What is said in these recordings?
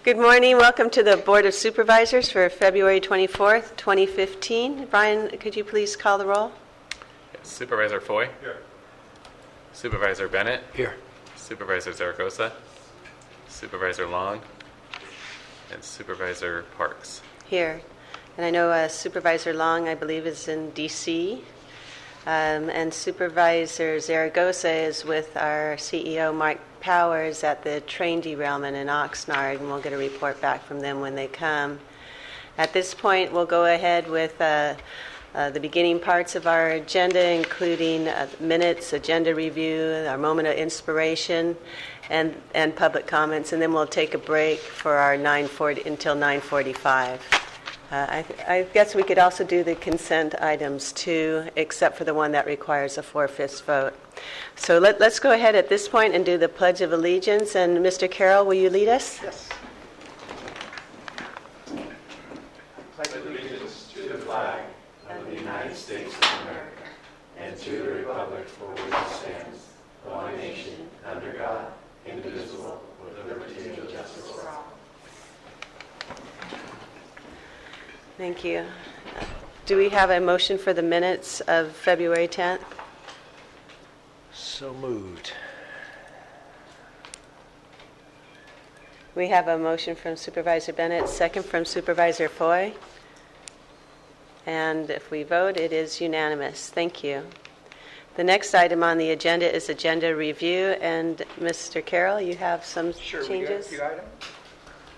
Good morning. Welcome to the Board of Supervisors for February 24th, 2015. Brian, could you please call the roll? Supervisor Foy? Here. Supervisor Bennett? Here. Supervisor Zaragoza? Supervisor Long? And Supervisor Parks? Here. And I know Supervisor Long, I believe, is in D.C., and Supervisor Zaragoza is with our CEO, Mike Powers, at the train derailment in Oxnard, and we'll get a report back from them when they come. At this point, we'll go ahead with the beginning parts of our agenda, including minutes, agenda review, our moment of inspiration, and public comments, and then we'll take a break for our 9:40 until 9:45. I guess we could also do the consent items too, except for the one that requires a 4/5 vote. So let's go ahead at this point and do the Pledge of Allegiance. And Mr. Carroll, will you lead us? Yes. Pledge allegiance to the flag of the United States of America and to the republic for which it stands, one nation, under God, indivisible, with liberty and justice for all. Thank you. Do we have a motion for the minutes of February 10th? So moved. We have a motion from Supervisor Bennett, second from Supervisor Foy. And if we vote, it is unanimous. Thank you. The next item on the agenda is agenda review. And Mr. Carroll, you have some changes? We got a few items.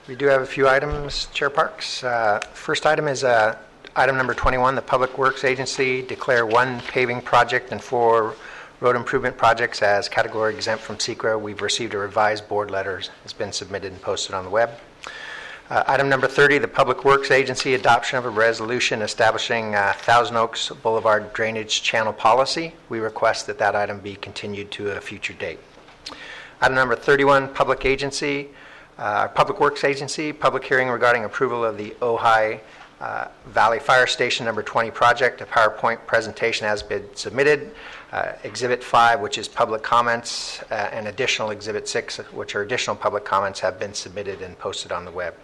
We do have a few items, Chair Parks. First item is item number 21. The Public Works Agency declare 1 paving project and 4 road improvement projects as category exempt from SECRA. We've received a revised board letter. It's been submitted and posted on the web. Item number 30, the Public Works Agency adoption of a resolution establishing Thousand Oaks Boulevard drainage channel policy. We request that that item be continued to a future date. Item number 31, Public Works Agency, public hearing regarding approval of the Ojai Valley Fire Station number 20 project. A PowerPoint presentation has been submitted. Exhibit 5, which is public comments, and additional Exhibit 6, which are additional public comments, have been submitted and posted on the web.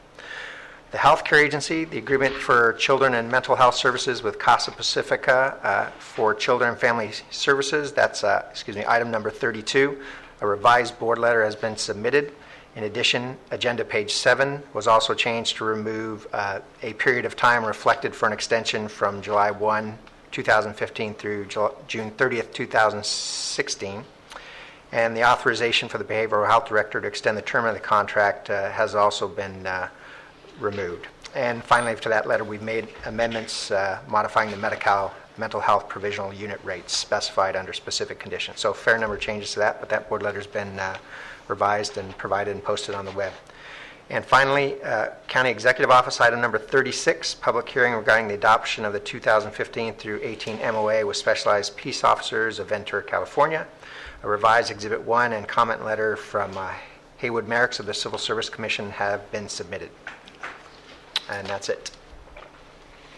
The Healthcare Agency, the agreement for children and mental health services with Casa Pacifica for children and family services. That's, item number 32. A revised board letter has been submitted. In addition, agenda page 7 was also changed to remove a period of time reflected for an extension from July 1, 2015 through June 30th, 2016. And the authorization for the Behavioral Health Director to extend the term of the contract has also been removed. And finally, to that letter, we've made amendments modifying the mental health provisional unit rates specified under specific conditions. So a fair number of changes to that, but that board letter's been revised and provided and posted on the web. And finally, County Executive Office, item number 36, public hearing regarding the adoption of the 2015 through 18 MOA with Specialized Peace Officers of Ventura, California. A revised Exhibit 1 and comment letter from Haywood Merricks of the Civil Service Commission have been submitted. And that's it.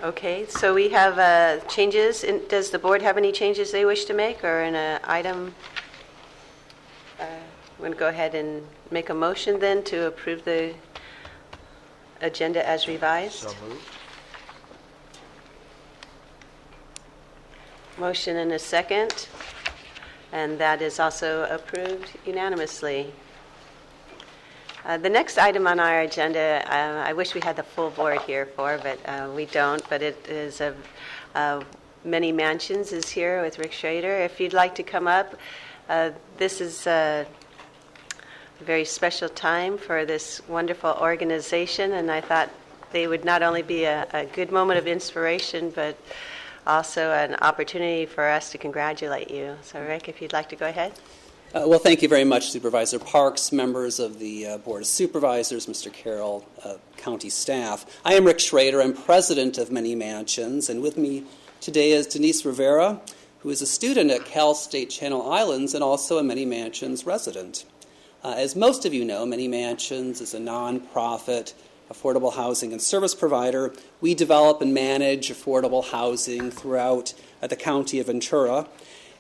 Okay, so we have changes. Does the board have any changes they wish to make, or in an item? I'm going to go ahead and make a motion then to approve the agenda as revised. So moved. Motion and a second, and that is also approved unanimously. The next item on our agenda, I wish we had the full board here for, but we don't, but it is Many Mansions is here with Rick Schrader. If you'd like to come up, this is a very special time for this wonderful organization, and I thought they would not only be a good moment of inspiration, but also an opportunity for us to congratulate you. So Rick, if you'd like to go ahead. Well, thank you very much, Supervisor Parks, members of the Board of Supervisors, Mr. Carroll, county staff. I am Rick Schrader. I'm president of Many Mansions, and with me today is Denise Rivera, who is a student at Cal State Channel Islands and also a Many Mansions resident. As most of you know, Many Mansions is a nonprofit affordable housing and service provider. We develop and manage affordable housing throughout the county of Ventura.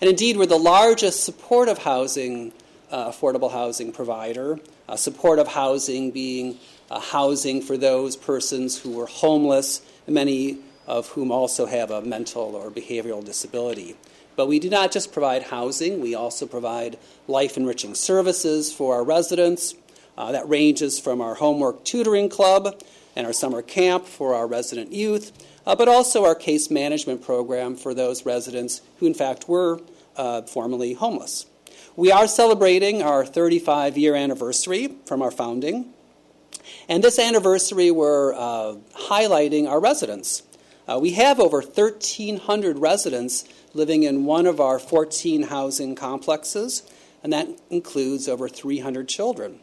And indeed, we're the largest supportive housing affordable housing provider, supportive housing being housing for those persons who are homeless, many of whom also have a mental or behavioral disability. But we do not just provide housing, we also provide life-enriching services for our residents. That ranges from our homework tutoring club and our summer camp for our resident youth, but also our case management program for those residents who, in fact, were formerly homeless. We are celebrating our 35-year anniversary from our founding, and this anniversary we're highlighting our residents. We have over 1,300 residents living in one of our 14 housing complexes, and that includes over 300 children.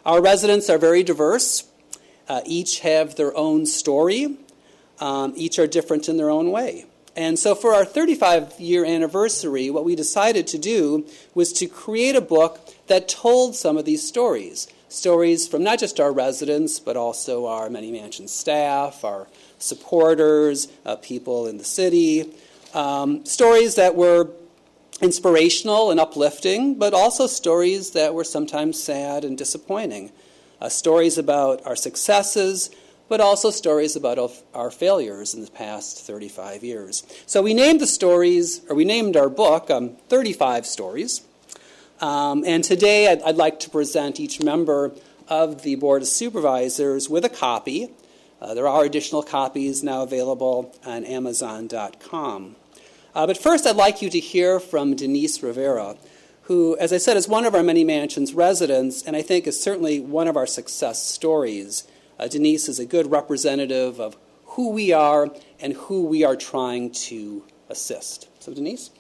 Our residents are very diverse. Each have their own story. Each are different in their own way. And so for our 35-year anniversary, what we decided to do was to create a book that told some of these stories. Stories from not just our residents, but also our Many Mansions staff, our supporters, people in the city. Stories that were inspirational and uplifting, but also stories that were sometimes sad and disappointing. Stories about our successes, but also stories about our failures in the past 35 years. So we named our book 35 Stories. And today I'd like to present each member of the Board of Supervisors with a copy. There are additional copies now available on Amazon.com. But first, I'd like you to hear from Denise Rivera, who, as I said, is one of our Many Mansions residents, and I think is certainly one of our success stories. Denise is a good representative of who we are and who we are trying to assist. So, Denise?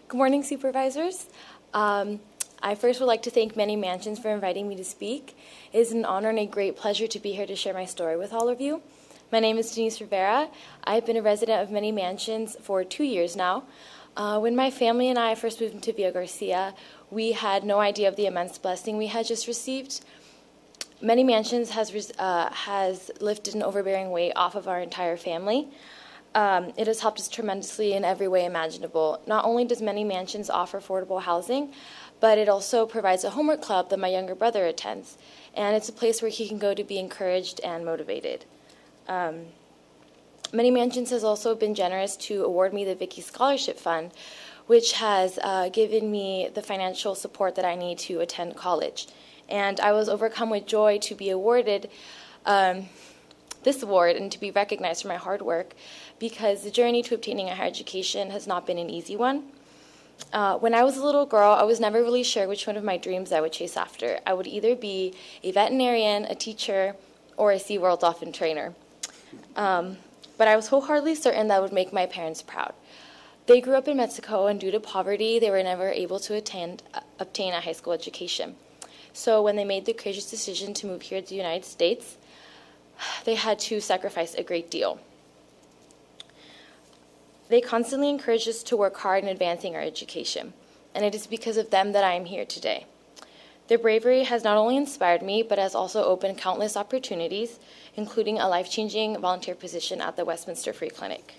Good morning, Supervisors. I first would like to thank Many Mansions for inviting me to speak. It is an honor and a great pleasure to be here to share my story with all of you. My name is Denise Rivera. I've been a resident of Many Mansions for 2 years now. When my family and I first moved into Villa Garcia, we had no idea of the immense blessing we had just received. Many Mansions has lifted an overbearing weight off of our entire family. It has helped us tremendously in every way imaginable. Not only does Many Mansions offer affordable housing, but it also provides a homework club that my younger brother attends. And it's a place where he can go to be encouraged and motivated. Many Mansions has also been generous to award me the Vicky Scholarship Fund, which has given me the financial support that I need to attend college. And I was overcome with joy to be awarded this award and to be recognized for my hard work, because the journey to obtaining a higher education has not been an easy one. When I was a little girl, I was never really sure which one of my dreams I would chase after. I would either be a veterinarian, a teacher, or a SeaWorld dolphin trainer. But I was wholeheartedly certain that would make my parents proud. They grew up in Mexico, and due to poverty, they were never able to obtain a high school education. So when they made the courageous decision to move here to the United States, they had to sacrifice a great deal. They constantly encouraged us to work hard in advancing our education, and it is because of them that I am here today. Their bravery has not only inspired me, but has also opened countless opportunities, including a life-changing volunteer position at the Westminster Free Clinic.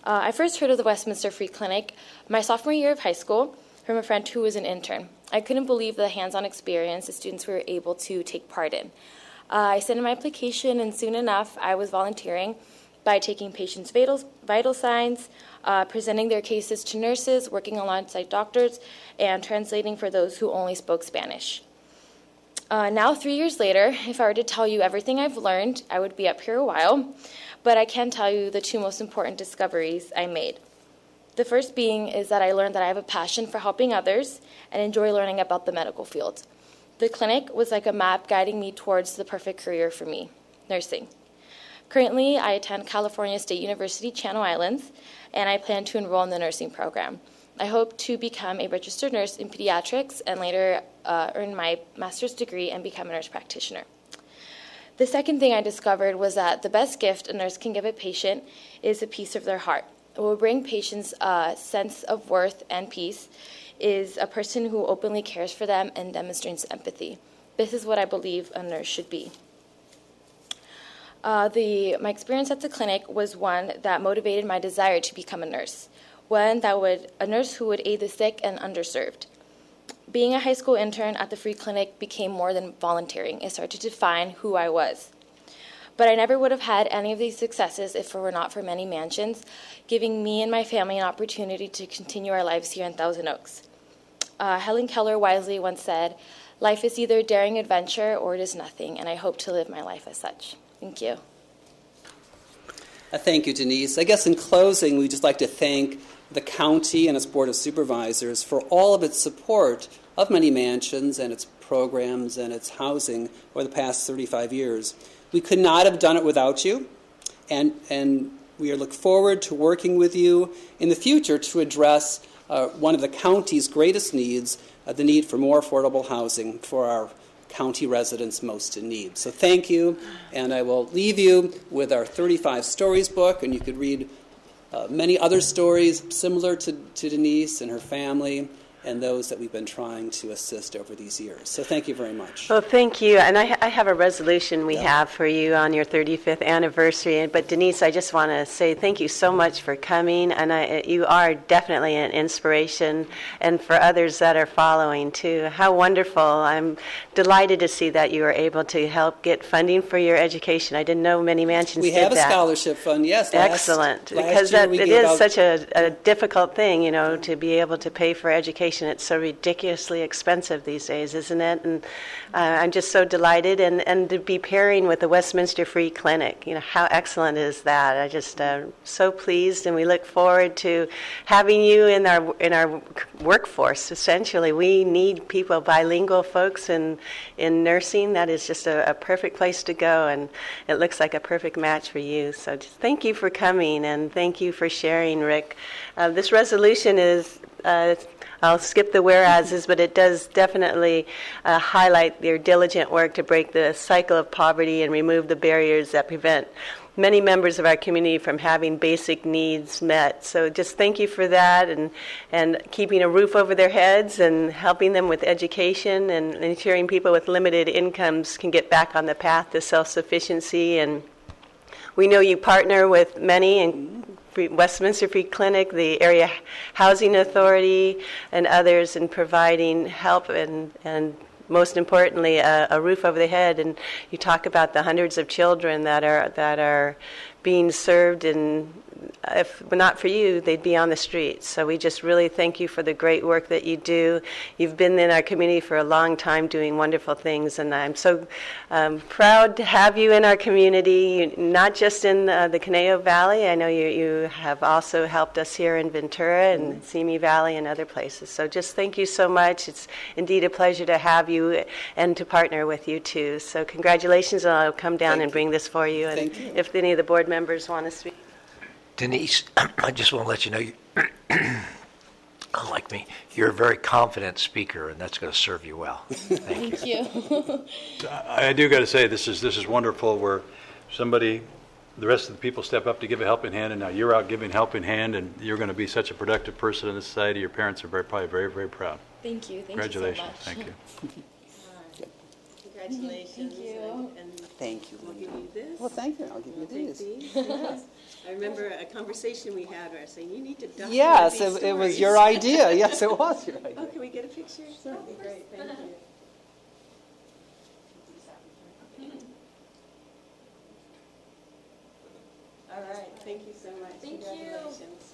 I first heard of the Westminster Free Clinic my sophomore year of high school from a friend who was an intern. I couldn't believe the hands-on experience the students were able to take part in. I sent in my application, and soon enough, I was volunteering by taking patients' vital signs, presenting their cases to nurses, working alongside doctors, and translating for those who only spoke Spanish. Now, 3 years later, if I were to tell you everything I've learned, I would be up here a while, but I can tell you the two most important discoveries I made. The first being is that I learned that I have a passion for helping others and enjoy learning about the medical field. The clinic was like a map guiding me towards the perfect career for me, nursing. Currently, I attend California State University, Channel Islands, and I plan to enroll in the nursing program. I hope to become a registered nurse in pediatrics and later earn my master's degree and become a nurse practitioner. The second thing I discovered was that the best gift a nurse can give a patient is a piece of their heart. What will bring patients a sense of worth and peace is a person who openly cares for them and demonstrates empathy. This is what I believe a nurse should be. My experience at the clinic was one that motivated my desire to become a nurse. a nurse who would aid the sick and underserved. Being a high school intern at the free clinic became more than volunteering. It started to define who I was. But I never would have had any of these successes if it were not for Many Mansions, giving me and my family an opportunity to continue our lives here in Thousand Oaks. Helen Keller wisely once said, "Life is either a daring adventure or it is nothing, and I hope to live my life as such." Thank you. Thank you, Denise. I guess in closing, we'd just like to thank the county and its Board of Supervisors for all of its support of Many Mansions and its programs and its housing over the past 35 years. We could not have done it without you, and we look forward to working with you in the future to address one of the county's greatest needs, the need for more affordable housing for our county residents most in need. So thank you, and I will leave you with our 35 Stories book, and you could read many other stories similar to Denise and her family and those that we've been trying to assist over these years. So thank you very much. Well, thank you. And I have a resolution we have for you on your 35th anniversary. But Denise, I just want to say thank you so much for coming. And you are definitely an inspiration, and for others that are following too. How wonderful. I'm delighted to see that you were able to help get funding for your education. I didn't know Many Mansions did that. We have a scholarship fund, yes. Excellent. Because it is such a difficult thing, to be able to pay for education. It's so ridiculously expensive these days, isn't it? And I'm just so delighted, and to be pairing with the Westminster Free Clinic. How excellent is that? I just so pleased, and we look forward to having you in our workforce. Essentially, we need people, bilingual folks in nursing. That is just a perfect place to go, and it looks like a perfect match for you. So just thank you for coming, and thank you for sharing, Rick. This resolution is. I'll skip the whereases, but it does definitely highlight your diligent work to break the cycle of poverty and remove the barriers that prevent many members of our community from having basic needs met. So just thank you for that, and keeping a roof over their heads and helping them with education and ensuring people with limited incomes can get back on the path to self-sufficiency. And we know you partner with many, and Westminster Free Clinic, the Area Housing Authority, and others in providing help and most importantly, a roof over the head. And you talk about the hundreds of children that are being served, and if not for you, they'd be on the streets. So we just really thank you for the great work that you do. You've been in our community for a long time doing wonderful things, and I'm so proud to have you in our community, not just in the Conejo Valley. I know you have also helped us here in Ventura and Simi Valley and other places. So just thank you so much. It's indeed a pleasure to have you and to partner with you too. So congratulations, and I'll come down and bring this for you. And Thank you. If any of the board members want to speak. Denise, I just want to let you know, unlike me, you're a very confident speaker, and that's going to serve you well. Thank you. I do got to say, this is wonderful where the rest of the people step up to give a helping hand, and now you're out giving helping hand, and you're going to be such a productive person in this society. Your parents are probably very, very proud. Thank you. Thank Congratulations. you so much. Thank you. Congratulations. Thank you. And Thank you. we'll give you this. Well, thank you. I'll give you Take these. Yes. I remember a conversation we had where I was saying, you need to document Yes, these it was stories." your idea. Yes, it was your idea. Oh, can we get a picture? That'd be great. Thank you. All right. Thank you so much. Thank you. Congratulations.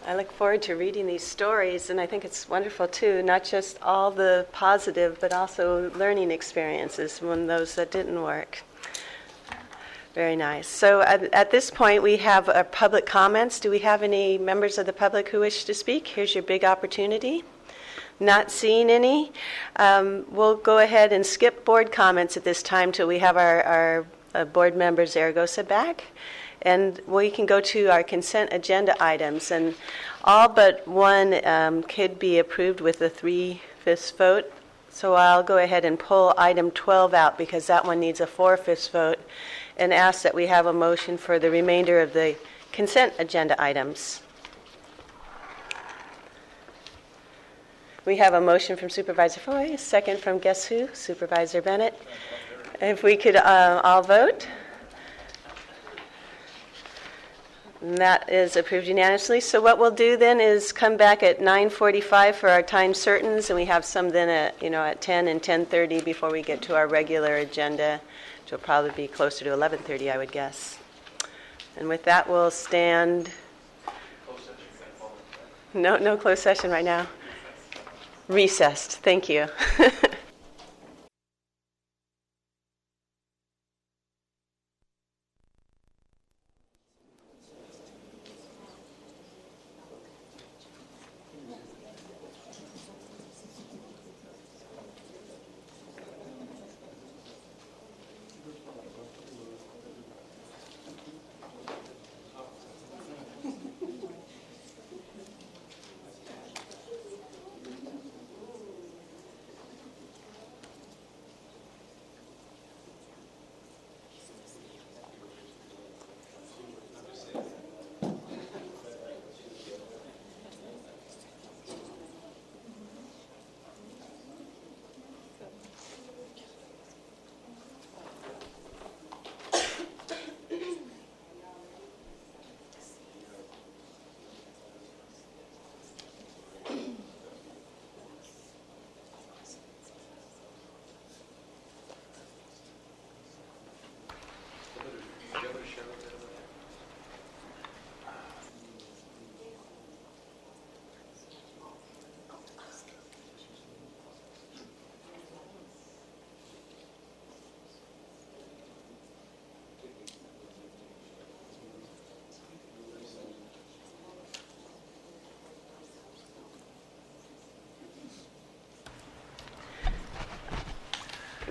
I look forward to reading these stories, and I think it's wonderful too, not just all the positive, but also learning experiences from those that didn't work. Very nice. So at this point, we have our public comments. Do we have any members of the public who wish to speak? Here's your big opportunity. Not seeing any. We'll go ahead and skip board comments at this time till we have our board member Zaragoza back. And we can go to our consent agenda items, and all but one could be approved with a 3/5 vote. So I'll go ahead and pull item 12 out because that one needs a 4/5 vote, and ask that we have a motion for the remainder of the consent agenda items. We have a motion from Supervisor Foy, a second from guess who? Supervisor Bennett. If we could all vote. And that is approved unanimously. So what we'll do then is come back at 9:45 for our time certains, and we have some then at 10 and 10:30 before we get to our regular agenda, which will probably be closer to 11:30, I would guess. And with that, we'll stand. No closed session right now. Recessed. Thank you.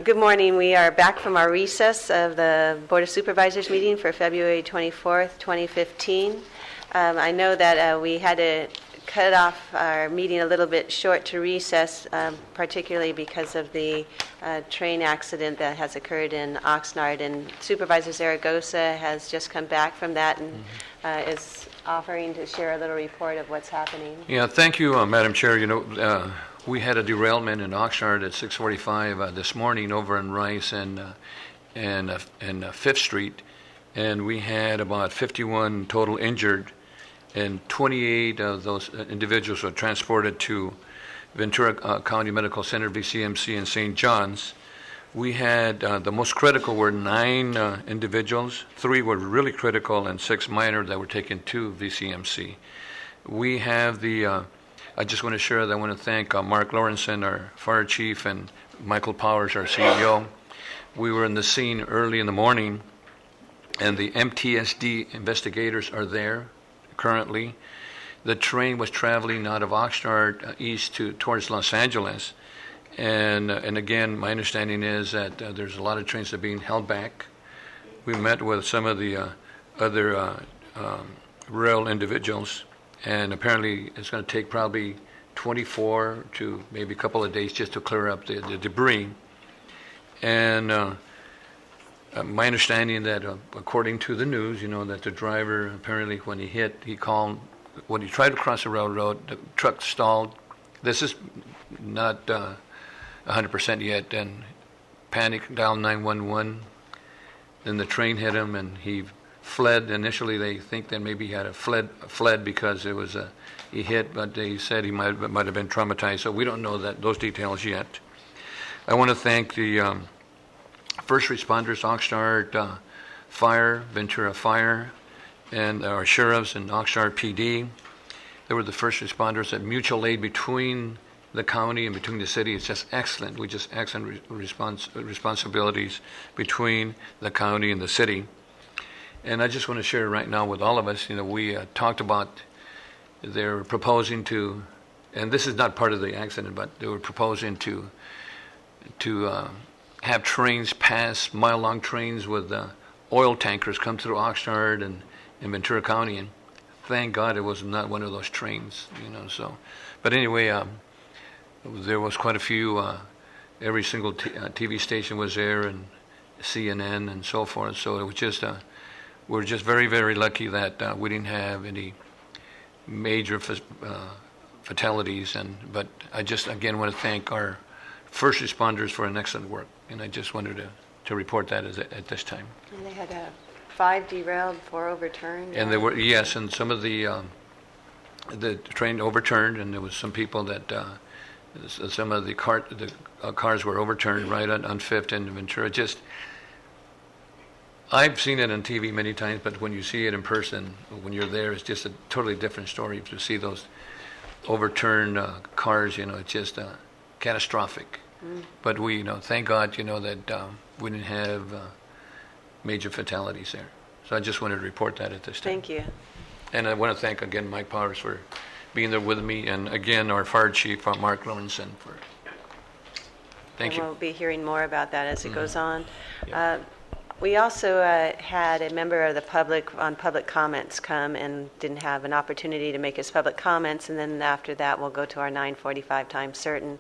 Good morning. We are back from our recess of the Board of Supervisors meeting for February 24th, 2015. I know that we had to cut off our meeting a little bit short to recess, particularly because of the train accident that has occurred in Oxnard. And Supervisor Zaragoza has just come back from that and is offering to share a little report of what's happening. Yeah, thank you, Madam Chair. We had a derailment in Oxnard at 6:45 this morning over in Rice and 5th Street, and we had about 51 total injured, and 28 of those individuals were transported to Ventura County Medical Center, VCMC, in St. John's. We had the most critical were 9 individuals. 3 were really critical and 6 minor that were taken to VCMC. We have I just want to share that I want to thank Mark Lawrenson, our fire chief, and Michael Powers, our CEO. We were in the scene early in the morning, and the MTSD investigators are there currently. The train was traveling out of Oxnard east towards Los Angeles. And again, my understanding is that there's a lot of trains that are being held back. We met with some of the other rail individuals, and apparently it's going to take probably 24 to maybe a couple of days just to clear up the debris. And my understanding that according to the news, that the driver apparently when when he tried to cross the railroad, the truck stalled. This is not 100% yet, and panic, dialed 911. Then the train hit him, and he fled. Initially, they think that maybe he had fled because it was he hit, but they said he might have been traumatized. So we don't know those details yet. I want to thank the first responders, Oxnard Fire, Ventura Fire, and our sheriffs and Oxnard PD. They were the first responders. That mutual aid between the county and between the city is just excellent. We just excellent responsibilities between the county and the city. And I just want to share right now with all of us, we talked about they're proposing to, and this is not part of the accident, but they were proposing to have trains pass, mile-long trains with oil tankers come through Oxnard and Ventura County, and thank God it was not one of those trains, so. But anyway, there was quite a few, every single TV station was there, and CNN and so forth, so it was just, we're just very, very lucky that we didn't have any major fatalities. But I just again want to thank our first responders for an excellent work, and I just wanted to report that at this time. And they had 5 derailed, 4 overturned. And there were, yes, and some of the train overturned, and there was some people that some of the cars were overturned right on Fifth and Ventura. Just, I've seen it on TV many times, but when you see it in person, when you're there, it's just a totally different story. To see those overturned cars, it's just catastrophic. But we, thank God, that we didn't have major fatalities there. So I just wanted to report that at this time. Thank you. And I want to thank again Mike Powers for being there with me, and again our fire chief, Mark Lorenzen, for. Thank you. We'll be hearing more about that as it goes on. We also had a member of the public on public comments come and didn't have an opportunity to make his public comments, and then after that we'll go to our 9:45 time certain.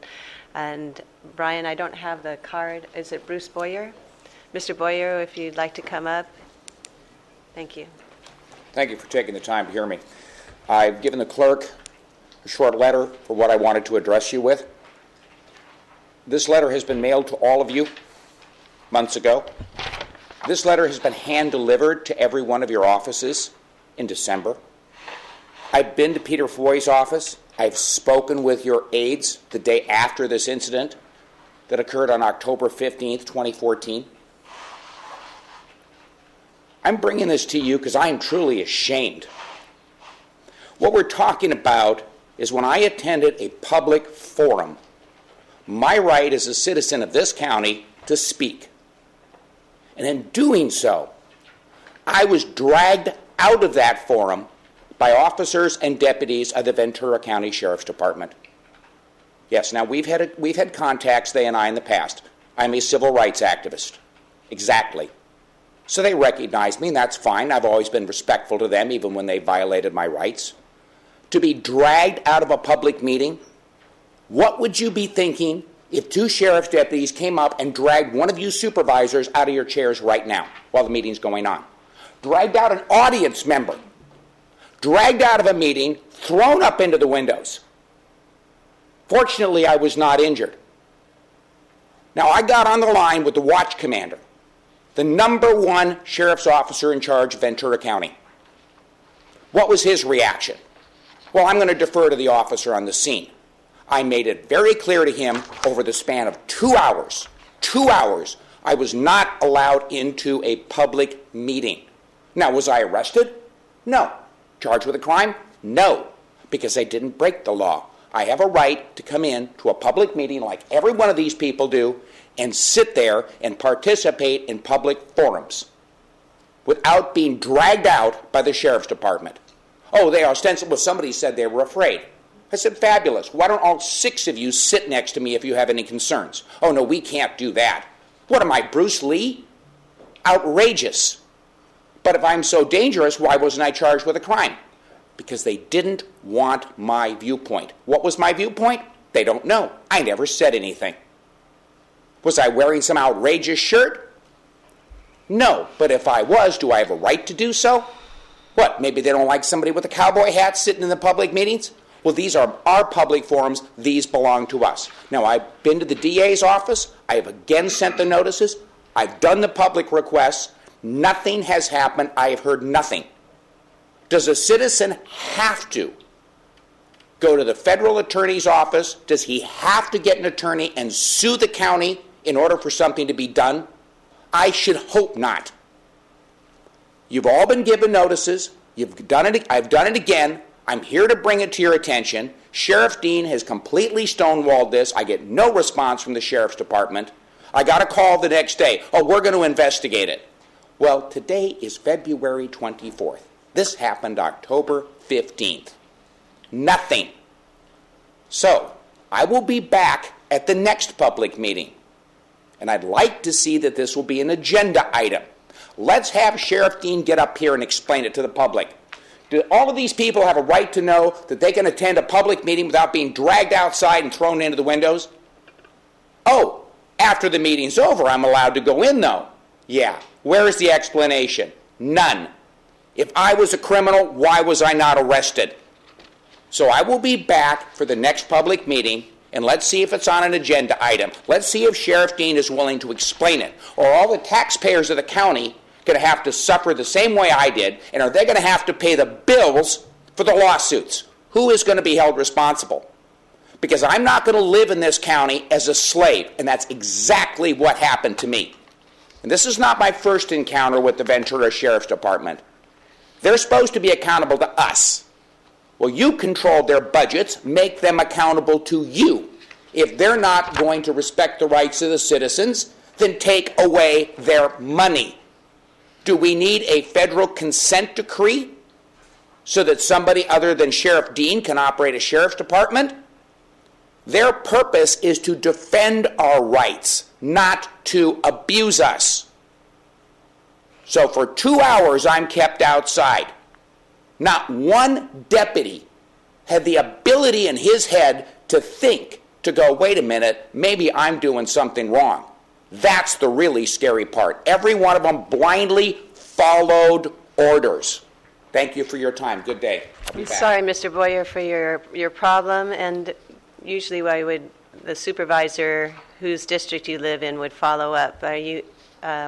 And Brian, I don't have the card. Is it Bruce Boyer? Mr. Boyer, if you'd like to come up. Thank you. Thank you for taking the time to hear me. I've given the clerk a short letter for what I wanted to address you with. This letter has been mailed to all of you months ago. This letter has been hand-delivered to every one of your offices in December. I've been to Peter Foy's office. I've spoken with your aides the day after this incident that occurred on October 15th, 2014. I'm bringing this to you because I am truly ashamed. What we're talking about is when I attended a public forum, my right as a citizen of this county to speak. And in doing so, I was dragged out of that forum by officers and deputies of the Ventura County Sheriff's Department. Yes, now we've had contacts, they and I, in the past. I'm a civil rights activist. Exactly. So they recognize me, and that's fine. I've always been respectful to them, even when they violated my rights. To be dragged out of a public meeting, what would you be thinking if 2 sheriff's deputies came up and dragged one of you supervisors out of your chairs right now while the meeting's going on? Dragged out an audience member. Dragged out of a meeting, thrown up into the windows. Fortunately, I was not injured. Now, I got on the line with the watch commander, the #1 sheriff's officer in charge of Ventura County. What was his reaction? Well, I'm going to defer to the officer on the scene. I made it very clear to him over the span of 2 hours, I was not allowed into a public meeting. Now, was I arrested? No. Charged with a crime? No, because I didn't break the law. I have a right to come in to a public meeting like every one of these people do and sit there and participate in public forums without being dragged out by the sheriff's department. Oh, they ostensibly, somebody said they were afraid. I said, fabulous. Why don't all 6 of you sit next to me if you have any concerns? Oh, no, we can't do that. What am I, Bruce Lee? Outrageous. But if I'm so dangerous, why wasn't I charged with a crime? Because they didn't want my viewpoint. What was my viewpoint? They don't know. I never said anything. Was I wearing some outrageous shirt? No, but if I was, do I have a right to do so? What, maybe they don't like somebody with a cowboy hat sitting in the public meetings? Well, these are our public forums. These belong to us. Now, I've been to the DA's office. I have again sent the notices. I've done the public requests. Nothing has happened. I have heard nothing. Does a citizen have to go to the federal attorney's office? Does he have to get an attorney and sue the county in order for something to be done? I should hope not. You've all been given notices. You've done it. I've done it again. I'm here to bring it to your attention. Sheriff Dean has completely stonewalled this. I get no response from the sheriff's department. I got a call the next day. Oh, we're going to investigate it. Well, today is February 24th. This happened October 15th. Nothing. So, I will be back at the next public meeting. And I'd like to see that this will be an agenda item. Let's have Sheriff Dean get up here and explain it to the public. Do all of these people have a right to know that they can attend a public meeting without being dragged outside and thrown into the windows? Oh, after the meeting's over, I'm allowed to go in, though. Yeah. Where is the explanation? None. If I was a criminal, why was I not arrested? So I will be back for the next public meeting, and let's see if it's on an agenda item. Let's see if Sheriff Dean is willing to explain it. Or all the taxpayers of the county going to have to suffer the same way I did, and are they going to have to pay the bills for the lawsuits? Who is going to be held responsible? Because I'm not going to live in this county as a slave, and that's exactly what happened to me. And this is not my first encounter with the Ventura Sheriff's Department. They're supposed to be accountable to us. Well, you control their budgets, make them accountable to you. If they're not going to respect the rights of the citizens, then take away their money. Do we need a federal consent decree so that somebody other than Sheriff Dean can operate a sheriff's department? Their purpose is to defend our rights, not to abuse us. So for 2 hours, I'm kept outside. Not one deputy had the ability in his head to think, to go, wait a minute, maybe I'm doing something wrong. That's the really scary part. Every one of them blindly followed orders. Thank you for your time. Good day. I'm sorry, Mr. Boyer, for your problem, and usually the supervisor whose district you live in would follow up. Are you,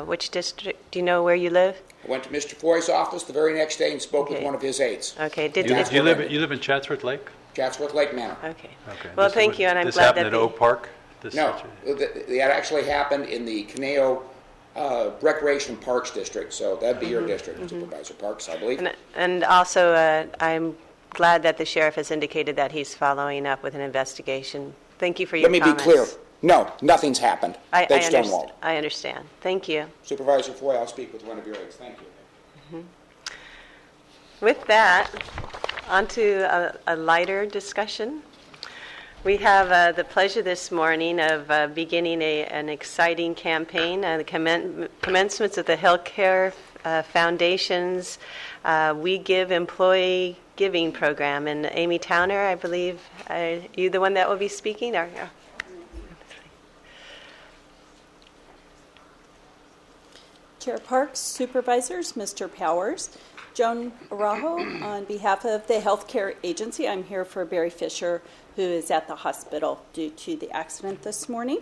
which district, do you know where you live? I went to Mr. Foy's office the very next day and spoke with one of his aides. Okay. You live in Chatsworth Lake? Chatsworth Lake Manor. Okay. Okay. Well, thank you, and I'm this glad happened that at Oak Park? No, that actually happened in the Caneo Recreation and Parks District, so that'd be your district, Supervisor Parks, I believe. And also, I'm glad that the sheriff has indicated that he's following up with an investigation. Thank you for your comments. Let me be clear. No, nothing's happened. They've stonewalled. I understand. Thank you. Supervisor Foy, I'll speak with one of your aides. Thank you. With that, on to a lighter discussion. We have the pleasure this morning of beginning an exciting campaign, the commencements of the Healthcare Foundation's We Give Employee Giving Program. And Amy Towner, I believe, are you the one that will be speaking? Chair Parks, Supervisors, Mr. Powers, Joan Araujo, on behalf of the Healthcare Agency, I'm here for Barry Fisher, who is at the hospital due to the accident this morning.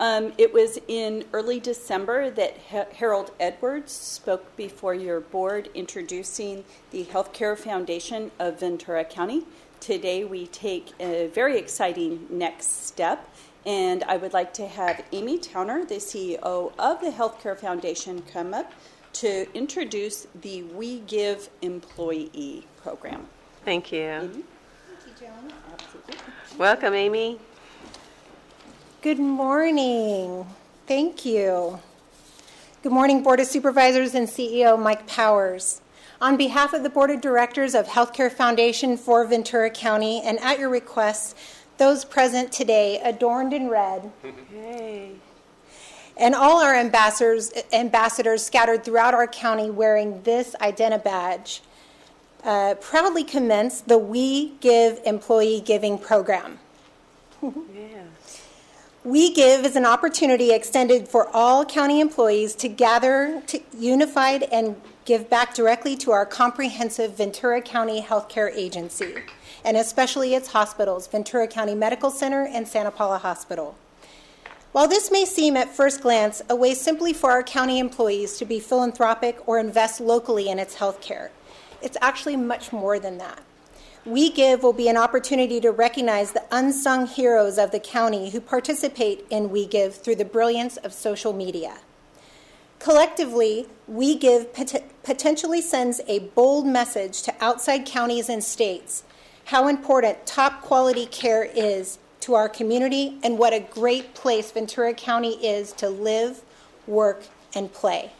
It was in early December that Harold Edwards spoke before your board introducing the Healthcare Foundation of Ventura County. Today we take a very exciting next step, and I would like to have Amy Towner, the CEO of the Healthcare Foundation, come up to introduce the We Give Employee Program. Thank you. Amy? Thank you, Joan. Absolutely. Welcome, Amy. Good morning. Thank you. Good morning, Board of Supervisors and CEO Mike Powers. On behalf of the Board of Directors of Healthcare Foundation for Ventura County, and at your request, those present today adorned in red, Hey. and all our ambassadors scattered throughout our county wearing this Identa badge, proudly commence the We Give Employee Giving Program. Yes. We Give is an opportunity extended for all county employees to gather unified and give back directly to our comprehensive Ventura County Healthcare Agency, and especially its hospitals, Ventura County Medical Center and Santa Paula Hospital. While this may seem at first glance a way simply for our county employees to be philanthropic or invest locally in its health care, it's actually much more than that. We Give will be an opportunity to recognize the unsung heroes of the county who participate in We Give through the brilliance of social media. Collectively, We Give potentially sends a bold message to outside counties and states how important top quality care is to our community and what a great place Ventura County is to live, work, and play.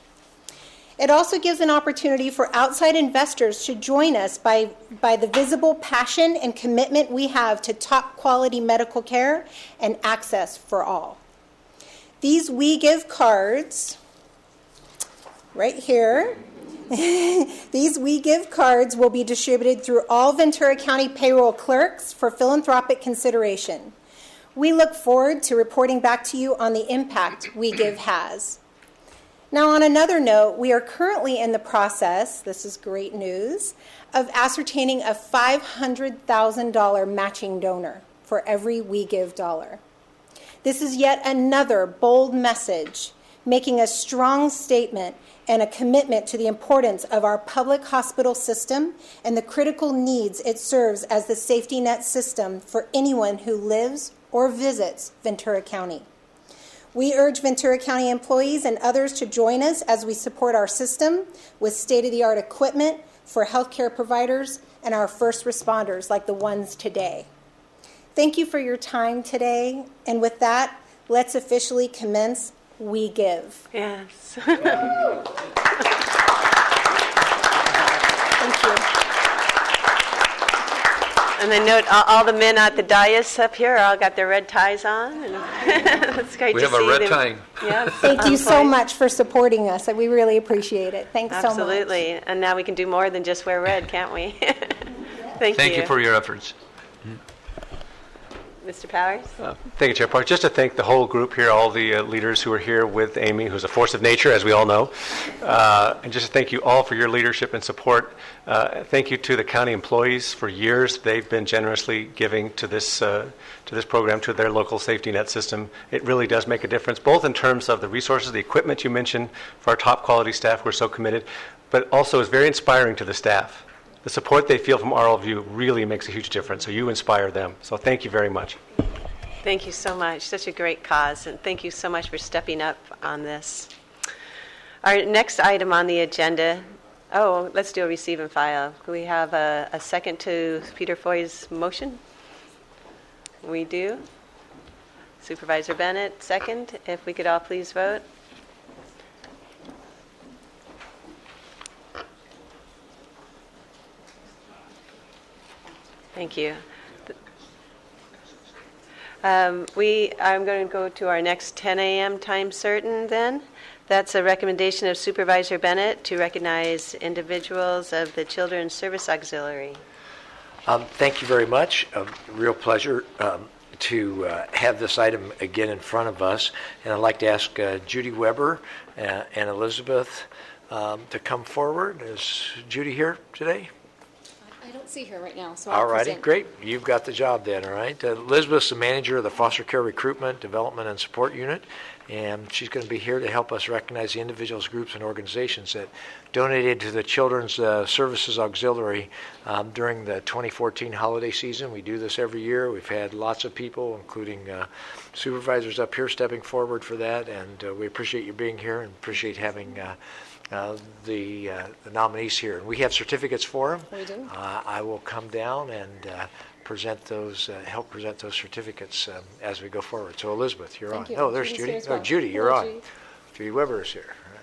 It also gives an opportunity for outside investors to join us by the visible passion and commitment we have to top quality medical care and access for all. These We Give cards, right here, these We Give cards will be distributed through all Ventura County payroll clerks for philanthropic consideration. We look forward to reporting back to you on the impact We Give has. Now, on another note, we are currently in the process, this is great news, of ascertaining a $500,000 matching donor for every We Give dollar. This is yet another bold message, making a strong statement and a commitment to the importance of our public hospital system and the critical needs it serves as the safety net system for anyone who lives or visits Ventura County. We urge Ventura County employees and others to join us as we support our system with state-of-the-art equipment for healthcare providers and our first responders like the ones today. Thank you for your time today, and with that, let's officially commence We Give. Yes. Thank you. And then note, all the men at the dais up here all got their red ties on. And it's great We to have a see red them. tie. Yes, Thank you on so point. much for supporting us. We really appreciate it. Thanks so much. Absolutely. And now we can do more than just wear red, can't we? Thank you. Thank you for your efforts. Mr. Powers? Thank you, Chair Park. Just to thank the whole group here, all the leaders who are here with Amy, who's a force of nature, as we all know. And just to thank you all for your leadership and support. Thank you to the county employees. For years, they've been generously giving to this program, to their local safety net system. It really does make a difference, both in terms of the resources, the equipment you mentioned for our top quality staff who are so committed, but also is very inspiring to the staff. The support they feel from all of you really makes a huge difference, so you inspire them. So thank you very much. Thank you so much. Such a great cause, and thank you so much for stepping up on this. Our next item on the agenda, let's do a receive and file. Do we have a second to Peter Foy's motion? We do. Supervisor Bennett, second. If we could all please vote. Thank you. I'm going to go to our next 10 a.m. time certain then. That's a recommendation of Supervisor Bennett to recognize individuals of the Children's Service Auxiliary. Thank you very much. A real pleasure to have this item again in front of us. And I'd like to ask Judy Weber and Elizabeth to come forward. Is Judy here today? I don't see her right now, so All I'll righty, present. great. You've got the job then, all right? Elizabeth's the manager of the Foster Care Recruitment, Development, and Support Unit, and she's going to be here to help us recognize the individuals, groups, and organizations that donated to the Children's Services Auxiliary during the 2014 holiday season. We do this every year. We've had lots of people, including supervisors up here stepping forward for that, and we appreciate you being here and appreciate having the nominees here. And we have certificates for them. We do. I will come down and present those, help present those certificates as we go forward. So Elizabeth, you're Thank on. you. Oh, there's Judy's Judy. here as Oh, well. Judy, you're Hello, on. Judy. Judy Weber is here. All right.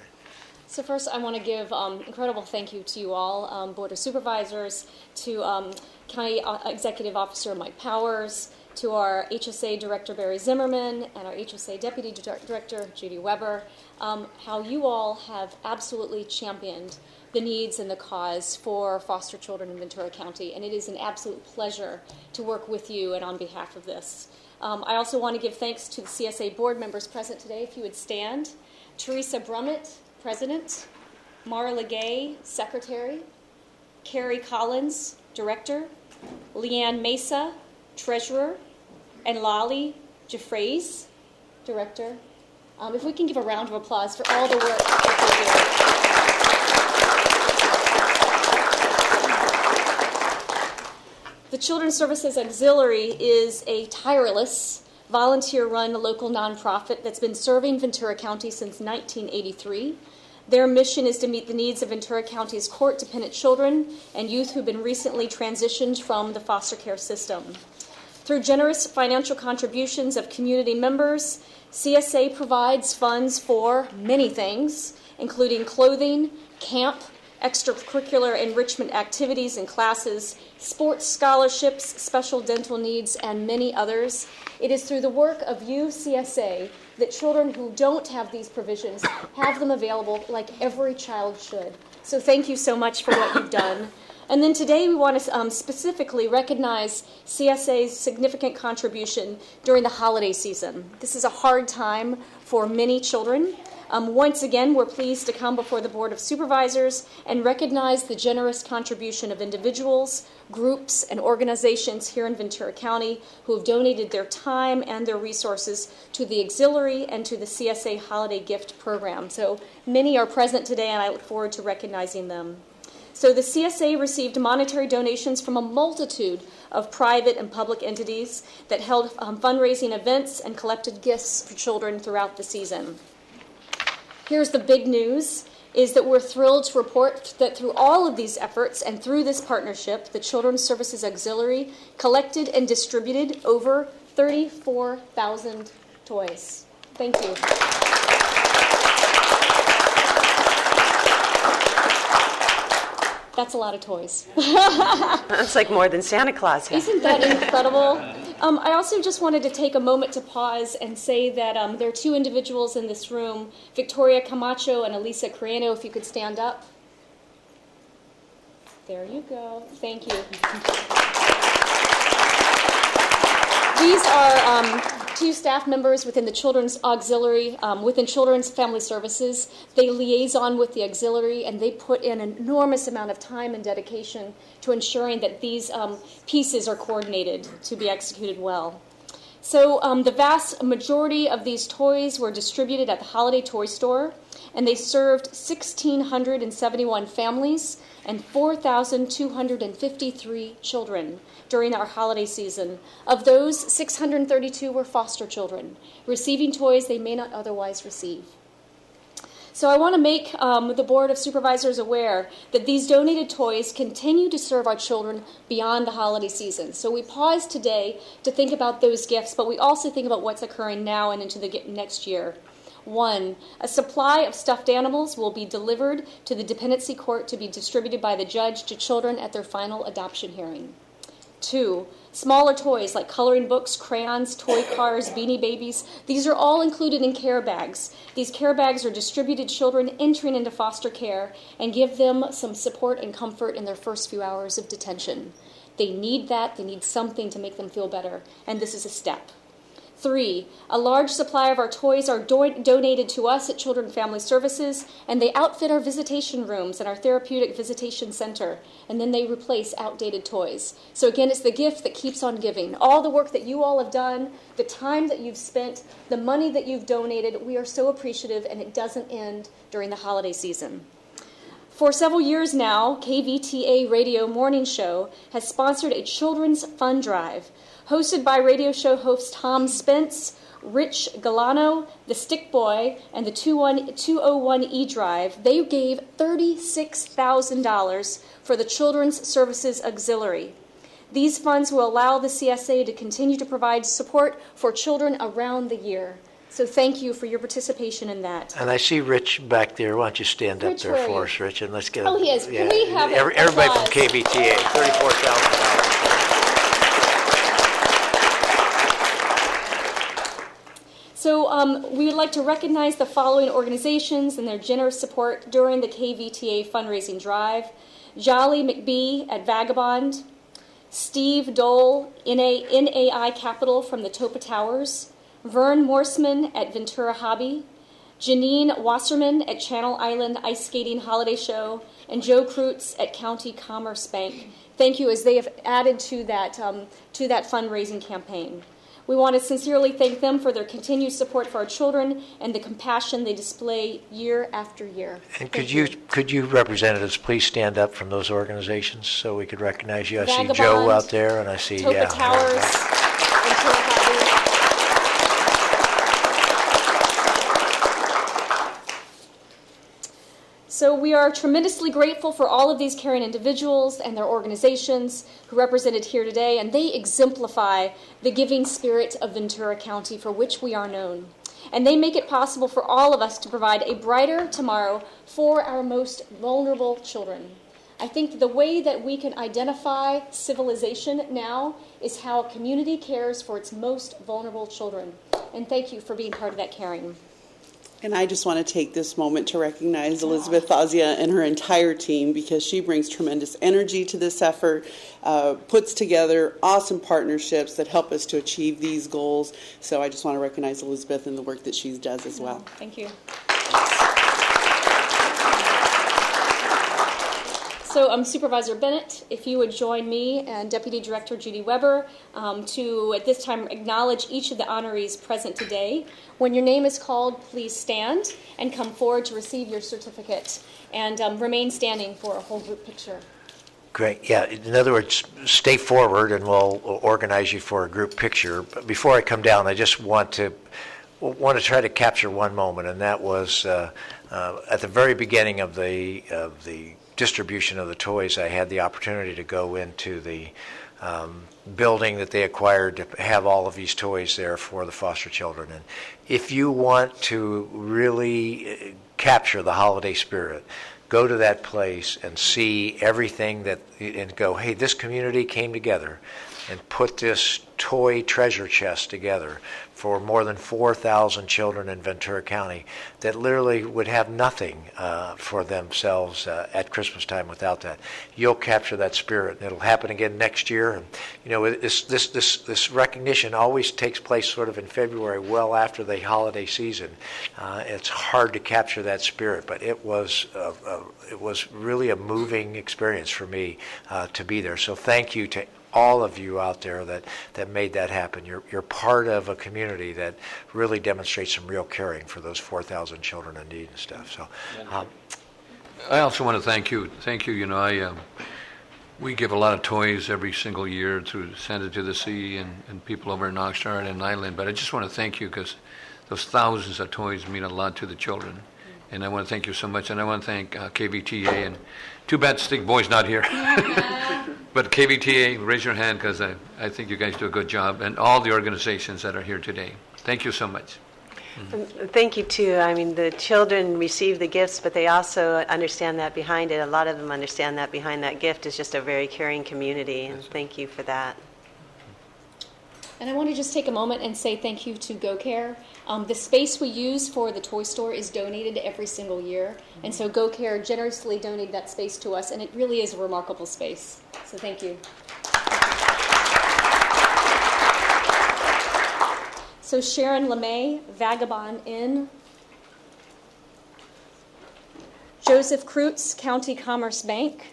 So first, I want to give incredible thank you to you all, Board of Supervisors, to County Executive Officer Mike Powers, to our HSA Director Barry Zimmerman, and our HSA Deputy Director Judy Weber, how you all have absolutely championed the needs and the cause for foster children in Ventura County, and it is an absolute pleasure to work with you and on behalf of this. I also want to give thanks to the CSA board members present today, if you would stand. Teresa Brummett, President, Mara Legay, Secretary, Carrie Collins, Director, Leanne Mesa, Treasurer, and Lolly Jeffrays, Director. If we can give a round of applause for all the work that they do. The Children's Services Auxiliary is a tireless, volunteer-run local nonprofit that's been serving Ventura County since 1983. Their mission is to meet the needs of Ventura County's court-dependent children and youth who've been recently transitioned from the foster care system. Through generous financial contributions of community members, CSA provides funds for many things, including clothing, camp, extracurricular enrichment activities and classes, sports scholarships, special dental needs, and many others. It is through the work of you, CSA, that children who don't have these provisions have them available like every child should. So thank you so much for what you've done. And then today we want to specifically recognize CSA's significant contribution during the holiday season. This is a hard time for many children. Once again, we're pleased to come before the Board of Supervisors and recognize the generous contribution of individuals, groups, and organizations here in Ventura County who have donated their time and their resources to the auxiliary and to the CSA Holiday Gift Program. So many are present today, and I look forward to recognizing them. So the CSA received monetary donations from a multitude of private and public entities that held fundraising events and collected gifts for children throughout the season. Here's the big news, is that we're thrilled to report that through all of these efforts and through this partnership, the Children's Services Auxiliary collected and distributed over 34,000 toys. Thank you. That's a lot of toys. That's like more than Santa Claus. Isn't that incredible? I also just wanted to take a moment to pause and say that there are two individuals in this room, Victoria Camacho and Elisa Carreno, if you could stand up. There you go. Thank you. These are two staff members within the Children's Auxiliary, within Children's Family Services. They liaison with the auxiliary, and they put in an enormous amount of time and dedication to ensuring that these pieces are coordinated to be executed well. So the vast majority of these toys were distributed at the Holiday Toy Store, and they served 1,671 families and 4,253 children during our holiday season. Of those, 632 were foster children, receiving toys they may not otherwise receive. So I want to make the Board of Supervisors aware that these donated toys continue to serve our children beyond the holiday season. So we pause today to think about those gifts, but we also think about what's occurring now and into the next year. 1, a supply of stuffed animals will be delivered to the dependency court to be distributed by the judge to children at their final adoption hearing. 2, smaller toys like coloring books, crayons, toy cars, Beanie Babies, these are all included in care bags. These care bags are distributed to children entering into foster care and give them some support and comfort in their first few hours of detention. They need that. They need something to make them feel better, and this is a step. 3, a large supply of our toys are donated to us at Children and Family Services, and they outfit our visitation rooms and our therapeutic visitation center, and then they replace outdated toys. So again, it's the gift that keeps on giving. All the work that you all have done, the time that you've spent, the money that you've donated, we are so appreciative, and it doesn't end during the holiday season. For several years now, KVTA Radio Morning Show has sponsored a children's fund drive. Hosted by radio show hosts Tom Spence, Rich Galano, the Stick Boy, and the 201E Drive, they gave $36,000 for the Children's Services Auxiliary. These funds will allow the CSA to continue to provide support for children around the year. So thank you for your participation in that. And I see Rich back there. Why don't you stand Rich, up there for us, Rich, and let's get he is. Can we have everybody applause? from KVTA, $34,000. So we would like to recognize the following organizations and their generous support during the KVTA fundraising drive. Jolly McBee at Vagabond, Steve Dole, NAI Capital from the Topa Towers, Vern Morseman at Ventura Hobby, Janine Wasserman at Channel Island Ice Skating Holiday Show, and Joe Kreutz at County Commerce Bank. Thank you, as they have added to that fundraising campaign. We want to sincerely thank them for their continued support for our children and the compassion they display year after year. And could you representatives please stand up from those organizations so we could recognize you? I see Joe out there, and I see Topa Towers, Ventura Hobby. So we are tremendously grateful for all of these caring individuals and their organizations who represented here today, and they exemplify the giving spirit of Ventura County for which we are known. And they make it possible for all of us to provide a brighter tomorrow for our most vulnerable children. I think the way that we can identify civilization now is how a community cares for its most vulnerable children. And thank you for being part of that caring. And I just want to take this moment to recognize Elizabeth Fazia and her entire team, because she brings tremendous energy to this effort, puts together awesome partnerships that help us to achieve these goals. So I just want to recognize Elizabeth and the work that she does as well. Thank you. So Supervisor Bennett, if you would join me and Deputy Director Judy Weber to, at this time, acknowledge each of the honorees present today. When your name is called, please stand and come forward to receive your certificate. And remain standing for a whole group picture. Great. Yeah. In other words, stay forward and we'll organize you for a group picture. But before I come down, I just want to try to capture one moment, and that was at the very beginning of the distribution of the toys. I had the opportunity to go into the building that they acquired to have all of these toys there for the foster children. And if you want to really capture the holiday spirit, go to that place and see everything and go, hey, this community came together and put this toy treasure chest together for more than 4,000 children in Ventura County that literally would have nothing for themselves at Christmas time without that. You'll capture that spirit, and it'll happen again next year. And you know, this recognition always takes place sort of in February, well after the holiday season. It's hard to capture that spirit, but it was really a moving experience for me to be there. So thank you to all of you out there that made that happen. You're part of a community that really demonstrates some real caring for those 4,000 children in need and stuff. So, I also want to thank you. Thank you. You know, we give a lot of toys every single year to Send It to the Sea and people over in Oxnard and Island. But I just want to thank you because those thousands of toys mean a lot to the children. And I want to thank you so much. And I want to thank KVTA. And too bad Stick Boy's not here. But KVTA, raise your hand because I think you guys do a good job. And all the organizations that are here today. Thank you so much. Thank you, too. I mean, the children receive the gifts, but they also understand that behind it. A lot of them understand that behind that gift is just a very caring community. And thank you for that. And I want to just take a moment and say thank you to GoCare. The space we use for the toy store is donated every single year. And so GoCare generously donated that space to us, and it really is a remarkable space. So thank you. So Sharon LeMay, Vagabond Inn. Joseph Kreutz, County Commerce Bank.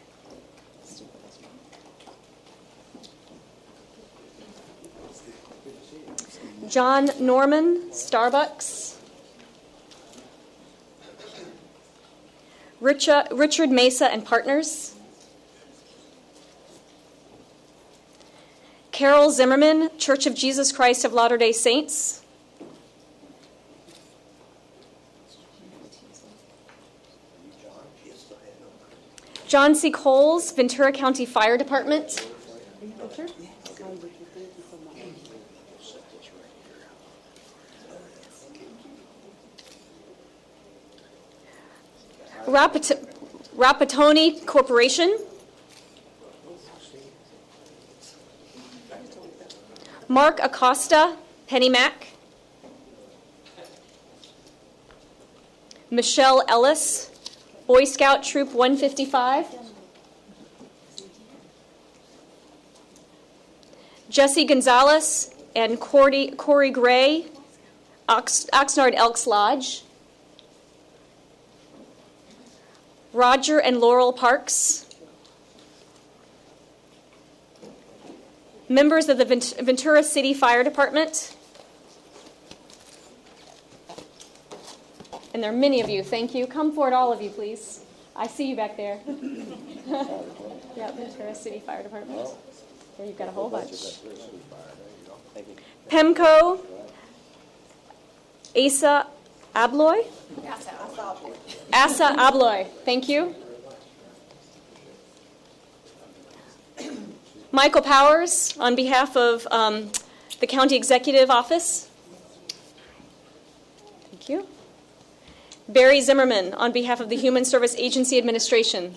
John Norman, Starbucks. Richard Mesa and Partners. Carol Zimmerman, Church of Jesus Christ of Latter-day Saints. John C. Coles, Ventura County Fire Department. Rapatoni Corporation. Mark Acosta, PennyMac. Michelle Ellis, Boy Scout Troop 155. Jesse Gonzalez and Corey Gray, Oxnard Elks Lodge. Roger and Laurel Parks. Members of the Ventura City Fire Department. And there are many of you. Thank you. Come forward, all of you, please. I see you back there. Yeah, Ventura City Fire Department. There you've got a whole bunch. PEMCO. Asa Abloy. Asa Abloy. Thank you. Michael Powers, on behalf of the County Executive Office. Thank you. Barry Zimmerman, on behalf of the Human Service Agency Administration.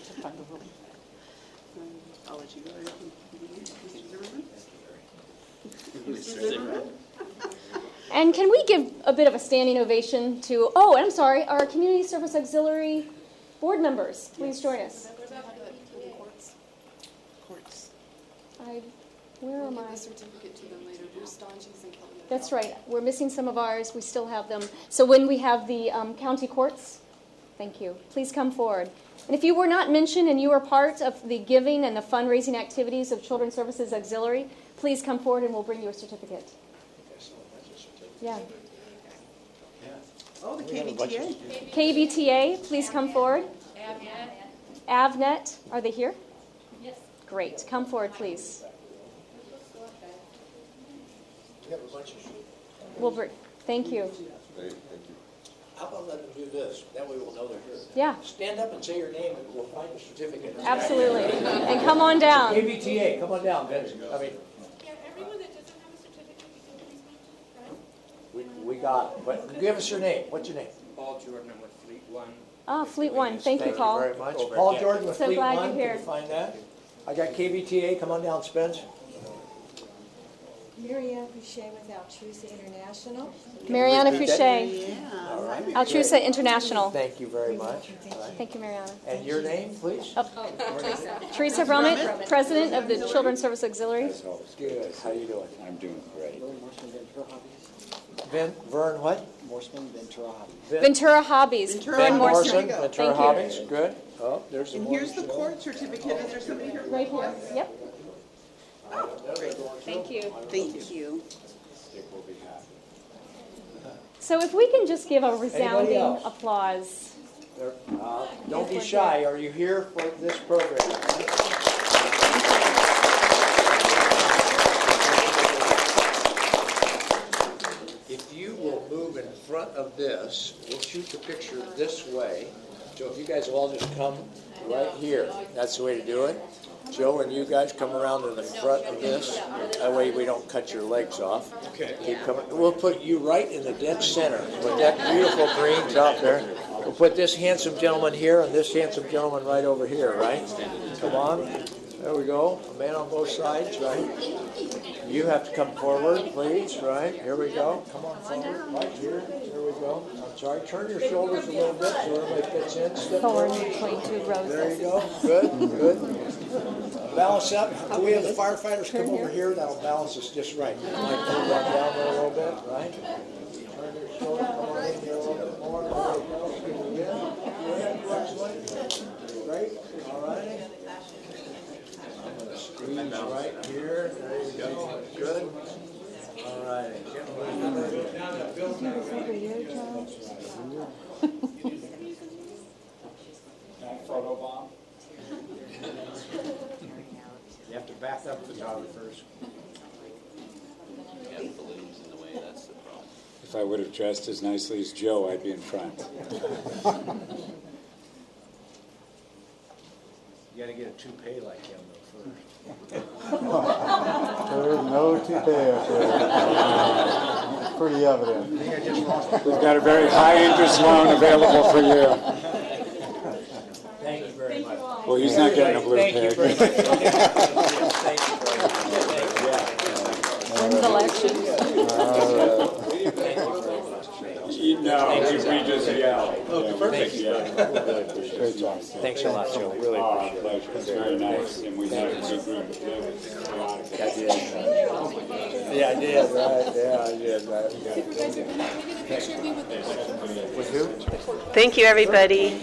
And can we give a bit of a standing ovation to, oh, I'm sorry, our Community Service Auxiliary board members. Please join us. Where am I? Certificate to them later. That's right. We're missing some of ours. We still have them. So when we have the county courts, thank you. Please come forward. And if you were not mentioned and you are part of the giving and the fundraising activities of Children's Services Auxiliary, please come forward and we'll bring you a certificate. Yeah. Oh, the KBTA. KBTA, please come forward. Avnet, are they here? Yes. Great. Come forward, please. Thank you. How about letting them do this? That way we'll know they're here. Yeah. Stand up and say your name and we'll find the certificate. Absolutely. And come on down. KBTA, come on down, Vince. I mean, Everyone that doesn't have a certificate, you can please mention, right? we got it. But give us your name. What's your name? Paul Jordan with Fleet One. Ah, Fleet One. Thank you, Paul. Thank you very much. Paul Jordan with So Fleet glad One. you're here. Can you find that? I got KBTA. Come on down, Spence. Marianne Fouché with Altrusa International. Mariana Fouché. All right. Altrusa International. Thank you very much. Thank you, Mariana. And your name, please? Teresa Brummett, President of the Children's Service Auxiliary. Good. How you doing? I'm doing great. Vern what? Morseman, Ventura Hobbies. Ventura Hobbies. Ben Morrison, There you go. Ventura Thank you. Hobbies. Good. Oh, there's the And here's the court certificate. Is there somebody here? Right here. Yep. Thank you. Thank you. So if we can just give a resounding else? applause. Don't be shy. Are you here for this program? If you will move in front of this, we'll shoot the picture this way. So if you guys will all just come right here, that's the way to do it. Joe and you guys come around to the front of this. That way we don't cut your legs off. Okay. Keep coming. We'll put you right in the dead center with that beautiful green top there. We'll put this handsome gentleman here and this handsome gentleman right over here, right? Come on. There we go. A man on both sides, right? You have to come forward, please, right? Here we go. Come on forward, right here. There we go. I'm sorry. Turn your shoulders a little bit so everybody fits in. Step Thorn forward. between two roses. There you go. Good, good. Balance up. Can we have the firefighters come over here? That'll balance us just right. Might pull that down there a little bit, right? Turn your shoulders, come on in here a little bit more. There you go. Scoot again. Great. All right. I'm going to squeeze right here. There you go. Good. All right. Photo bomb. You have to back up photographers. If I would have dressed as nicely as Joe, I'd be in front. You got to get a toupee like him though first. There's no toupee up there. It's pretty evident. We've got a very high interest loan available for you. Thank you very much. Well, he's not getting a blue Thank you pig. very much. Thank you very much. When's the election? No, we just yelled. Oh, perfect. Great job. Thanks a lot, Joe. Really appreciate it. It's very nice, and we had a good group. Yeah, I did, right. Yeah, I did, right. With who? Thank you, everybody.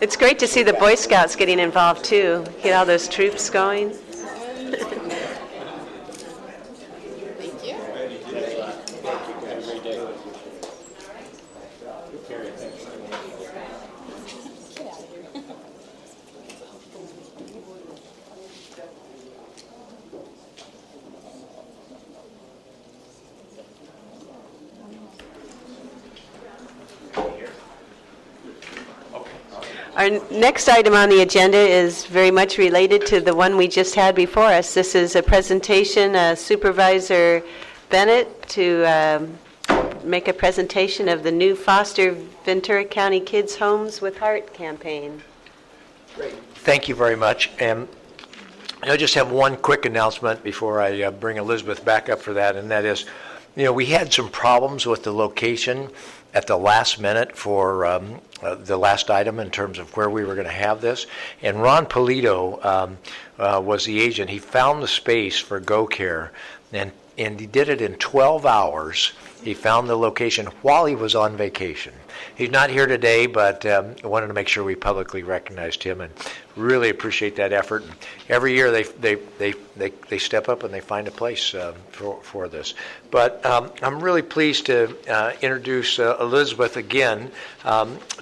It's great to see the Boy Scouts getting involved, too. Get all those troops going. Thank you. Our next item on the agenda is very much related to the one we just had before us. This is a presentation, Supervisor Bennett to make a presentation of the new Foster Ventura County Kids Homes with Heart campaign. Great. Thank you very much. And I just have one quick announcement before I bring Elizabeth back up for that, and that is, we had some problems with the location at the last minute for the last item in terms of where we were going to have this. And Ron Polito was the agent. He found the space for GoCare, and he did it in 12 hours. He found the location while he was on vacation. He's not here today, but I wanted to make sure we publicly recognized him and really appreciate that effort. Every year they step up and they find a place for this. But I'm really pleased to introduce Elizabeth again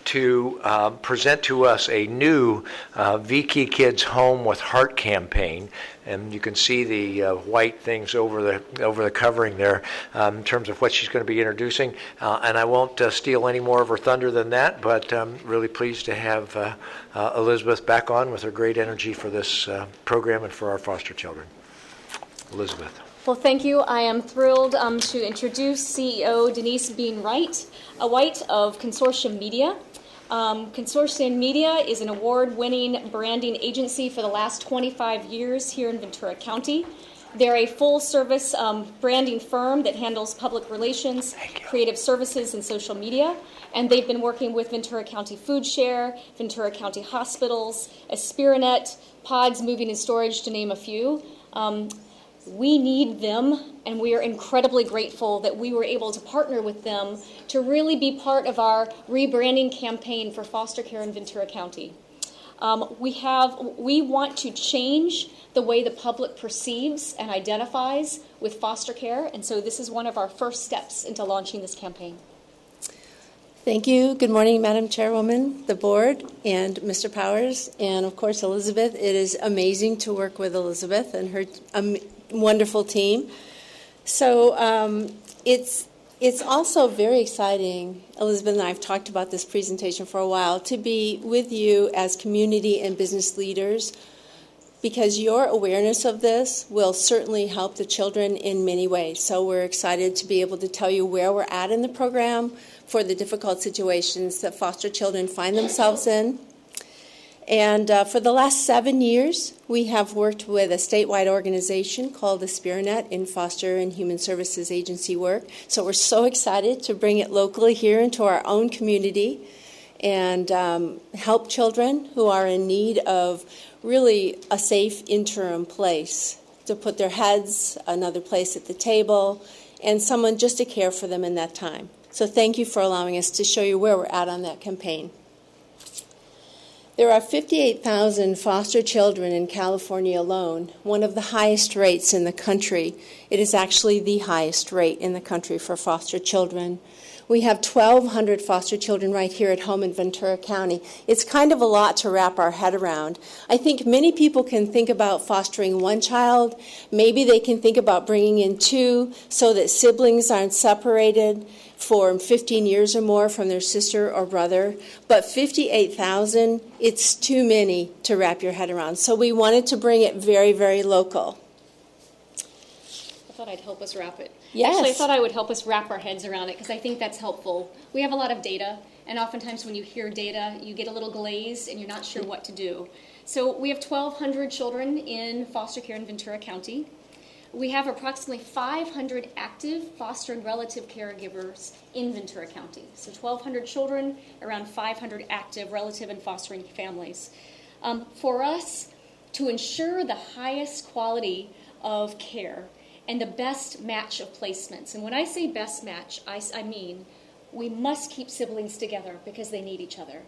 to present to us a new VK Kids Home with Heart campaign. And you can see the white things over the covering there in terms of what she's going to be introducing. And I won't steal any more of her thunder than that, but I'm really pleased to have Elizabeth back on with her great energy for this program and for our foster children. Elizabeth. Well, thank you. I am thrilled to introduce CEO Denise Bean White of Consortium Media. Consortium Media is an award-winning branding agency for the last 25 years here in Ventura County. They're a full-service branding firm that handles public relations, creative services, and social media. And they've been working with Ventura County Food Share, Ventura County Hospitals, Aspiranet, Pods Moving and Storage, to name a few. We need them, and we are incredibly grateful that we were able to partner with them to really be part of our rebranding campaign for foster care in Ventura County. We want to change the way the public perceives and identifies with foster care, and so this is one of our first steps into launching this campaign. Thank you. Good morning, Madam Chairwoman, the board, and Mr. Powers, and of course Elizabeth. It is amazing to work with Elizabeth and her wonderful team. So it's also very exciting, Elizabeth and I have talked about this presentation for a while, to be with you as community and business leaders, because your awareness of this will certainly help the children in many ways. So we're excited to be able to tell you where we're at in the program for the difficult situations that foster children find themselves in. And for the last 7 years, we have worked with a statewide organization called Aspiranet in foster and human services agency work. So we're so excited to bring it locally here into our own community and help children who are in need of really a safe interim place to put their heads, another place at the table, and someone just to care for them in that time. So thank you for allowing us to show you where we're at on that campaign. There are 58,000 foster children in California alone, one of the highest rates in the country. It is actually the highest rate in the country for foster children. We have 1,200 foster children right here at home in Ventura County. It's kind of a lot to wrap our head around. I think many people can think about fostering one child. Maybe they can think about bringing in two so that siblings aren't separated for 15 years or more from their sister or brother. But 58,000, it's too many to wrap your head around. So we wanted to bring it very, very local. I thought I'd help us wrap it. Yes. Actually, I thought I would help us wrap our heads around it because I think that's helpful. We have a lot of data, and oftentimes when you hear data, you get a little glazed and you're not sure what to do. So we have 1,200 children in foster care in Ventura County. We have approximately 500 active foster and relative caregivers in Ventura County. So 1,200 children, around 500 active relative and fostering families. For us, to ensure the highest quality of care and the best match of placements, and when I say best match, I mean we must keep siblings together because they need each other.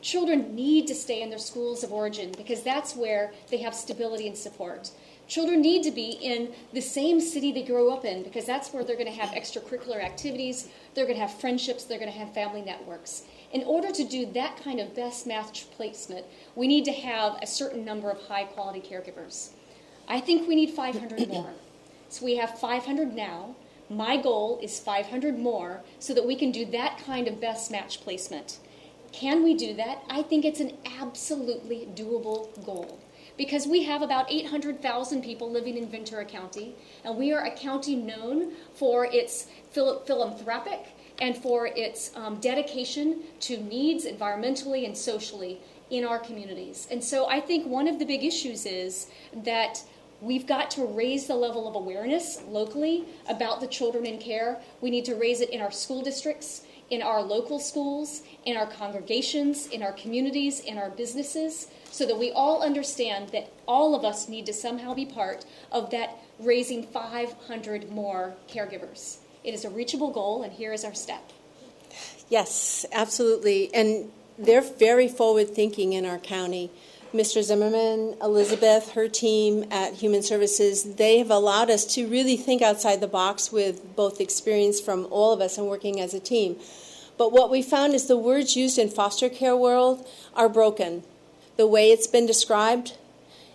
Children need to stay in their schools of origin because that's where they have stability and support. Children need to be in the same city they grew up in because that's where they're going to have extracurricular activities, they're going to have friendships, they're going to have family networks. In order to do that kind of best match placement, we need to have a certain number of high-quality caregivers. I think we need 500 more. So we have 500 now. My goal is 500 more so that we can do that kind of best match placement. Can we do that? I think it's an absolutely doable goal, because we have about 800,000 people living in Ventura County, and we are a county known for its philanthropic and for its dedication to needs environmentally and socially in our communities. And so I think one of the big issues is that we've got to raise the level of awareness locally about the children in care. We need to raise it in our school districts, in our local schools, in our congregations, in our communities, in our businesses, so that we all understand that all of us need to somehow be part of that raising 500 more caregivers. It is a reachable goal, and here is our step. Yes, absolutely. And they're very forward-thinking in our county. Mr. Zimmerman, Elizabeth, her team at Human Services, they have allowed us to really think outside the box with both experience from all of us and working as a team. But what we found is the words used in foster care world are broken. The way it's been described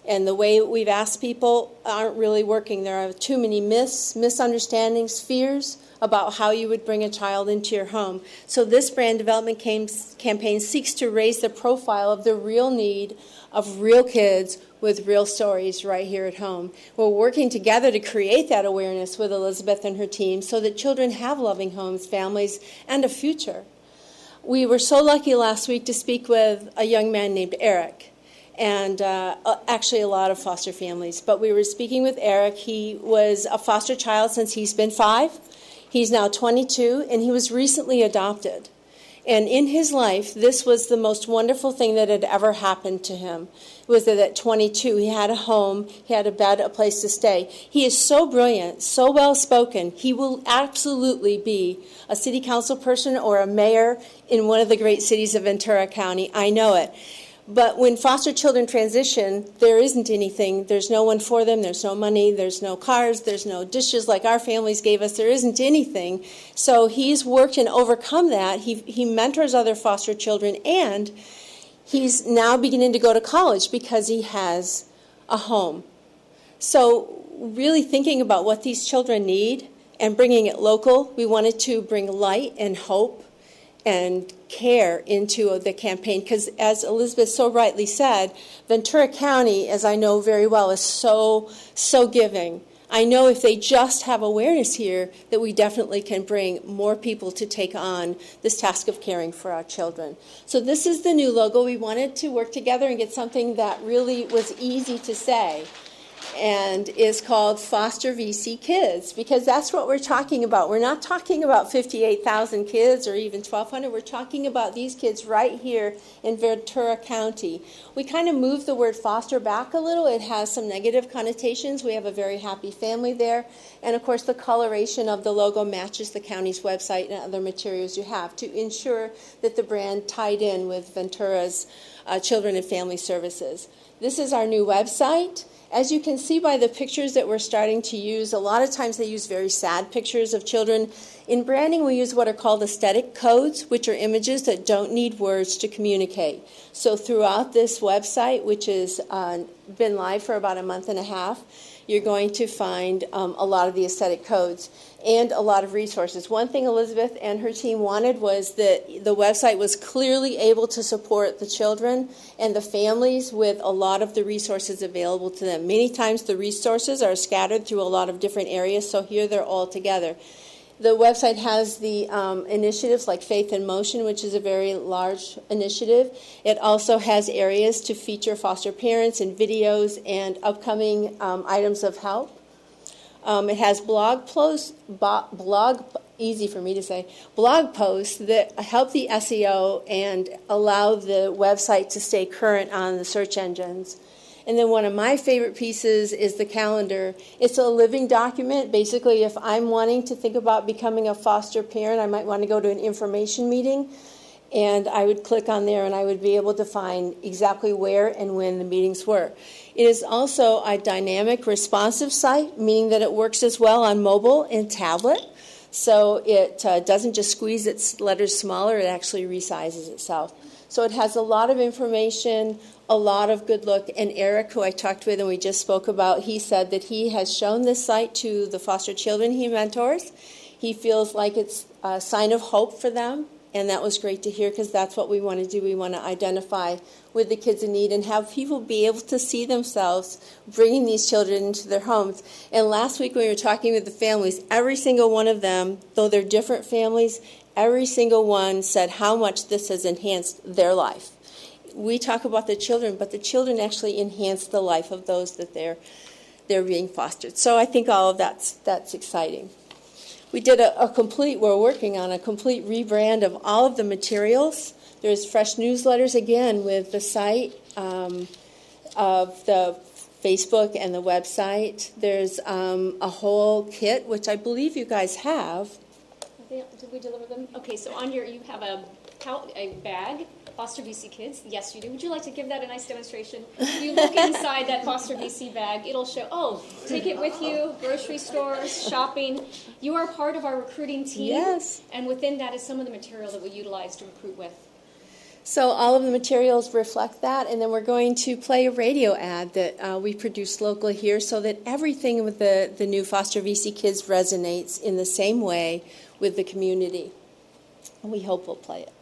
and the way we've asked people aren't really working. There are too many myths, misunderstandings, fears about how you would bring a child into your home. So this brand development campaign seeks to raise the profile of the real need of real kids with real stories right here at home. We're working together to create that awareness with Elizabeth and her team so that children have loving homes, families, and a future. We were so lucky last week to speak with a young man named Eric, and actually a lot of foster families. But we were speaking with Eric. He was a foster child since he's been 5. He's now 22, and he was recently adopted. And in his life, this was the most wonderful thing that had ever happened to him, was that at 22, he had a home, he had a bed, a place to stay. He is so brilliant, so well-spoken. He will absolutely be a city council person or a mayor in one of the great cities of Ventura County. I know it. But when foster children transition, there isn't anything. There's no one for them. There's no money. There's no cars. There's no dishes like our families gave us. There isn't anything. So he's worked and overcome that. He mentors other foster children, and he's now beginning to go to college because he has a home. So really thinking about what these children need and bringing it local, we wanted to bring light and hope and care into the campaign, because as Elizabeth so rightly said, Ventura County, as I know very well, is so giving. I know if they just have awareness here that we definitely can bring more people to take on this task of caring for our children. So this is the new logo. We wanted to work together and get something that really was easy to say, and is called Foster VC Kids, because that's what we're talking about. We're not talking about 58,000 kids or even 1,200. We're talking about these kids right here in Ventura County. We kind of moved the word foster back a little. It has some negative connotations. We have a very happy family there. And, of course, the coloration of the logo matches the county's website and other materials you have to ensure that the brand tied in with Ventura's Children and Family Services. This is our new website. As you can see by the pictures that we're starting to use, a lot of times they use very sad pictures of children. In branding, we use what are called aesthetic codes, which are images that don't need words to communicate. So throughout this website, which has been live for about a month and a half, you're going to find a lot of the aesthetic codes and a lot of resources. One thing Elizabeth and her team wanted was that the website was clearly able to support the children and the families with a lot of the resources available to them. Many times the resources are scattered through a lot of different areas, so here they're all together. The website has the initiatives like Faith in Motion, which is a very large initiative. It also has areas to feature foster parents and videos and upcoming items of help. It has blog posts that help the SEO and allow the website to stay current on the search engines. And then one of my favorite pieces is the calendar. It's a living document. Basically, if I'm wanting to think about becoming a foster parent, I might want to go to an information meeting, and I would click on there and I would be able to find exactly where and when the meetings were. It is also a dynamic, responsive site, meaning that it works as well on mobile and tablet. So it doesn't just squeeze its letters smaller, it actually resizes itself. So it has a lot of information, a lot of good look. And Eric, who I talked with and we just spoke about, he said that he has shown this site to the foster children he mentors. He feels like it's a sign of hope for them. And that was great to hear, because that's what we want to do. We want to identify with the kids in need and have people be able to see themselves bringing these children into their homes. And last week when we were talking with the families, every single one of them, though they're different families, every single one said how much this has enhanced their life. We talk about the children, but the children actually enhance the life of those that they're being fostered. So I think all of that's exciting. We did we're working on a complete rebrand of all of the materials. There's fresh newsletters again with the site of the Facebook and the website. There's a whole kit, which I believe you guys have. Did we deliver them? Okay, so on your, you have a bag, Foster VC Kids. Yes, you do. Would you like to give that a nice demonstration? You look inside that Foster VC bag. It'll show, take it with you, grocery stores, shopping. You are part of our recruiting team. Yes. And within that is some of the material that we utilize to recruit with. So all of the materials reflect that, and then we're going to play a radio ad that we produced locally here so that everything with the new Foster VC Kids resonates in the same way with the community. We hope we'll play it.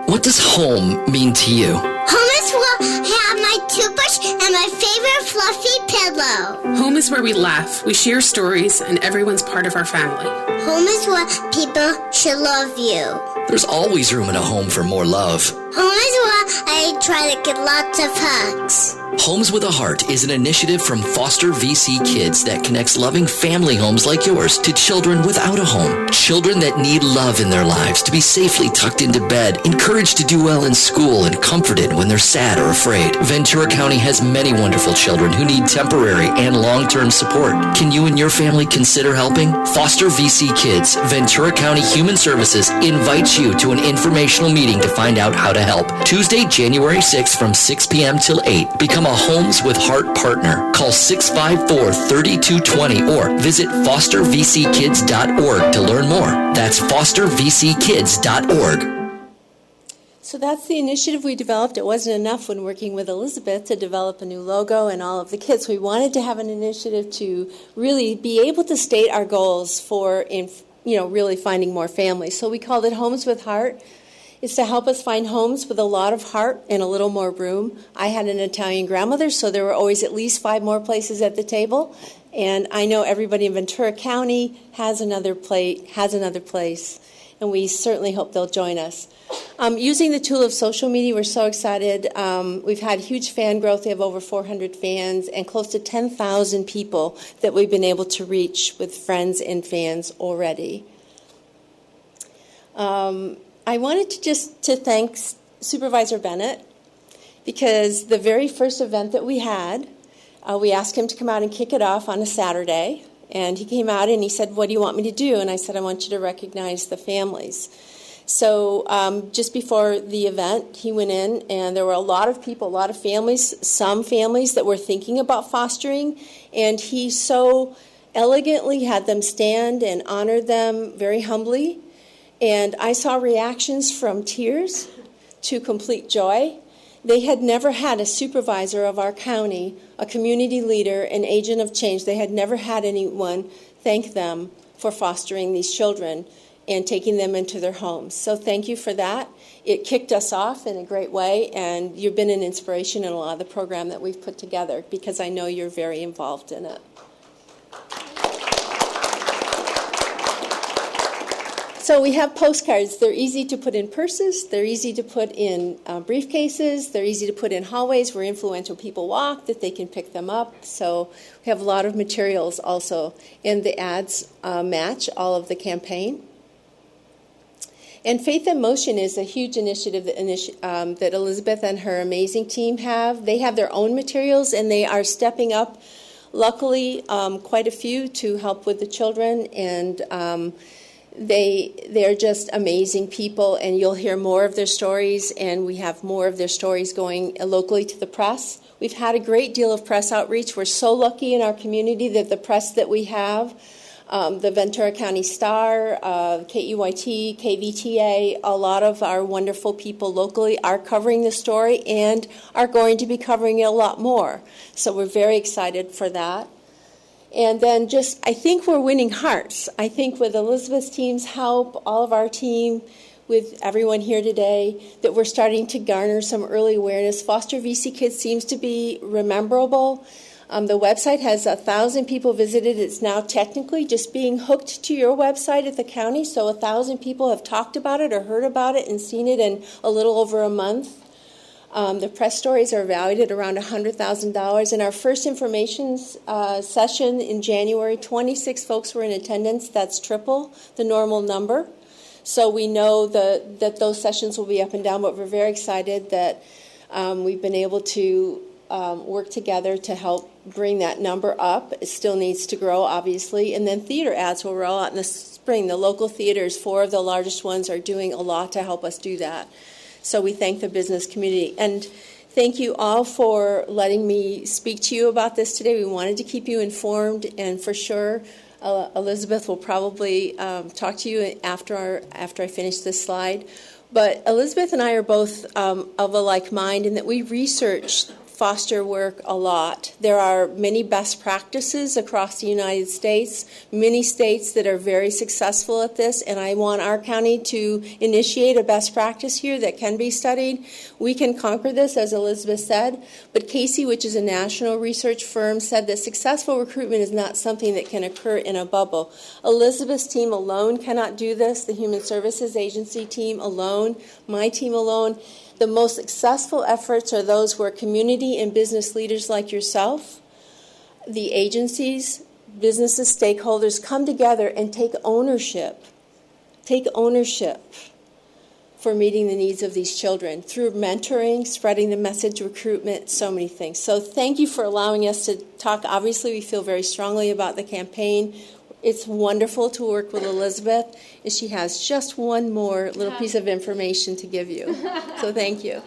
What does home mean to you? Home is where I have my toothbrush and my favorite fluffy pillow. Home is where we laugh, we share stories, and everyone's part of our family. Home is where people should love you. There's always room in a home for more love. Home is where I try to get lots of hugs. Homes with a Heart is an initiative from Foster VC Kids that connects loving family homes like yours to children without a home. Children that need love in their lives to be safely tucked into bed, encouraged to do well in school, and comforted when they're sad or afraid. Ventura County has many wonderful children who need temporary and long-term support. Can you and your family consider helping? Foster VC Kids, Ventura County Human Services invites you to an informational meeting to find out how to help. Tuesday, January 6th from 6 p.m. till 8. Become a Homes with Heart partner. Call 654-3220 or visit fostervckids.org to learn more. That's fostervckids.org. So that's the initiative we developed. It wasn't enough when working with Elizabeth to develop a new logo and all of the kids. We wanted to have an initiative to really be able to state our goals for, really finding more families. So we called it Homes with Heart. It's to help us find homes with a lot of heart and a little more room. I had an Italian grandmother, so there were always at least 5 more places at the table. And I know everybody in Ventura County has another place, and we certainly hope they'll join us. Using the tool of social media, we're so excited. We've had huge fan growth. We have over 400 fans and close to 10,000 people that we've been able to reach with friends and fans already. I wanted to thank Supervisor Bennett because the very first event that we had, we asked him to come out and kick it off on a Saturday. And he came out and he said, "What do you want me to do?" And I said, "I want you to recognize the families." So just before the event, he went in, and there were a lot of people, a lot of families, some families that were thinking about fostering, and he so elegantly had them stand and honored them very humbly. And I saw reactions from tears to complete joy. They had never had a supervisor of our county, a community leader, an agent of change. They had never had anyone thank them for fostering these children and taking them into their homes. So thank you for that. It kicked us off in a great way, and you've been an inspiration in a lot of the program that we've put together because I know you're very involved in it. So we have postcards. They're easy to put in purses. They're easy to put in briefcases. They're easy to put in hallways where influential people walk, that they can pick them up. So we have a lot of materials also. And the ads match all of the campaign. And Faith in Motion is a huge initiative that Elizabeth and her amazing team have. They have their own materials, and they are stepping up, luckily, quite a few to help with the children. And they're just amazing people, and you'll hear more of their stories, and we have more of their stories going locally to the press. We've had a great deal of press outreach. We're so lucky in our community that the press that we have, the Ventura County Star, KEYT, KVTA, a lot of our wonderful people locally are covering the story and are going to be covering it a lot more. So we're very excited for that. And then I think we're winning hearts. I think with Elizabeth's team's help, all of our team, with everyone here today, that we're starting to garner some early awareness. Foster VC Kids seems to be rememberable. The website has 1,000 people visited. It's now technically just being hooked to your website at the county, so 1,000 people have talked about it or heard about it and seen it in a little over a month. The press stories are valued at around $100,000. In our first information session in January, 26 folks were in attendance. That's triple the normal number. So we know that those sessions will be up and down, but we're very excited that we've been able to work together to help bring that number up. It still needs to grow, obviously. And then theater ads will roll out in the spring. The local theaters, 4 of the largest ones, are doing a lot to help us do that. So we thank the business community. And thank you all for letting me speak to you about this today. We wanted to keep you informed, and for sure, Elizabeth will probably talk to you after I finish this slide. But Elizabeth and I are both of a like mind in that we research foster work a lot. There are many best practices across the United States, many states that are very successful at this, and I want our county to initiate a best practice here that can be studied. We can conquer this, as Elizabeth said, but Casey, which is a national research firm, said that successful recruitment is not something that can occur in a bubble. Elizabeth's team alone cannot do this, the Human Services Agency team alone, my team alone. The most successful efforts are those where community and business leaders like yourself, the agencies, businesses, stakeholders come together and take ownership for meeting the needs of these children through mentoring, spreading the message, recruitment, so many things. So thank you for allowing us to talk. Obviously, we feel very strongly about the campaign. It's wonderful to work with Elizabeth, and she has just one more little piece of information to give you. So thank you.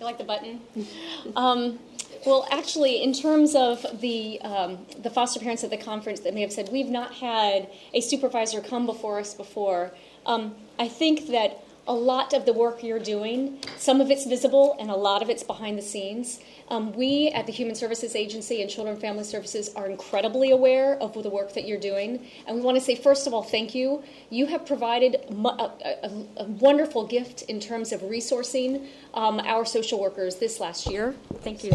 You like the button? Well, actually, in terms of the foster parents at the conference that may have said, we've not had a supervisor come before us before, I think that a lot of the work you're doing, some of it's visible and a lot of it's behind the scenes. We at the Human Services Agency and Children and Family Services are incredibly aware of the work that you're doing. And we want to say, first of all, thank you. You have provided a wonderful gift in terms of resourcing our social workers this last year. Thank you.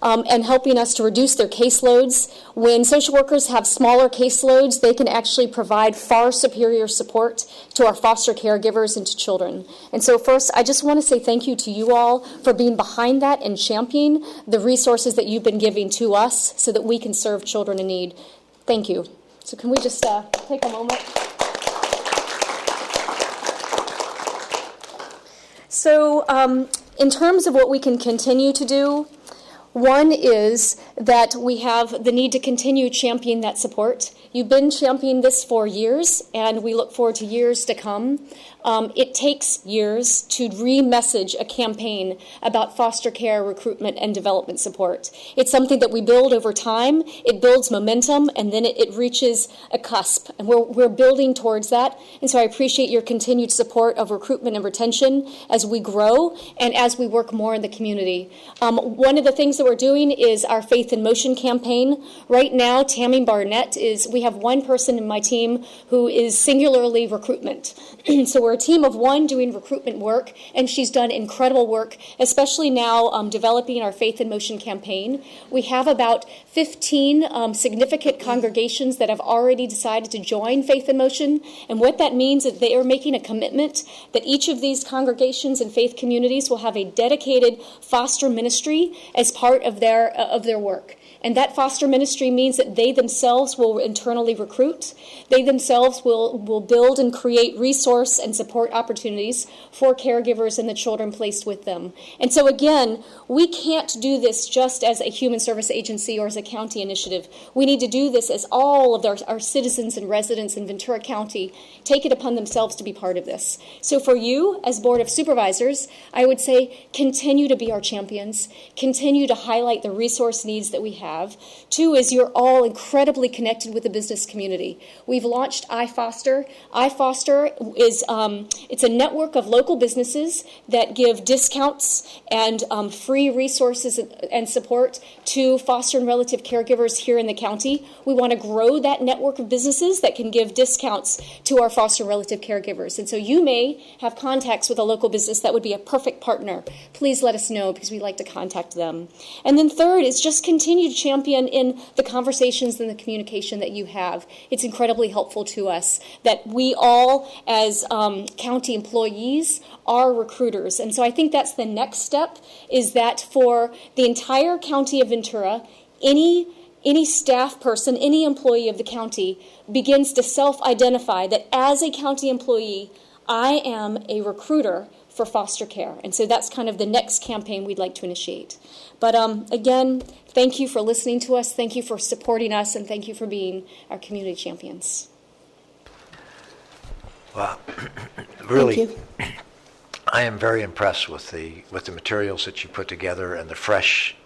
And helping us to reduce their caseloads. When social workers have smaller caseloads, they can actually provide far superior support to our foster caregivers and to children. And so first, I just want to say thank you to you all for being behind that and championing the resources that you've been giving to us so that we can serve children in need. Thank you. So can we just take a moment? So in terms of what we can continue to do, one is that we have the need to continue championing that support. You've been championing this for years, and we look forward to years to come. It takes years to re-message a campaign about foster care, recruitment, and development support. It's something that we build over time. It builds momentum, and then it reaches a cusp. And we're building towards that. And so I appreciate your continued support of recruitment and retention as we grow and as we work more in the community. One of the things that we're doing is our Faith in Motion campaign. Right now, Tammy Barnett we have one person in my team who is singularly recruitment. So we're a team of one doing recruitment work, and she's done incredible work, especially now developing our Faith in Motion campaign. We have about 15 significant congregations that have already decided to join Faith in Motion, and what that means is they are making a commitment that each of these congregations and faith communities will have a dedicated foster ministry as part of their work. And that foster ministry means that they themselves will internally recruit. They themselves will build and create resource and support opportunities for caregivers and the children placed with them. And so again, we can't do this just as a human service agency or as a county initiative. We need to do this as all of our citizens and residents in Ventura County take it upon themselves to be part of this. So for you, as Board of Supervisors, I would say continue to be our champions, continue to highlight the resource needs that we have. Two is you're all incredibly connected with the business community. We've launched iFoster. iFoster is it's a network of local businesses that give discounts and free resources and support to foster and relative caregivers here in the county. We want to grow that network of businesses that can give discounts to our foster and relative caregivers. And so you may have contacts with a local business that would be a perfect partner. Please let us know because we'd like to contact them. And then third is just continue to champion in the conversations and the communication that you have. It's incredibly helpful to us that we all, as county employees, are recruiters. And so I think that's the next step, is that for the entire county of Ventura, any staff person, any employee of the county begins to self-identify that as a county employee, I am a recruiter for foster care. And so that's kind of the next campaign we'd like to initiate. But again, thank you for listening to us, thank you for supporting us, and thank you for being our community champions. Well, really, Thank you. I am very impressed with the materials that you put together and the fresh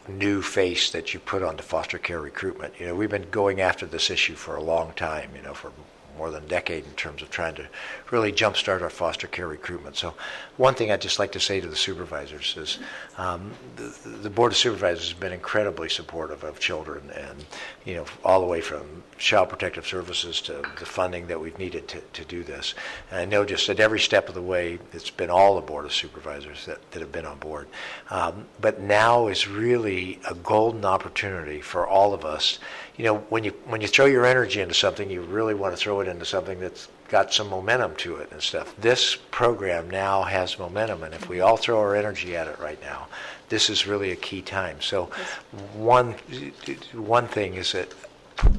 new face that you put on the foster care recruitment. You know, we've been going after this issue for a long time, you know, for more than a decade in terms of trying to really jumpstart our foster care recruitment. So one thing I'd just like to say to the supervisors is the Board of Supervisors has been incredibly supportive of children, and, you know, all the way from Child Protective Services to the funding that we've needed to do this. And I know just at every step of the way, it's been all the Board of Supervisors that have been on board. But now is really a golden opportunity for all of us. You know, when you throw your energy into something, you really want to throw it into something that's got some momentum to it and stuff. This program now has momentum, and if we all throw our energy at it right now, this is really a key time. So one thing is that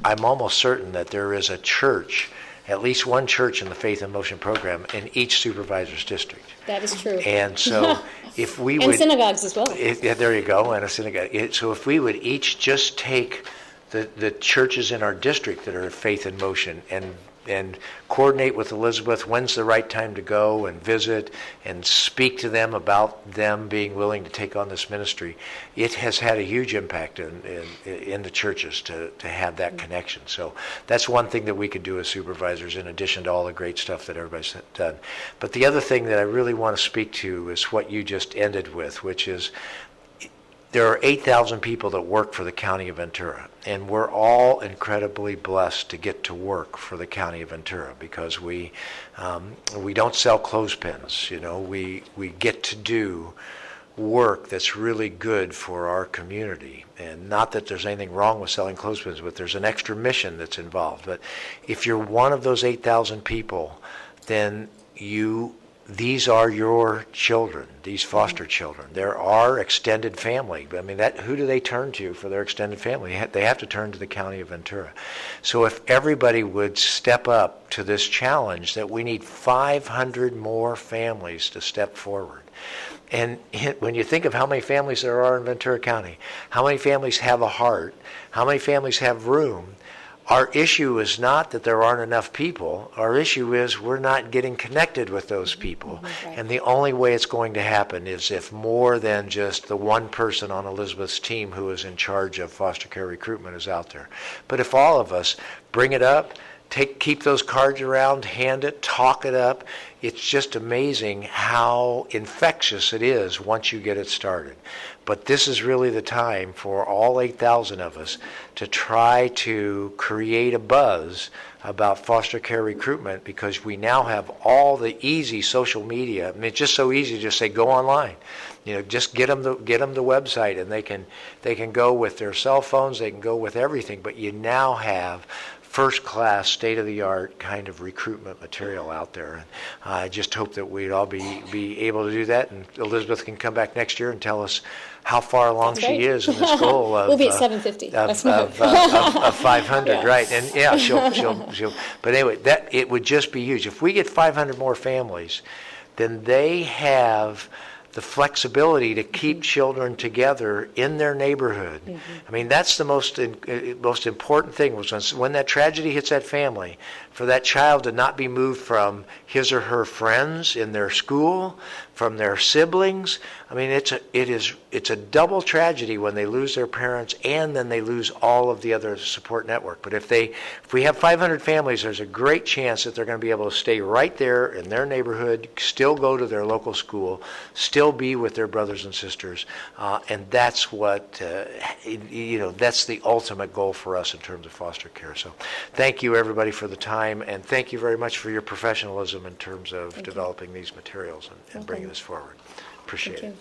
I'm almost certain that there is a church, at least one church in the Faith in Motion program in each supervisor's district. That is true. And so if we and would... synagogues as well. Yeah, there you go, and a synagogue. So if we would each just take the churches in our district that are Faith in Motion and coordinate with Elizabeth when's the right time to go and visit and speak to them about them being willing to take on this ministry, it has had a huge impact in the churches to have that connection. So that's one thing that we could do as supervisors in addition to all the great stuff that everybody's done. But the other thing that I really want to speak to is what you just ended with, which is there are 8,000 people that work for the County of Ventura, and we're all incredibly blessed to get to work for the County of Ventura because we don't sell clothespins. You know, we get to do work that's really good for our community. And not that there's anything wrong with selling clothespins, but there's an extra mission that's involved. But if you're one of those 8,000 people, then these are your children, these foster children. They're our extended family. I mean, who do they turn to for their extended family? They have to turn to the County of Ventura. So if everybody would step up to this challenge that we need 500 more families to step forward. And when you think of how many families there are in Ventura County, how many families have a heart, how many families have room, our issue is not that there aren't enough people. Our issue is we're not getting connected with those people. Right. And the only way it's going to happen is if more than just the one person on Elizabeth's team who is in charge of foster care recruitment is out there. But if all of us bring it up, keep those cards around, hand it, talk it up, it's just amazing how infectious it is once you get it started. But this is really the time for all 8,000 of us to try to create a buzz about foster care recruitment because we now have all the easy social media. I mean, it's just so easy to just say, go online. You know, just get them the website, and they can go with their cell phones, they can go with everything, but you now have first-class, state-of-the-art kind of recruitment material out there. And I just hope that we'd all be able to do that, and Elizabeth can come back next year and tell us how far along she is in this goal of we'll be at 750 of 500, yeah. Right? And yeah, she'll. But anyway, it would just be huge if we get 500 more families. Then they have the flexibility to keep children together in their neighborhood. I mean, that's the most important thing was when that tragedy hits that family, for that child to not be moved from his or her friends in their school, from their siblings. I mean, it's a double tragedy when they lose their parents and then they lose all of the other support network. But if we have 500 families, there's a great chance that they're going to be able to stay right there in their neighborhood, still go to their local school, still be with their brothers and sisters, and that's what that's the ultimate goal for us in terms of foster care. So, thank you everybody for the time, and thank you very much for your professionalism in terms of developing these materials and bringing this forward. Appreciate it.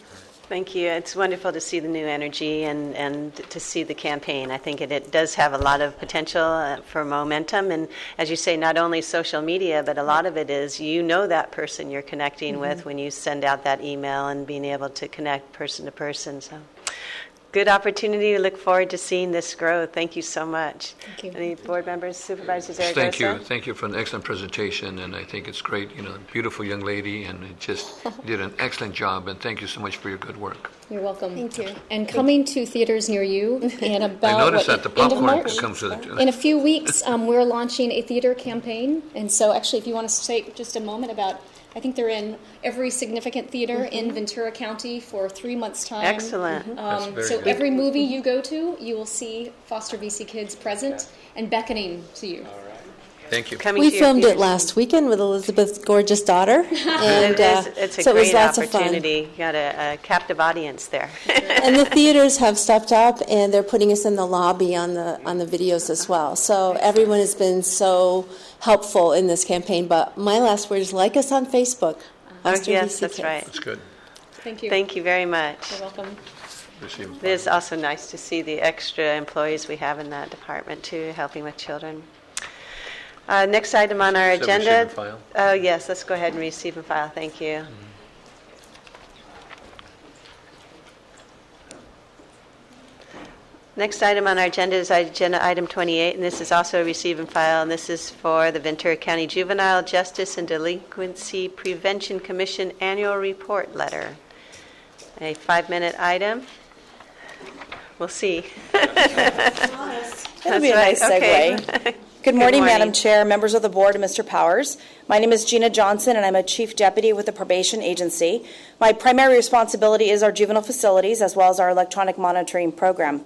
Thank you. It's wonderful to see the new energy and to see the campaign. I think it does have a lot of potential for momentum. And as you say, not only social media, but a lot of it is that person you're connecting with when you send out that email and being able to connect person to person. So good opportunity. We look forward to seeing this grow. Thank you so much. Thank you. Any board members, supervisors, Zaragoza? Thank you. Thank you for an excellent presentation, and I think it's great. Beautiful young lady, and it just did an excellent job, and thank you so much for your good work. You're welcome. Thank you. And coming to theaters near you in about I noticed that the end of popcorn March. comes with it, too. In a few weeks, we're launching a theater campaign, and so actually, if you want to take just a moment about, I think they're in every significant theater in Ventura County for 3 months' time. Excellent. That's very So good. every movie you go to, you will see Foster VC Kids present and beckoning to you. Thank you. Coming We to your filmed it theaters. last weekend with Elizabeth's gorgeous daughter, and It's a so it was great lots of fun. opportunity. You got a captive audience there. And the theaters have stepped up, and they're putting us in the lobby on the videos as well. So everyone has been so helpful in this campaign. But my last word is like us on Facebook. Foster Yes, VC that's Kids. right. That's good. Thank you. Thank you very much. You're welcome. Receive It is also nice to see the extra employees we have in that department, too, helping with children. Next item on our Receive agenda. and file. Oh, yes, let's go ahead and receive and file. Thank you. Next item on our agenda is agenda item 28, and this is also a receive and file, and this is for the Ventura County Juvenile Justice and Delinquency Prevention Commission Annual Report Letter. A 5-minute item. We'll see. That'll be a nice segue. Okay. Good morning, morning. Madam Chair, members of the board, and Mr. Powers. My name is Gina Johnson, and I'm a Chief Deputy with the Probation Agency. My primary responsibility is our juvenile facilities as well as our electronic monitoring program.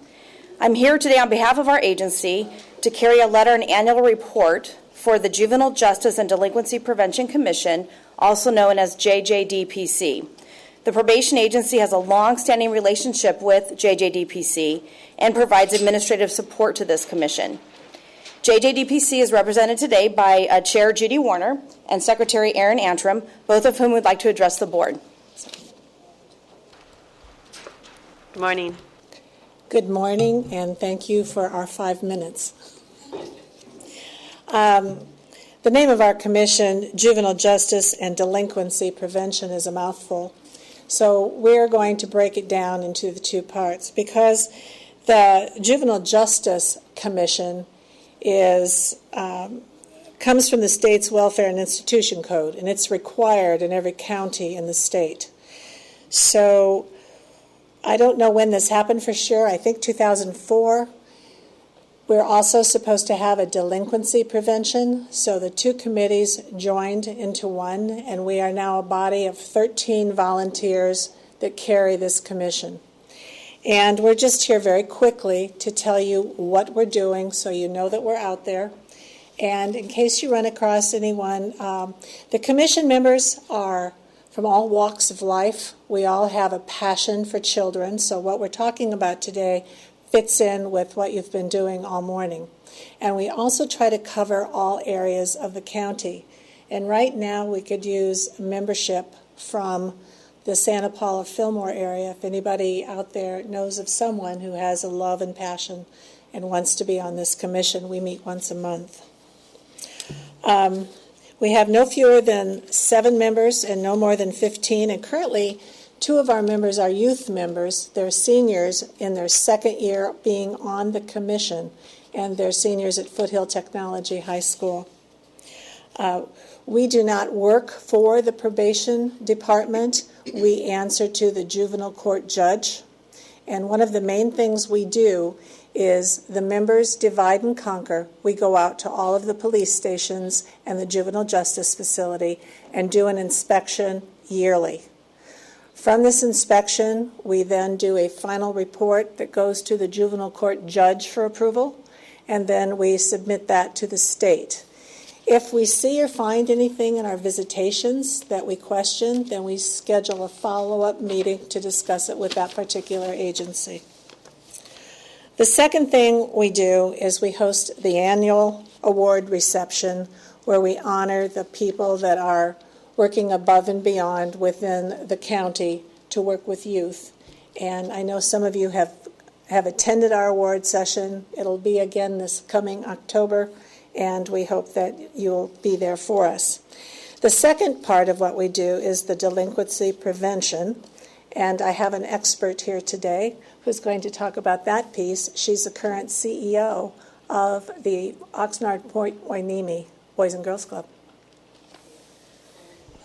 I'm here today on behalf of our agency to carry a letter and annual report for the Juvenile Justice and Delinquency Prevention Commission, also known as JJDPC. The Probation Agency has a long-standing relationship with JJDPC and provides administrative support to this commission. JJDPC is represented today by Chair Judy Warner and Secretary Aaron Antrim, both of whom would like to address the board. Good morning. Good morning, and thank you for our 5 minutes. The name of our commission, Juvenile Justice and Delinquency Prevention, is a mouthful. So we're going to break it down into the two parts because the Juvenile Justice Commission comes from the state's Welfare and Institution Code, and it's required in every county in the state. So I don't know when this happened for sure. I think 2004. We're also supposed to have a delinquency prevention, so the two committees joined into one, and we are now a body of 13 volunteers that carry this commission. And we're just here very quickly to tell you what we're doing so you know that we're out there. And in case you run across anyone, the commission members are from all walks of life. We all have a passion for children, so what we're talking about today fits in with what you've been doing all morning. And we also try to cover all areas of the county. And right now we could use membership from the Santa Paula Fillmore area. If anybody out there knows of someone who has a love and passion and wants to be on this commission, we meet once a month. We have no fewer than 7 members and no more than 15, and currently 2 of our members are youth members. They're seniors in their second year being on the commission, and they're seniors at Foothill Technology High School. We do not work for the probation department. We answer to the juvenile court judge, and one of the main things we do is the members divide and conquer. We go out to all of the police stations and the juvenile justice facility and do an inspection yearly. From this inspection, we then do a final report that goes to the juvenile court judge for approval, and then we submit that to the state. If we see or find anything in our visitations that we question, then we schedule a follow-up meeting to discuss it with that particular agency. The second thing we do is we host the annual award reception where we honor the people that are working above and beyond within the county to work with youth. And I know some of you have attended our award session. It'll be again this coming October, and we hope that you'll be there for us. The second part of what we do is the delinquency prevention, and I have an expert here today who's going to talk about that piece. She's the current CEO of the Oxnard Point Wainimi Boys and Girls Club.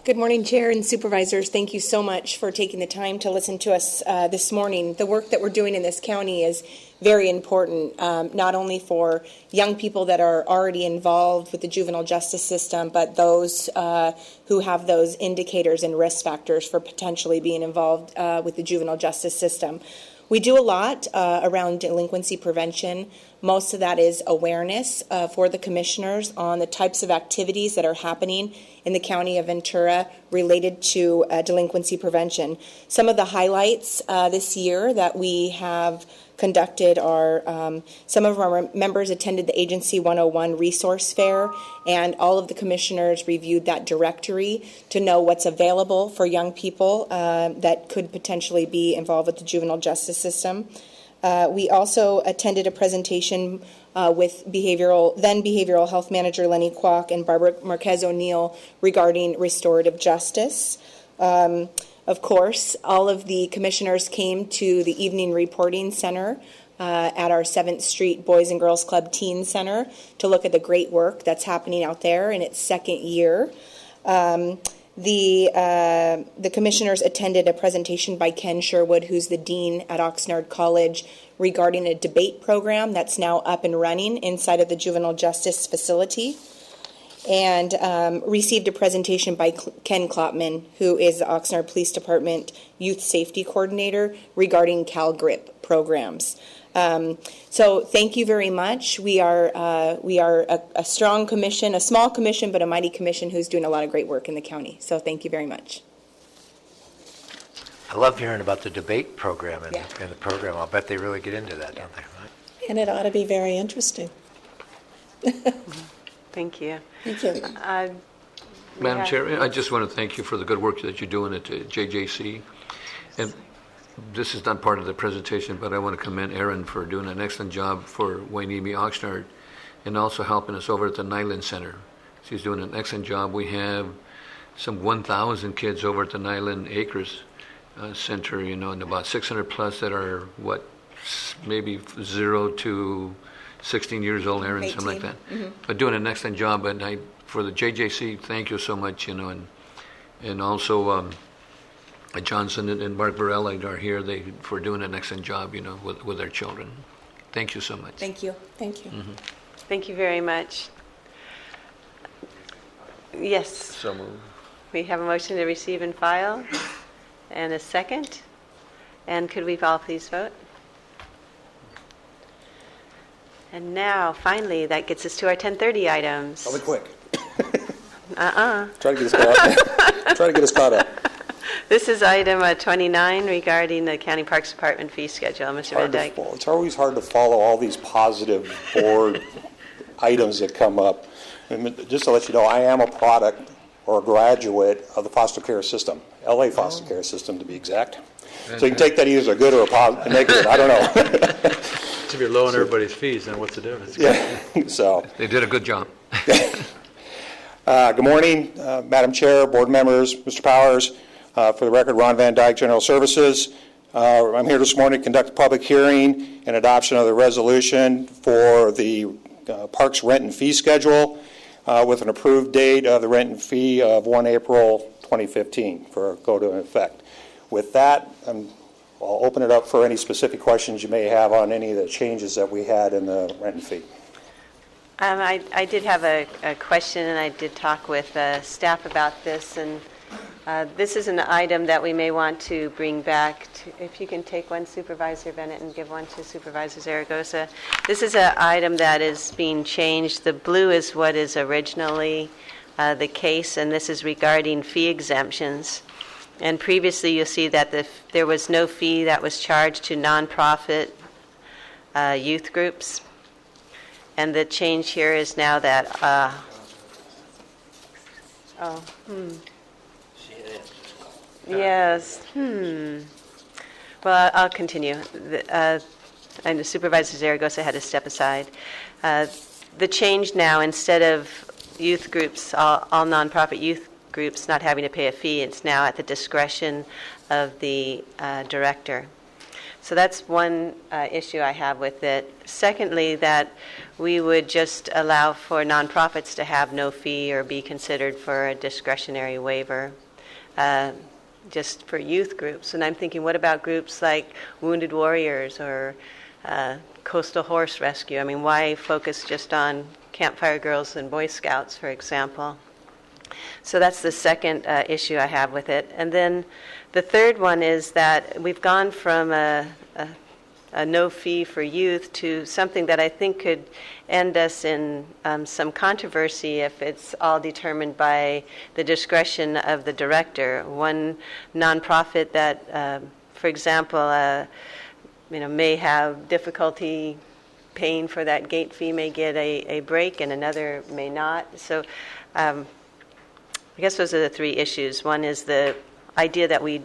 Good morning, Chair and Supervisors. Thank you so much for taking the time to listen to us this morning. The work that we're doing in this county is very important, not only for young people that are already involved with the juvenile justice system, but those who have those indicators and risk factors for potentially being involved with the juvenile justice system. We do a lot around delinquency prevention. Most of that is awareness for the commissioners on the types of activities that are happening in the county of Ventura related to delinquency prevention. Some of the highlights this year that we have conducted are some of our members attended the Agency 101 Resource Fair, and all of the commissioners reviewed that directory to know what's available for young people that could potentially be involved with the juvenile justice system. We also attended a presentation with behavioral health manager Lenny Kwok and Barbara Marquez O'Neill regarding restorative justice. Of course, all of the commissioners came to the Evening Reporting Center at our 7th Street Boys and Girls Club Teen Center to look at the great work that's happening out there in its second year. The commissioners attended a presentation by Ken Sherwood, who's the dean at Oxnard College, regarding a debate program that's now up and running inside of the juvenile justice facility, and received a presentation by Ken Klopman, who is the Oxnard Police Department Youth Safety Coordinator, regarding CalGRIP programs. So thank you very much. We are a strong commission, a small commission, but a mighty commission who's doing a lot of great work in the county. So thank you very much. I love hearing about the debate program and the program. I'll bet they really get into that, don't they? Right? And it ought to be very interesting. Thank you. Thank you. Madam Chair, I just want to thank you for the good work that you're doing at JJC. And this is not part of the presentation, but I want to commend Erin for doing an excellent job for Wainimi Oxnard and also helping us over at the Nyland Center. She's doing an excellent job. We have some 1,000 kids over at the Nyland Acres Center, and about 600 plus that are, maybe 0 to 16 years old, Erin, something like that. Mm-hmm. But doing an excellent job. And for the JJC, thank you so much, and also Johnson and Mark Varela are here for doing an excellent job, with their children. Thank you so much. Thank you. Thank you. Mm-hmm. Thank you very much. Yes. So moved. We have a motion to receive and file, and a second. And could we all please vote? And now, finally, that gets us to our 10:30 items. I'll be quick. Try to get us caught up. Try to get us caught up. This is item 29 regarding the County Parks Department fee schedule. Mr. Van Dyke. It's always hard to follow all these positive board items that come up. And just to let you know, I am a product or a graduate of the foster care system, LA foster care system to be exact. So you can take that either as a good or a negative. I don't know. If you're lowering everybody's fees, then what's the difference? Yeah. So they did a good job. Good morning, Madam Chair, board members, Mr. Powers. For the record, Ron Van Dyke, General Services. I'm here this morning to conduct a public hearing and adoption of the resolution for the Parks rent and fee schedule with an approved date of the rent and fee of 1 April 2015 for go to effect. With that, I'll open it up for any specific questions you may have on any of the changes that we had in the rent and fee. I did have a question, and I did talk with staff about this, and this is an item that we may want to bring back. If you can take one, Supervisor Bennett, and give one to Supervisor Zaragoza. This is an item that is being changed. The blue is what is originally the case, and this is regarding fee exemptions. And previously, you'll see that there was no fee that was charged to nonprofit youth groups. And the change here is now that, Yes. Well, I'll continue. And the Supervisor Zaragoza had to step aside. The change now, instead of youth groups, all nonprofit youth groups not having to pay a fee, it's now at the discretion of the director. So that's one issue I have with it. Secondly, that we would just allow for nonprofits to have no fee or be considered for a discretionary waiver, just for youth groups. And I'm thinking, what about groups like Wounded Warriors or Coastal Horse Rescue? I mean, why focus just on Campfire Girls and Boy Scouts, for example? So that's the second issue I have with it. And then the third one is that we've gone from a no fee for youth to something that I think could end us in some controversy if it's all determined by the discretion of the director. One nonprofit that, for example, may have difficulty paying for that gate fee may get a break, and another may not. So I guess those are the three issues. One is the idea that we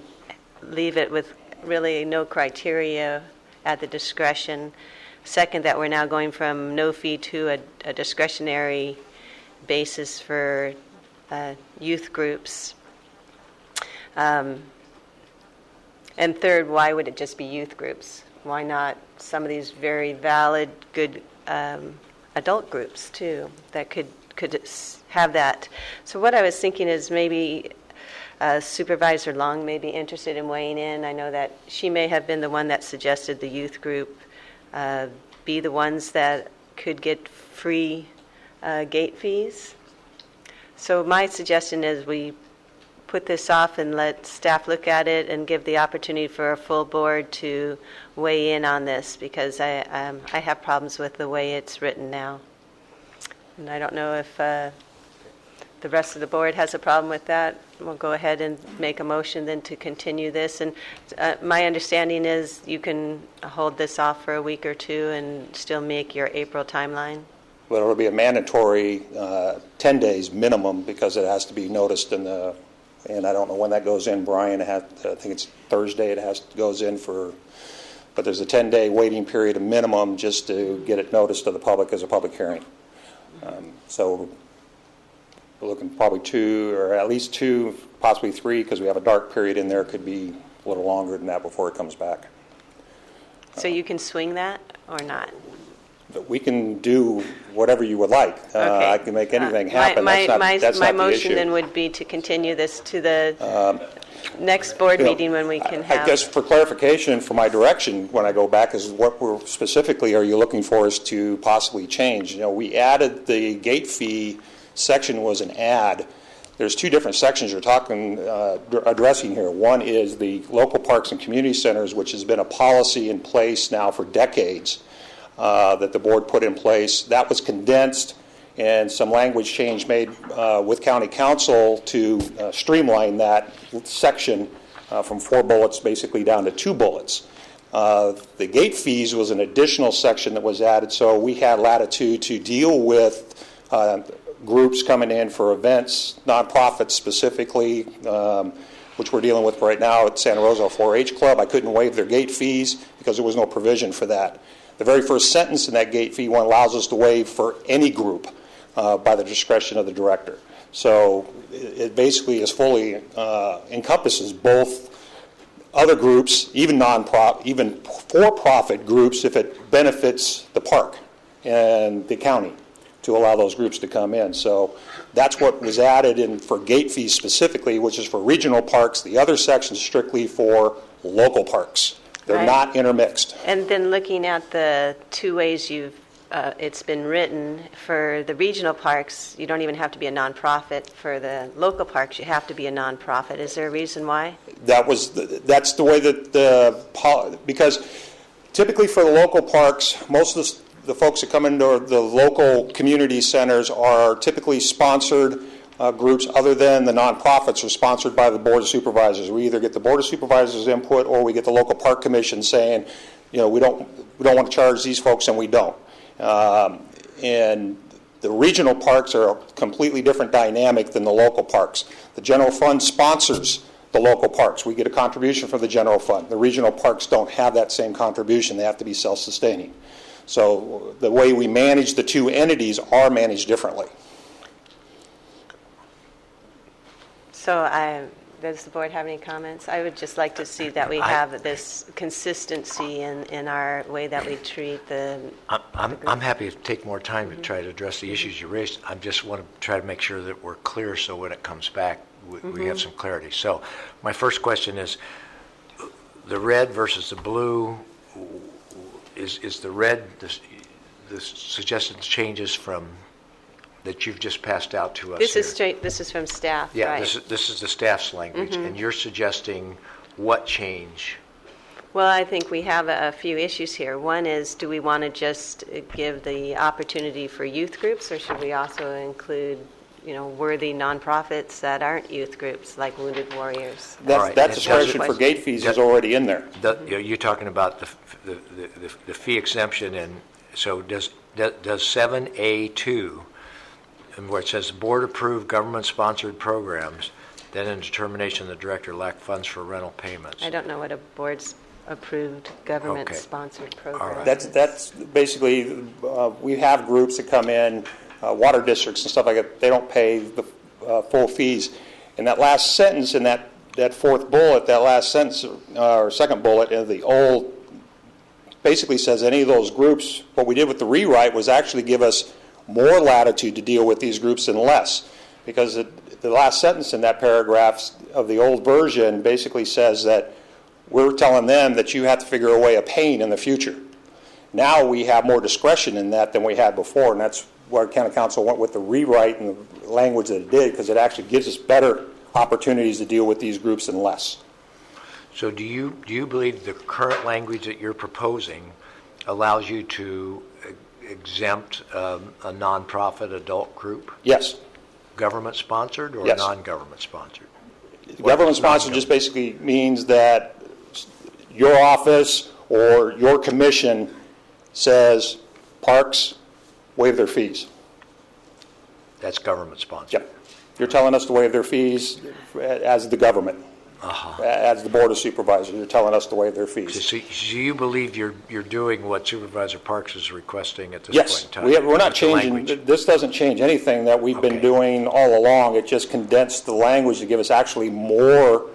leave it with really no criteria at the discretion. Second, that we're now going from no fee to a discretionary basis for youth groups. And third, why would it just be youth groups? Why not some of these very valid, good adult groups too that could have that? So what I was thinking is maybe Supervisor Long may be interested in weighing in. I know that she may have been the one that suggested the youth group be the ones that could get free gate fees. So my suggestion is we put this off and let staff look at it and give the opportunity for a full board to weigh in on this, because I have problems with the way it's written now. And I don't know if the rest of the board has a problem with that. We'll go ahead and make a motion then to continue this. And my understanding is you can hold this off for a week or two and still make your April timeline. Well, it'll be a mandatory 10 days minimum because it has to be noticed in the, and I don't know when that goes in, Brian. I think it's Thursday it goes in for, but there's a 10-day waiting period, a minimum, just to get it noticed to the public as a public hearing. So we're looking probably 2 or at least 2, possibly 3, because we have a dark period in there. Could be a little longer than that before it comes back. So you can swing that or not? But we can do whatever you would like. Okay. I can make anything happen. My That's not the motion issue. then would be to continue this to the next board meeting when we can have. I guess for clarification, for my direction when I go back, is what we're specifically are you looking for us to possibly change? We added the gate fee section was an add. There's 2 different sections you're talking addressing here. One is the local parks and community centers, which has been a policy in place now for decades that the board put in place. That was condensed and some language change made with county council to streamline that section from 4 bullets basically down to 2 bullets. The gate fees was an additional section that was added, so we had latitude to deal with groups coming in for events, nonprofits specifically, which we're dealing with right now at Santa Rosa 4-H Club. I couldn't waive their gate fees because there was no provision for that. The very first sentence in that gate fee one allows us to waive for any group by the discretion of the director. So it basically is fully encompasses both other groups, even even for-profit groups, if it benefits the park and the county, to allow those groups to come in. So that's what was added in for gate fees specifically, which is for regional parks. The other section is strictly for local parks. They're not intermixed. And then looking at the 2 ways it's been written, for the regional parks, you don't even have to be a nonprofit. For the local parks, you have to be a nonprofit. Is there a reason why? That's the way that because typically for the local parks, most of the folks that come into the local community centers are typically sponsored groups other than the nonprofits are sponsored by the Board of Supervisors. We either get the Board of Supervisors input or we get the local park commission saying, we don't want to charge these folks, and we don't. And the regional parks are a completely different dynamic than the local parks. The general fund sponsors the local parks. We get a contribution from the general fund. The regional parks don't have that same contribution. They have to be self-sustaining. So the way we manage the 2 entities are managed differently. So Does the board have any comments? I would just like to see that we have this consistency in our way that we treat the... I'm happy to take more time to try to address the issues you raised. I just want to try to make sure that we're clear so when it comes back, we have some clarity. So my first question is, the red versus the blue, is the red the suggested changes from that you've just passed out to us? This is from staff, yeah, right? this is the staff's language, and you're suggesting what change? Well, I think we have a few issues here. One is, do we want to just give the opportunity for youth groups, or should we also include, worthy nonprofits that aren't youth groups, like Wounded Warriors? That discretion for gate fees is already in there. You're talking about the fee exemption, and so does 7A2, where it says board-approved government-sponsored programs, then in determination the director lacked funds for rental payments. I don't know what a board's approved government-sponsored program is. That's basically, we have groups that come in, water districts and stuff like that, they don't pay the full fees. And that last sentence in that fourth bullet, that last sentence, or second bullet in the old, basically says any of those groups, what we did with the rewrite was actually give us more latitude to deal with these groups than less. Because the last sentence in that paragraph of the old version basically says that we're telling them that you have to figure a way of paying in the future. Now we have more discretion in that than we had before, and that's where County Council went with the rewrite and the language that it did, because it actually gives us better opportunities to deal with these groups than less. So do you believe the current language that you're proposing allows you to exempt a nonprofit adult group? Yes. Government-sponsored or yes. Non-government-sponsored? Government-sponsored just basically means that your office or your commission says parks waive their fees. That's government-sponsored? Yep. You're telling us to waive their fees as the government. As the Board of Supervisors, you're telling us to waive their fees. So you believe you're doing what Supervisor Parks is requesting at this yes. point in time? We're not changing. This doesn't change anything that we've been doing all along. It just condensed the language to give us actually more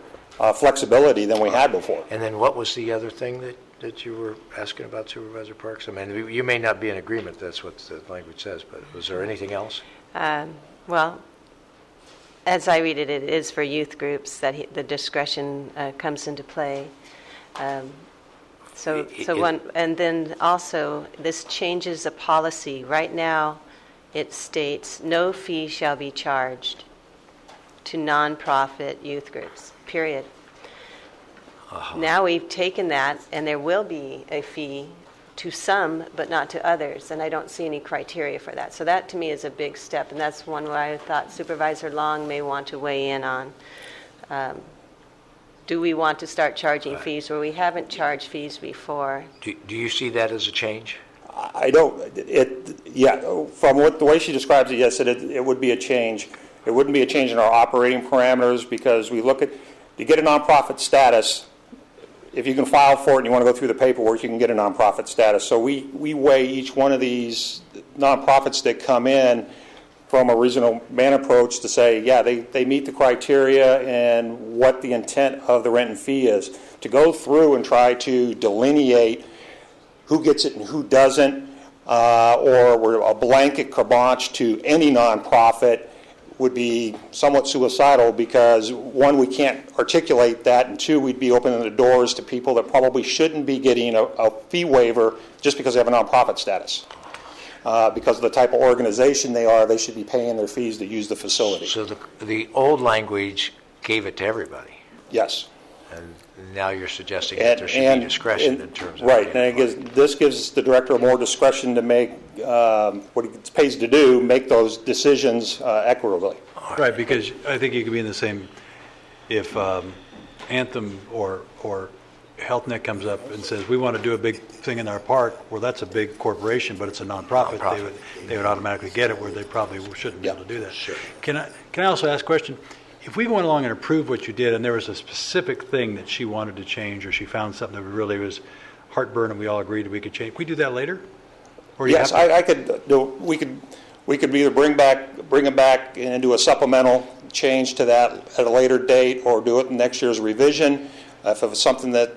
flexibility than we had before. And then what was the other thing that you were asking about, Supervisor Parks? I mean, you may not be in agreement that's what the language says, but was there anything else? Well, as I read it, it is for youth groups that the discretion comes into play. And then also this changes the policy. Right now, it states no fee shall be charged to nonprofit youth groups. Period. Now we've taken that, and there will be a fee to some, but not to others, and I don't see any criteria for that. So that, to me, is a big step, and that's one where I thought Supervisor Long may want to weigh in on. Do we want to start charging fees where we haven't charged fees before? Do you see that as a change? I don't. From the way she describes it, yes, it would be a change. It wouldn't be a change in our operating parameters, because we look at, to get a nonprofit status, if you can file for it and you want to go through the paperwork, you can get a nonprofit status. So we weigh each one of these nonprofits that come in from a regional man approach to say, yeah, they meet the criteria and what the intent of the rent and fee is. To go through and try to delineate who gets it and who doesn't, or we're a blanket kibosh to any nonprofit, would be somewhat suicidal, because one, we can't articulate that, and two, we'd be opening the doors to people that probably shouldn't be getting a fee waiver just because they have a nonprofit status. Because of the type of organization they are, they should be paying their fees to use the facility. So the old language gave it to everybody? Yes. And now you're suggesting that there should be discretion in terms of... Right, and this gives the director more discretion to make what he pays to do, make those decisions equitably. Right, because I think you could be in the same, if Anthem or HealthNet comes up and says, we want to do a big thing in our park, well, that's a big corporation, but it's a nonprofit. They would automatically get it, where they probably shouldn't be able to do that. Sure. Can I also ask a question? If we went along and approved what you did, and there was a specific thing that she wanted to change, or she found something that really was heartburn, and we all agreed that we could change, could we do that later? Or yes, I could. We could either bring it back and do a supplemental change to that at a later date or do it in next year's revision. If it was something that,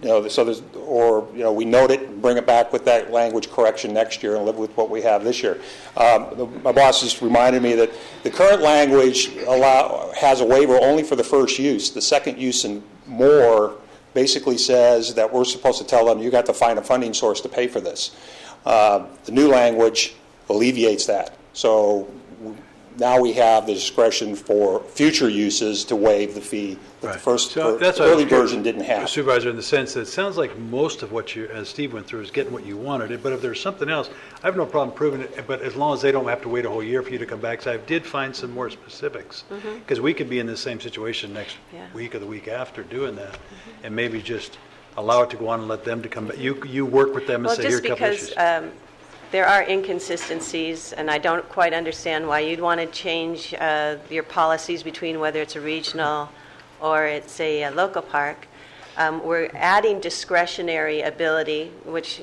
so there's, or, we note it, bring it back with that language correction next year and live with what we have this year. My boss just reminded me that the current language has a waiver only for the first use. The second use and more basically says that we're supposed to tell them you got to find a funding source to pay for this. The new language alleviates that. So now we have the discretion for future uses to waive the fee that the first early version didn't have. Supervisor, in the sense that it sounds like most of what you, as Steve went through, is getting what you wanted. But if there's something else, I have no problem proving it, but as long as they don't have to wait a whole year for you to come back. So I did find some more specifics, because we could be in the same situation next week or the week after doing that, and maybe just allow it to go on and let them to come back. You work with them and say, here are a couple issues. There are inconsistencies, and I don't quite understand why you'd want to change your policies between whether it's a regional or it's a local park. We're adding discretionary ability, which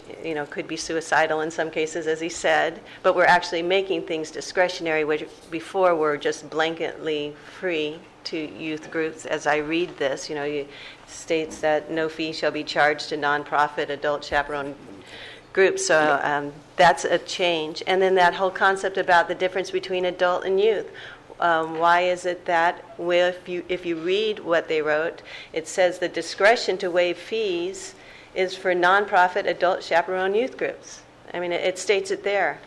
could be suicidal in some cases, as he said, but we're actually making things discretionary, which before were just blanketly free to youth groups. As I read this, it states that no fee shall be charged to nonprofit adult chaperone groups. So that's a change. And then that whole concept about the difference between adult and youth. Why is it that if you read what they wrote, it says the discretion to waive fees is for nonprofit adult chaperone youth groups. I mean, it states it there.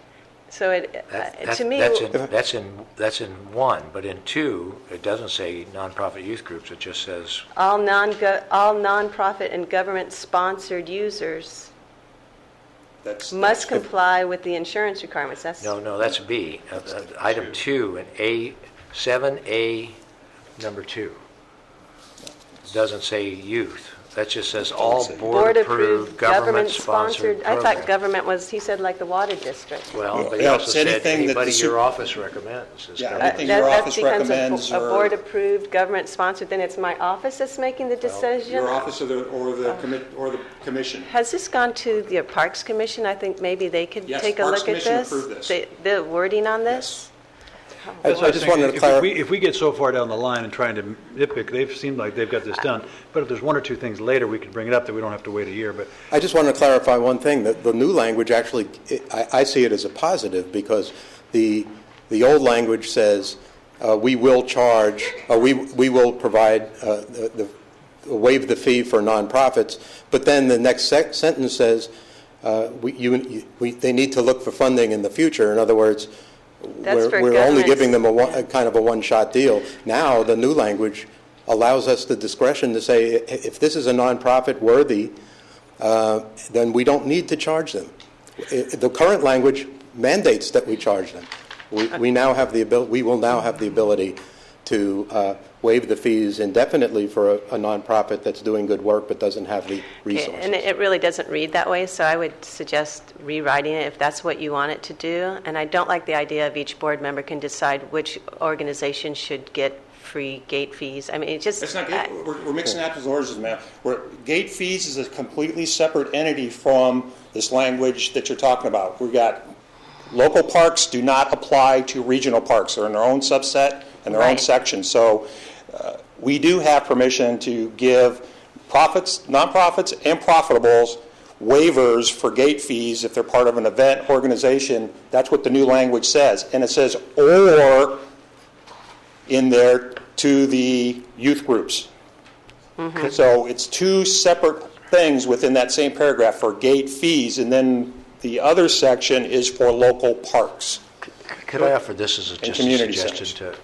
So to me, that's in one, but in two, it doesn't say nonprofit youth groups. It just says all nonprofit and government-sponsored users must comply with the insurance requirements. No, that's B. Item 2 in A7A number 2 doesn't say youth. That just says all board-approved, government-sponsored programs. I thought government was, he said, like the water district. Well, but he also said anybody your office recommends. Anything your office recommends. A board-approved, government-sponsored, then it's my office that's making the decision? Your office or the commission. Has this gone to the Parks Commission? I think maybe they could take a look at this. The wording on this? I just wanted to clarify. If we get so far down the line and trying to nitpick, they've seemed like they've got this done. But if there's one or two things later, we could bring it up that we don't have to wait a year. But I just want to clarify one thing. That the new language actually, I see it as a positive, because the old language says we will charge, or we will provide waive the fee for nonprofits. But then the next sentence says they need to look for funding in the future. In other words, we're only giving them a kind of a one-shot deal. Now the new language allows us the discretion to say, if this is a nonprofit worthy, then we don't need to charge them. The current language mandates that we charge them. We now have the ability. We will now have the ability to waive the fees indefinitely for a nonprofit that's doing good work but doesn't have the resources. And it really doesn't read that way, so I would suggest rewriting it if that's what you want it to do. And I don't like the idea of each board member can decide which organization should get free gate fees. I mean, it just... It's not we're mixing apples and oranges, man. Gate fees is a completely separate entity from this language that you're talking about. We've got local parks do not apply to regional parks. They're in their own subset and their own section. So we do have permission to give nonprofits and profitables waivers for gate fees if they're part of an event organization. That's what the new language says. And it says or in there to the youth groups. Mm-hmm. So it's two separate things within that same paragraph for gate fees, and then the other section is for local parks. Could I offer this as just a suggestion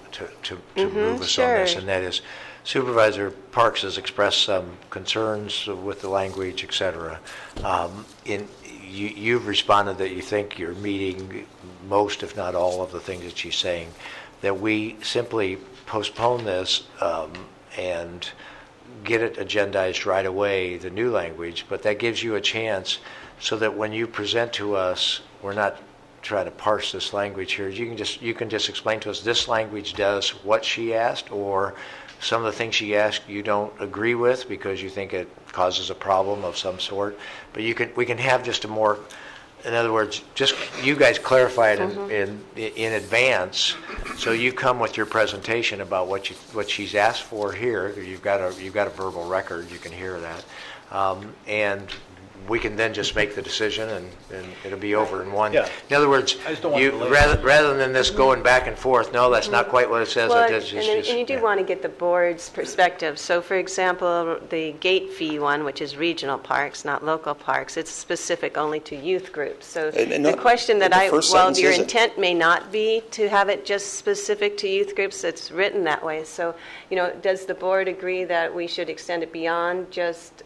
to move us on this, and that is Supervisor Parks has expressed some concerns with the language, et cetera. You've responded that you think you're meeting most, if not all, of the things that she's saying, that we simply postpone this and get it agendized right away, the new language, but that gives you a chance so that when you present to us, we're not trying to parse this language here. You can just explain to us this language does what she asked, or some of the things she asked you don't agree with because you think it causes a problem of some sort. But we can have just a more, in other words, just you guys clarify it in advance So you come with your presentation about what she's asked for here. You've got a verbal record. You can hear that, and we can then just make the decision, and it'll be over in one. Yeah. In other words, rather than this going back and forth, no, that's not quite what it says. Well, and you do want to get the board's perspective. So, for example, the gate fee one, which is regional parks, not local parks, it's specific only to youth groups. So the question that your intent may not be to have it just specific to youth groups, it's written that way. So, does the board agree that we should extend it beyond just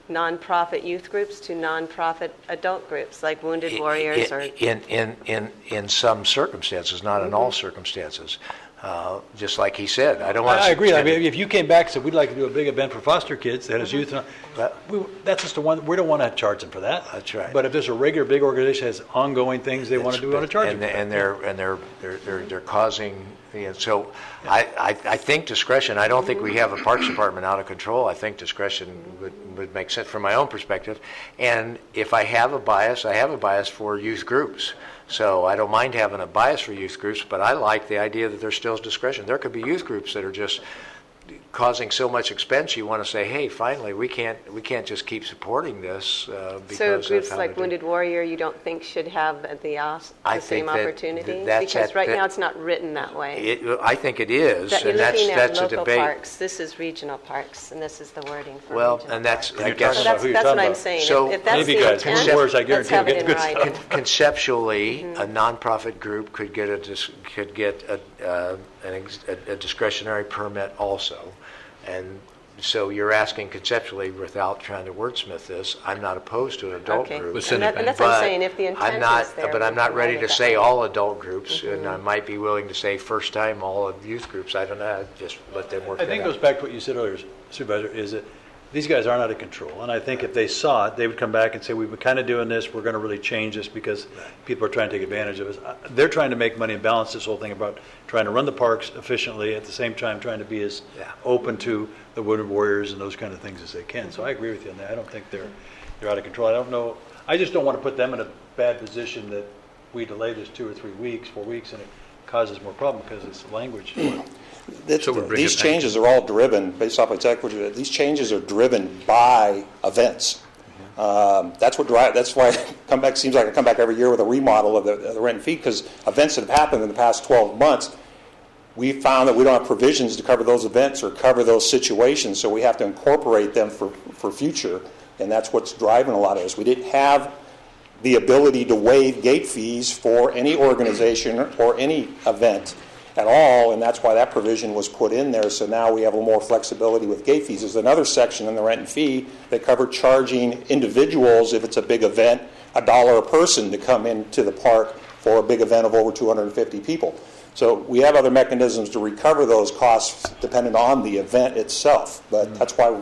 nonprofit youth groups to nonprofit adult groups like Wounded Warriors? In some circumstances, not in all circumstances. Just like he said, I don't want to... I agree. I mean, if you came back and said, we'd like to do a big event for foster kids that has youth, that's just the one, we don't want to charge them for that. That's right. But if there's a regular big organization that has ongoing things they want to do, we want to charge them. And they're causing... So I think discretion, I don't think we have a Parks Department out of control. I think discretion would make sense from my own perspective. And if I have a bias, I have a bias for youth groups. So I don't mind having a bias for youth groups, but I like the idea that there's still discretion. There could be youth groups that are just causing so much expense, you want to say, hey, finally, we can't just keep supporting this. So groups like Wounded Warrior, you don't think should have the same opportunity? Because right now it's not written that way. I think it is, and that's a debate. Parks. This is regional parks, and this is the wording for regional parks. I guess that's what I'm saying. So if that's the intent, let's have it in writing. Conceptually, a nonprofit group could get a discretionary permit also. And so you're asking conceptually, without trying to wordsmith this, I'm not opposed to an adult group. And that's what I'm saying, if the intent is there. But I'm not ready to say all adult groups, and I might be willing to say first time all of youth groups. I don't know, just let them work it out. I think it goes back to what you said earlier, Supervisor, is that these guys aren't out of control. And I think if they saw it, they would come back and say, we've been kind of doing this, we're going to really change this because people are trying to take advantage of us. They're trying to make money and balance this whole thing about trying to run the parks efficiently, at the same time trying to be as open to the Wounded Warriors and those kind of things as they can. So I agree with you on that. I don't think they're out of control. I don't know. I just don't want to put them in a bad position that we delay this 2 or 3 weeks, 4 weeks, and it causes more problem because it's language. These changes are all driven, based off exactly what you said, these changes are driven by events. That's why comeback seems like a comeback every year with a remodel of the rent and fee, because events that have happened in the past 12 months, we found that we don't have provisions to cover those events or cover those situations, so we have to incorporate them for future, and that's what's driving a lot of this. We didn't have the ability to waive gate fees for any organization or any event at all, and that's why that provision was put in there. So now we have a little more flexibility with gate fees. There's another section in the rent and fee that covered charging individuals, if it's a big event, $1 a person to come into the park for a big event of over 250 people. So we have other mechanisms to recover those costs depending on the event itself. But that's why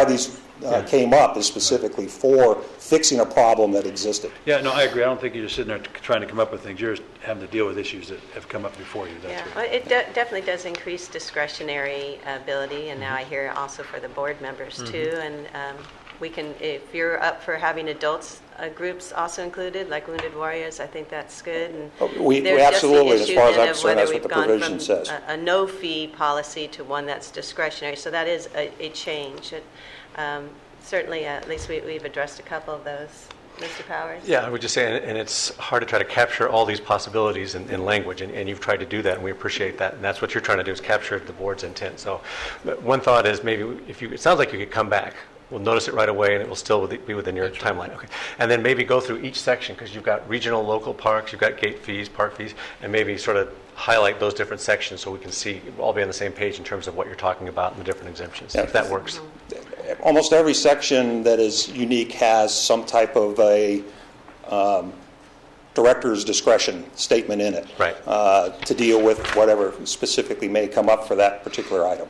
these came up, is specifically for fixing a problem that existed. Yeah, no, I agree. I don't think you're just sitting there trying to come up with things. You're just having to deal with issues that have come up before you. It definitely does increase discretionary ability, and now I hear also for the board members too. And we can, if you're up for having adults groups also included, like Wounded Warriors, I think that's good. And we absolutely, as far as I'm concerned, that's what the provision says. A no fee policy to one that's discretionary, so that is a change. Certainly, at least we've addressed a couple of those. Mr. Powers? Yeah, I would just say, and it's hard to try to capture all these possibilities in language, and you've tried to do that, and we appreciate that, and that's what you're trying to do, is capture the board's intent. So one thought is maybe it sounds like you could come back. We'll notice it right away, and it will still be within your timeline. Okay, and then maybe go through each section, because you've got regional, local parks, you've got gate fees, park fees, and maybe sort of highlight those different sections so we can see, we'll all be on the same page in terms of what you're talking about and the different exemptions, if that works. Almost every section that is unique has some type of a director's discretion statement in it, right, to deal with whatever specifically may come up for that particular item.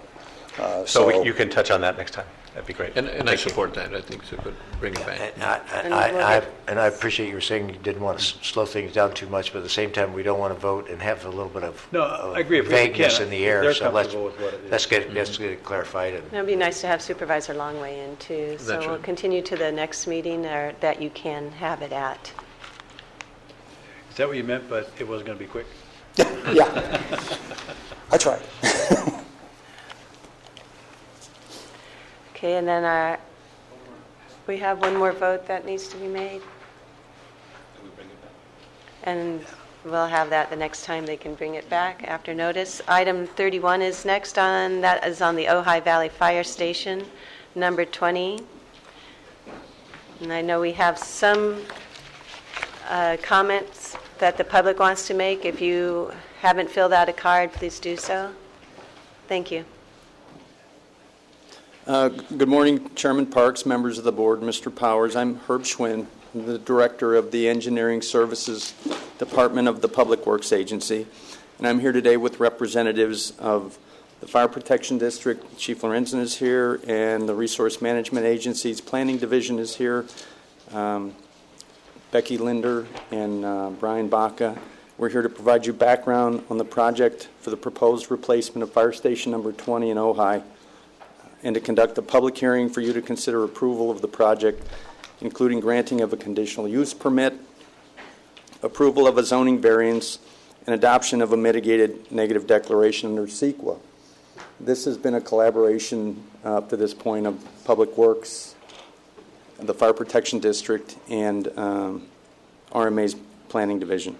So you can touch on that next time. That'd be great. And I support that. I think it's a good bring it back. And I appreciate you were saying you didn't want to slow things down too much, but at the same time, we don't want to vote and have a little bit of I agree. vagueness in the air. So let's get it clarified. It would be nice to have Supervisor Longway in too. So we'll continue to the next meeting that you can have it at. Is that what you meant, but it wasn't going to be quick? Yeah, I tried. Okay, and then we have one more vote that needs to be made. And we'll have that the next time they can bring it back after notice. Item 31 is next on, that is on the Ojai Valley Fire Station, number 20. And I know we have some comments that the public wants to make. If you haven't filled out a card, please do so. Thank you. Good morning, Chairman Parks, members of the board, Mr. Powers. I'm Herb Schwinn, the Director of the Engineering Services Department of the Public Works Agency. And I'm here today with representatives of the Fire Protection District. Chief Lorenzen is here, and the Resource Management Agency's Planning Division is here. Becky Linder and Brian Baca. We're here to provide you background on the project for the proposed replacement of Fire Station number 20 in Ojai, and to conduct a public hearing for you to consider approval of the project, including granting of a conditional use permit, approval of a zoning variance, and adoption of a mitigated negative declaration under CEQA. This has been a collaboration up to this point of Public Works, the Fire Protection District, and RMA's Planning Division.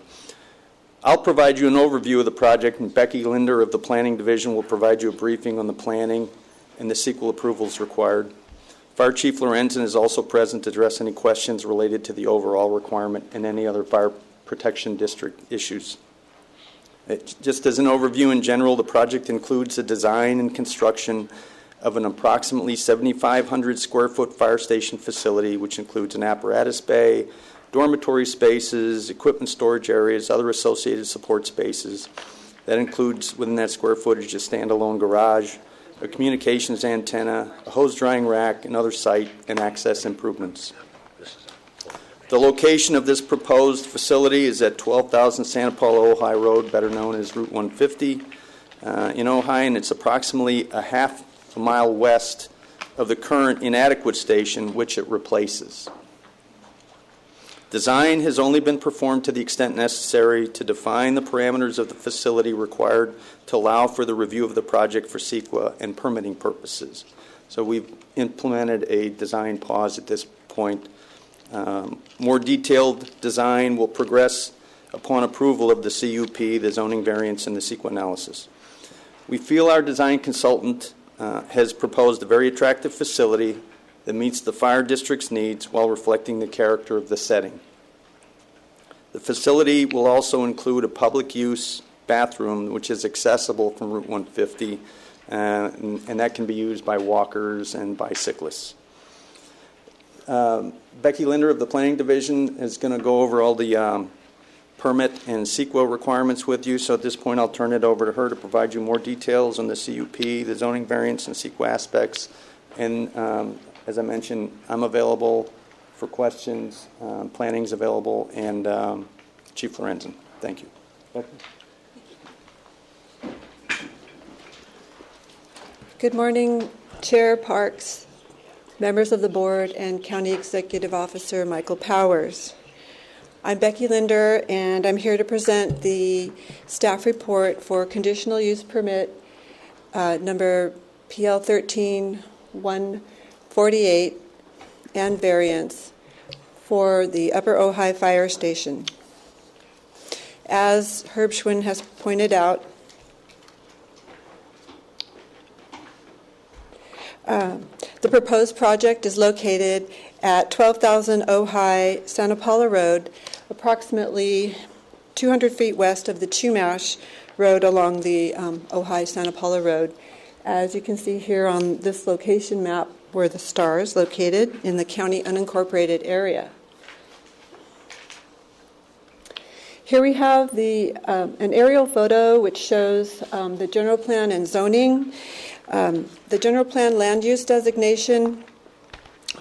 I'll provide you an overview of the project, and Becky Linder of the Planning Division will provide you a briefing on the planning and the CEQA approvals required. Fire Chief Lorenzen is also present to address any questions related to the overall requirement and any other Fire Protection District issues. Just as an overview in general, the project includes the design and construction of an approximately 7,500 square foot fire station facility, which includes an apparatus bay, dormitory spaces, equipment storage areas, other associated support spaces. That includes, within that square footage, a standalone garage, a communications antenna, a hose drying rack, and other site and access improvements. The location of this proposed facility is at 12,000 Santa Paula Ojai Road, better known as Route 150 in Ojai, and it's approximately a half a mile west of the current inadequate station, which it replaces. Design has only been performed to the extent necessary to define the parameters of the facility required to allow for the review of the project for CEQA and permitting purposes. So we've implemented a design pause at this point. More detailed design will progress upon approval of the CUP, the zoning variance, and the CEQA analysis. We feel our design consultant has proposed a very attractive facility that meets the fire district's needs while reflecting the character of the setting. The facility will also include a public use bathroom, which is accessible from Route 150, and that can be used by walkers and bicyclists. Becky Linder of the Planning Division is going to go over all the permit and CEQA requirements with you, so at this point I'll turn it over to her to provide you more details on the CUP, the zoning variance, and CEQA aspects. And as I mentioned, I'm available for questions, planning's available, and Chief Lorenzen. Thank you. Becky? Good morning, Chair Parks, members of the board, and County Executive Officer Michael Powers. I'm Becky Linder, and I'm here to present the staff report for conditional use permit number PL 13-148 and variance for the Upper Ojai Fire Station. As Herb Schwinn has pointed out, the proposed project is located at 12,000 Ojai Santa Paula Road, approximately 200 feet west of the Chumash Road along the Ojai Santa Paula Road. As you can see here on this location map, where the star is located in the county unincorporated area. Here we have an aerial photo which shows the general plan and zoning. The general plan land use designation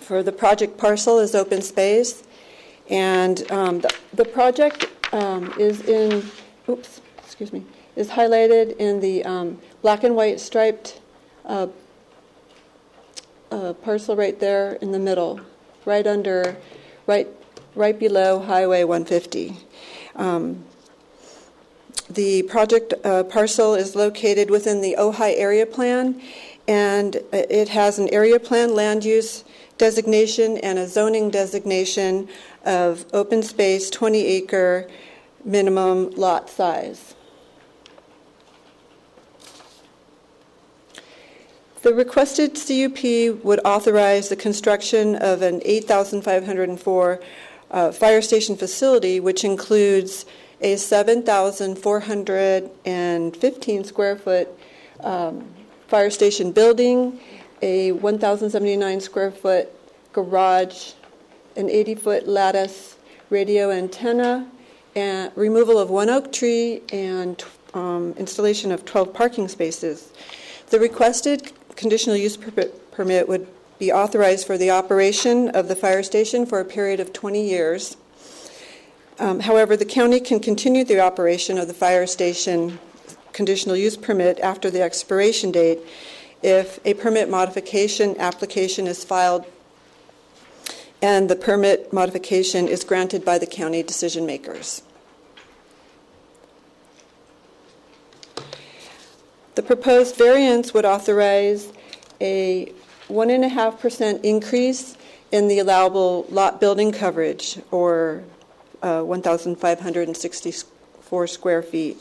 for the project parcel is open space, and the project is highlighted in the black and white striped parcel right there in the middle, right below Highway 150. The project parcel is located within the Ojai area plan, and it has an area plan land use designation and a zoning designation of open space, 20-acre minimum lot size. The requested CUP would authorize the construction of an 8,504 fire station facility, which includes a 7,415 square foot fire station building, a 1,079 square foot garage, an 80-foot lattice radio antenna, and removal of one oak tree, and installation of 12 parking spaces. The requested conditional use permit would be authorized for the operation of the fire station for a period of 20 years. However, the county can continue the operation of the fire station conditional use permit after the expiration date if a permit modification application is filed and the permit modification is granted by the county decision makers. The proposed variance would authorize a 1.5% increase in the allowable lot building coverage, or 1,564 square feet.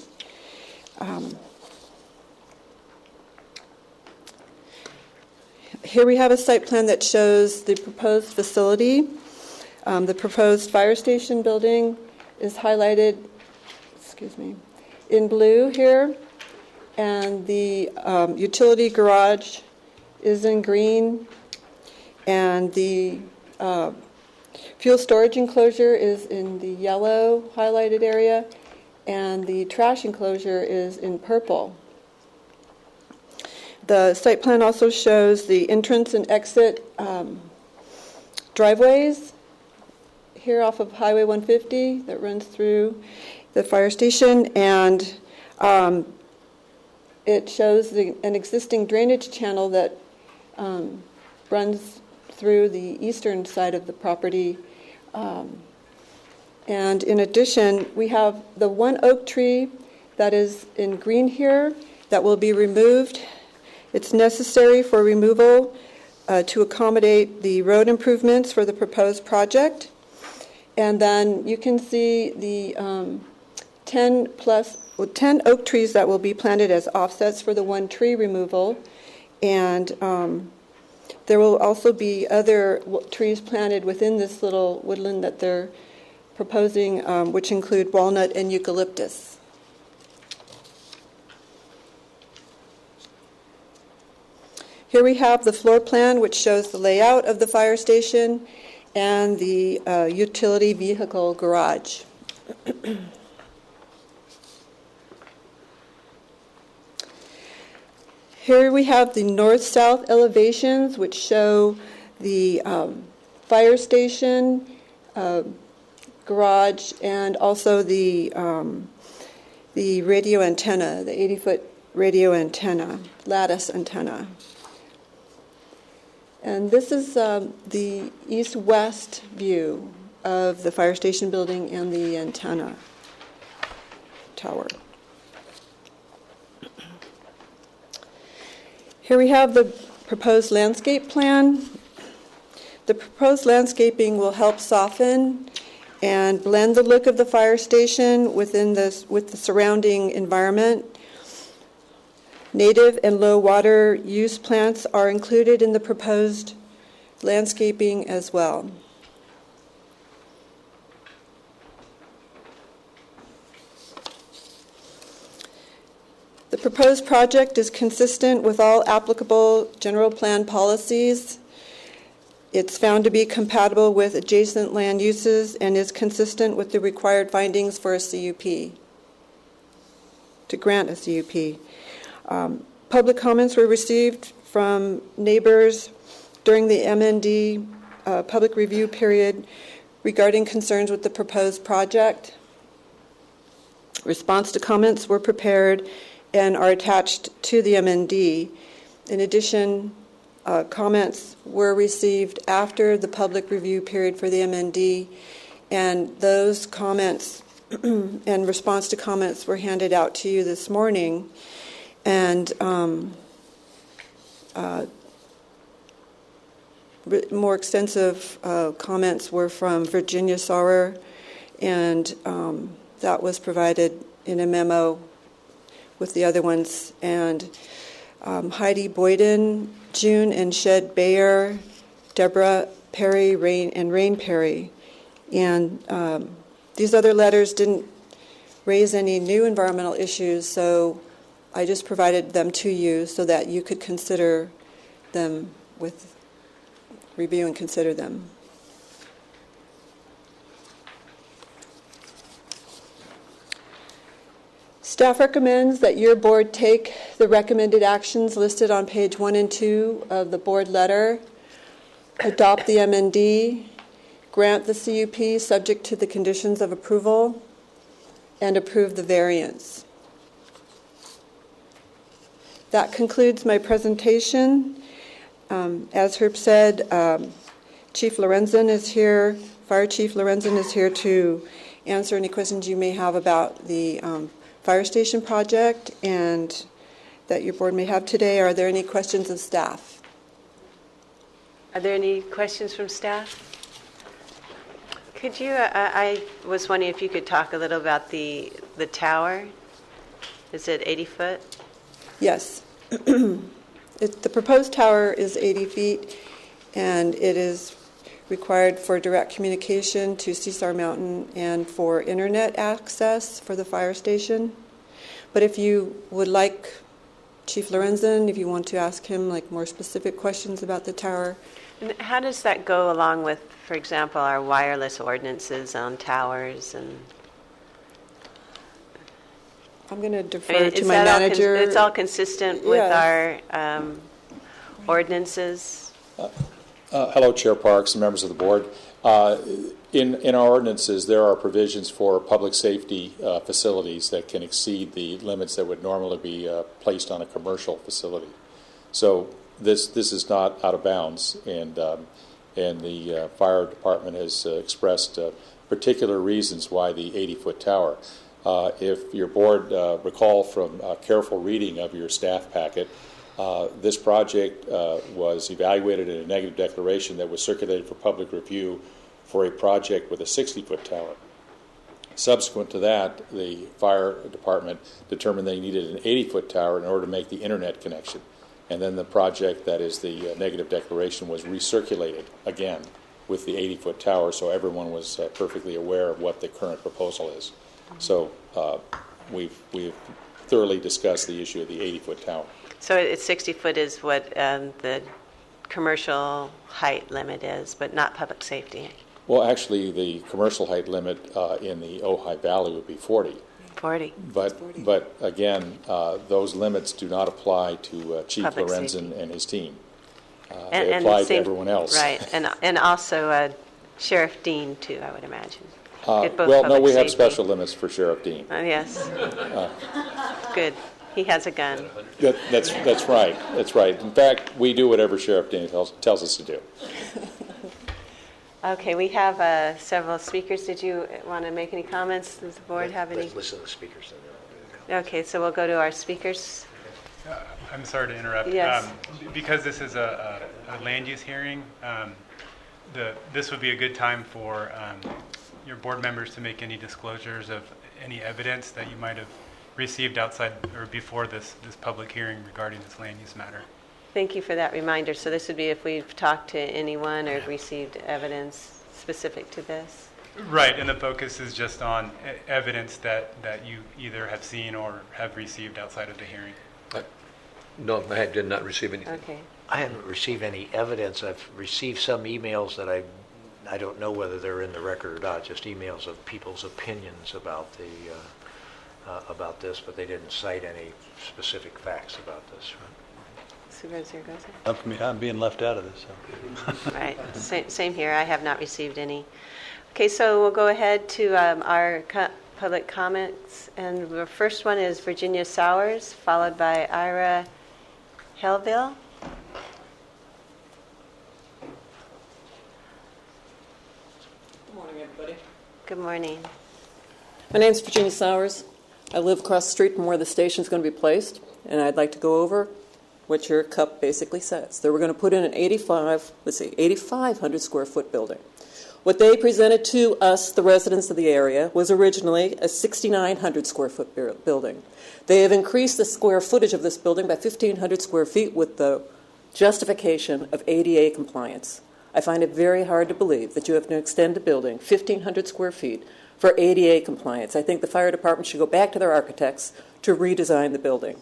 Here we have a site plan that shows the proposed facility. The proposed fire station building is highlighted, in blue here, and the utility garage is in green, and the fuel storage enclosure is in the yellow highlighted area, and the trash enclosure is in purple. The site plan also shows the entrance and exit driveways here off of Highway 150 that runs through the fire station, and it shows an existing drainage channel that runs through the eastern side of the property. And in addition, we have the one oak tree that is in green here that will be removed. It's necessary for removal to accommodate the road improvements for the proposed project. And then you can see the 10 oak trees that will be planted as offsets for the one tree removal. And there will also be other trees planted within this little woodland that they're proposing, which include walnut and eucalyptus. Here we have the floor plan, which shows the layout of the fire station and the utility vehicle garage. Here we have the north-south elevations, which show the fire station, garage, and also the radio antenna, the 80-foot radio antenna, lattice antenna. And this is the east-west view of the fire station building and the antenna tower. Here we have the proposed landscape plan. The proposed landscaping will help soften and blend the look of the fire station with the surrounding environment. Native and low water use plants are included in the proposed landscaping as well. The proposed project is consistent with all applicable general plan policies. It's found to be compatible with adjacent land uses and is consistent with the required findings for a CUP, to grant a CUP. Public comments were received from neighbors during the MND public review period regarding concerns with the proposed project. Response to comments were prepared and are attached to the MND. In addition, comments were received after the public review period for the MND, and those comments and response to comments were handed out to you this morning. And more extensive comments were from Virginia Sauer, and that was provided in a memo with the other ones. And Heidi Boyden, June and Shed Bayer, Deborah Perry, Rain Perry. And these other letters didn't raise any new environmental issues, so I just provided them to you so that you could consider them review and consider them. Staff recommends that your board take the recommended actions listed on page 1 and 2 of the board letter, adopt the MND, grant the CUP subject to the conditions of approval, and approve the variance. That concludes my presentation. As Herb said, Chief Lorenzen is here, Fire Chief Lorenzen is here to answer any questions you may have about the fire station project and that your board may have today. Are there any questions of staff? Are there any questions from staff? Could you, I was wondering if you could talk a little about the tower. Is it 80 foot? Yes. The proposed tower is 80 feet, and it is required for direct communication to Cesar Mountain and for internet access for the fire station. But if you would like Chief Lorenzen, if you want to ask him like more specific questions about the tower. And how does that go along with, for example, our wireless ordinances on towers? And I'm going to defer to my manager. It's all consistent with our ordinances? Hello, Chair Parks and members of the board. In our ordinances, there are provisions for public safety facilities that can exceed the limits that would normally be placed on a commercial facility. So this is not out of bounds, and the fire department has expressed particular reasons why the 80-foot tower. If your board recall from careful reading of your staff packet, this project was evaluated in a negative declaration that was circulated for public review for a project with a 60-foot tower. Subsequent to that, the fire department determined they needed an 80-foot tower in order to make the internet connection. And then the project that is the negative declaration was recirculated again with the 80-foot tower, so everyone was perfectly aware of what the current proposal is. So we've thoroughly discussed the issue of the 80-foot tower. So it's 60 foot is what the commercial height limit is, but not public safety. Well, actually, the commercial height limit in the Ojai Valley would be 40. 40. But again, those limits do not apply to Chief public Lorenzen safety. And his team. They apply to everyone else. Right, and also Sheriff Dean, too, I would imagine. Well, no, we have special limits for Sheriff Dean. Yes. Good. He has a gun. That's right. That's right. In fact, we do whatever Sheriff Dean tells us to do. Okay, we have several speakers. Did you want to make any comments? Does the board have any? Let's listen to the speakers. Okay, so we'll go to our speakers. I'm sorry to interrupt. Yes. Because this is a land use hearing, this would be a good time for your board members to make any disclosures of any evidence that you might have received outside or before this public hearing regarding this land use matter. Thank you for that reminder. So this would be if we've talked to anyone or received evidence specific to this? Right, and the focus is just on evidence that you either have seen or have received outside of the hearing. No, I did not receive anything. Okay. I haven't received any evidence. I've received some emails that I don't know whether they're in the record or not, just emails of people's opinions about the about this, but they didn't cite any specific facts about this. Supervisor Goza? I'm being left out of this. So. Right. Same here. I have not received any. Okay, so we'll go ahead to our public comments, and the first one is Virginia Sowers, followed by Ira Hellville. Good morning, everybody. Good morning. My name's Virginia Sowers. I live across the street from where the station's going to be placed, and I'd like to go over what your cup basically says. They were going to put in an 8,500 square foot building. What they presented to us, the residents of the area, was originally a 6,900 square foot building. They have increased the square footage of this building by 1,500 square feet with the justification of ADA compliance. I find it very hard to believe that you have to extend a building 1,500 square feet for ADA compliance. I think the fire department should go back to their architects to redesign the building.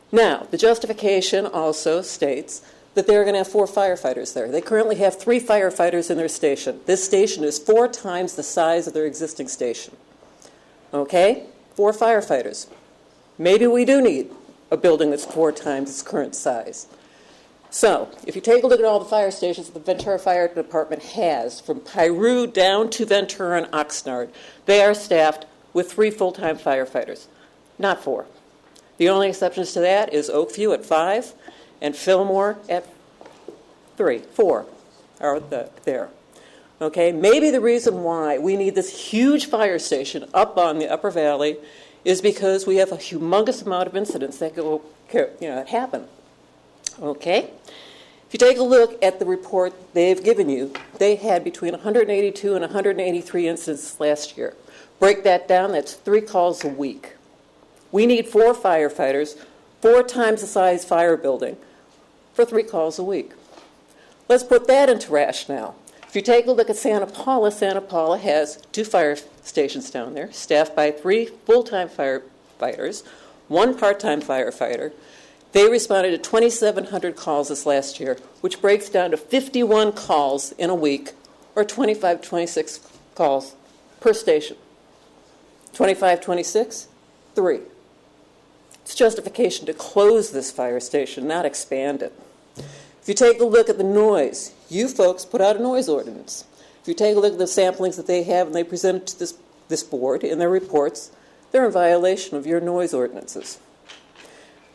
Now, the justification also states that they're going to have 4 firefighters there. They currently have 3 firefighters in their station. This station is 4 times the size of their existing station. Okay? 4 firefighters. Maybe we do need a building that's 4 times its current size. So, if you take a look at all the fire stations that the Ventura Fire Department has, from Piru down to Ventura and Oxnard, they are staffed with 3 full-time firefighters, not 4. The only exceptions to that is Oakview at 5 and Fillmore at 4 are there. Okay, maybe the reason why we need this huge fire station up on the Upper Valley is because we have a humongous amount of incidents that happen. Okay, if you take a look at the report they've given you, they had between 182 and 183 incidents last year. Break that down, that's 3 calls a week. We need 4 firefighters, 4 times the size fire building, for 3 calls a week. Let's put that into rationale. If you take a look at Santa Paula has 2 fire stations down there, staffed by 3 full-time firefighters, 1 part-time firefighter. They responded to 2,700 calls this last year, which breaks down to 51 calls in a week, or 25, 26 calls per station. 25, 26, 3. It's justification to close this fire station, not expand it. If you take a look at the noise, you folks put out a noise ordinance. If you take a look at the samplings that they have and they present to this board in their reports, they're in violation of your noise ordinances.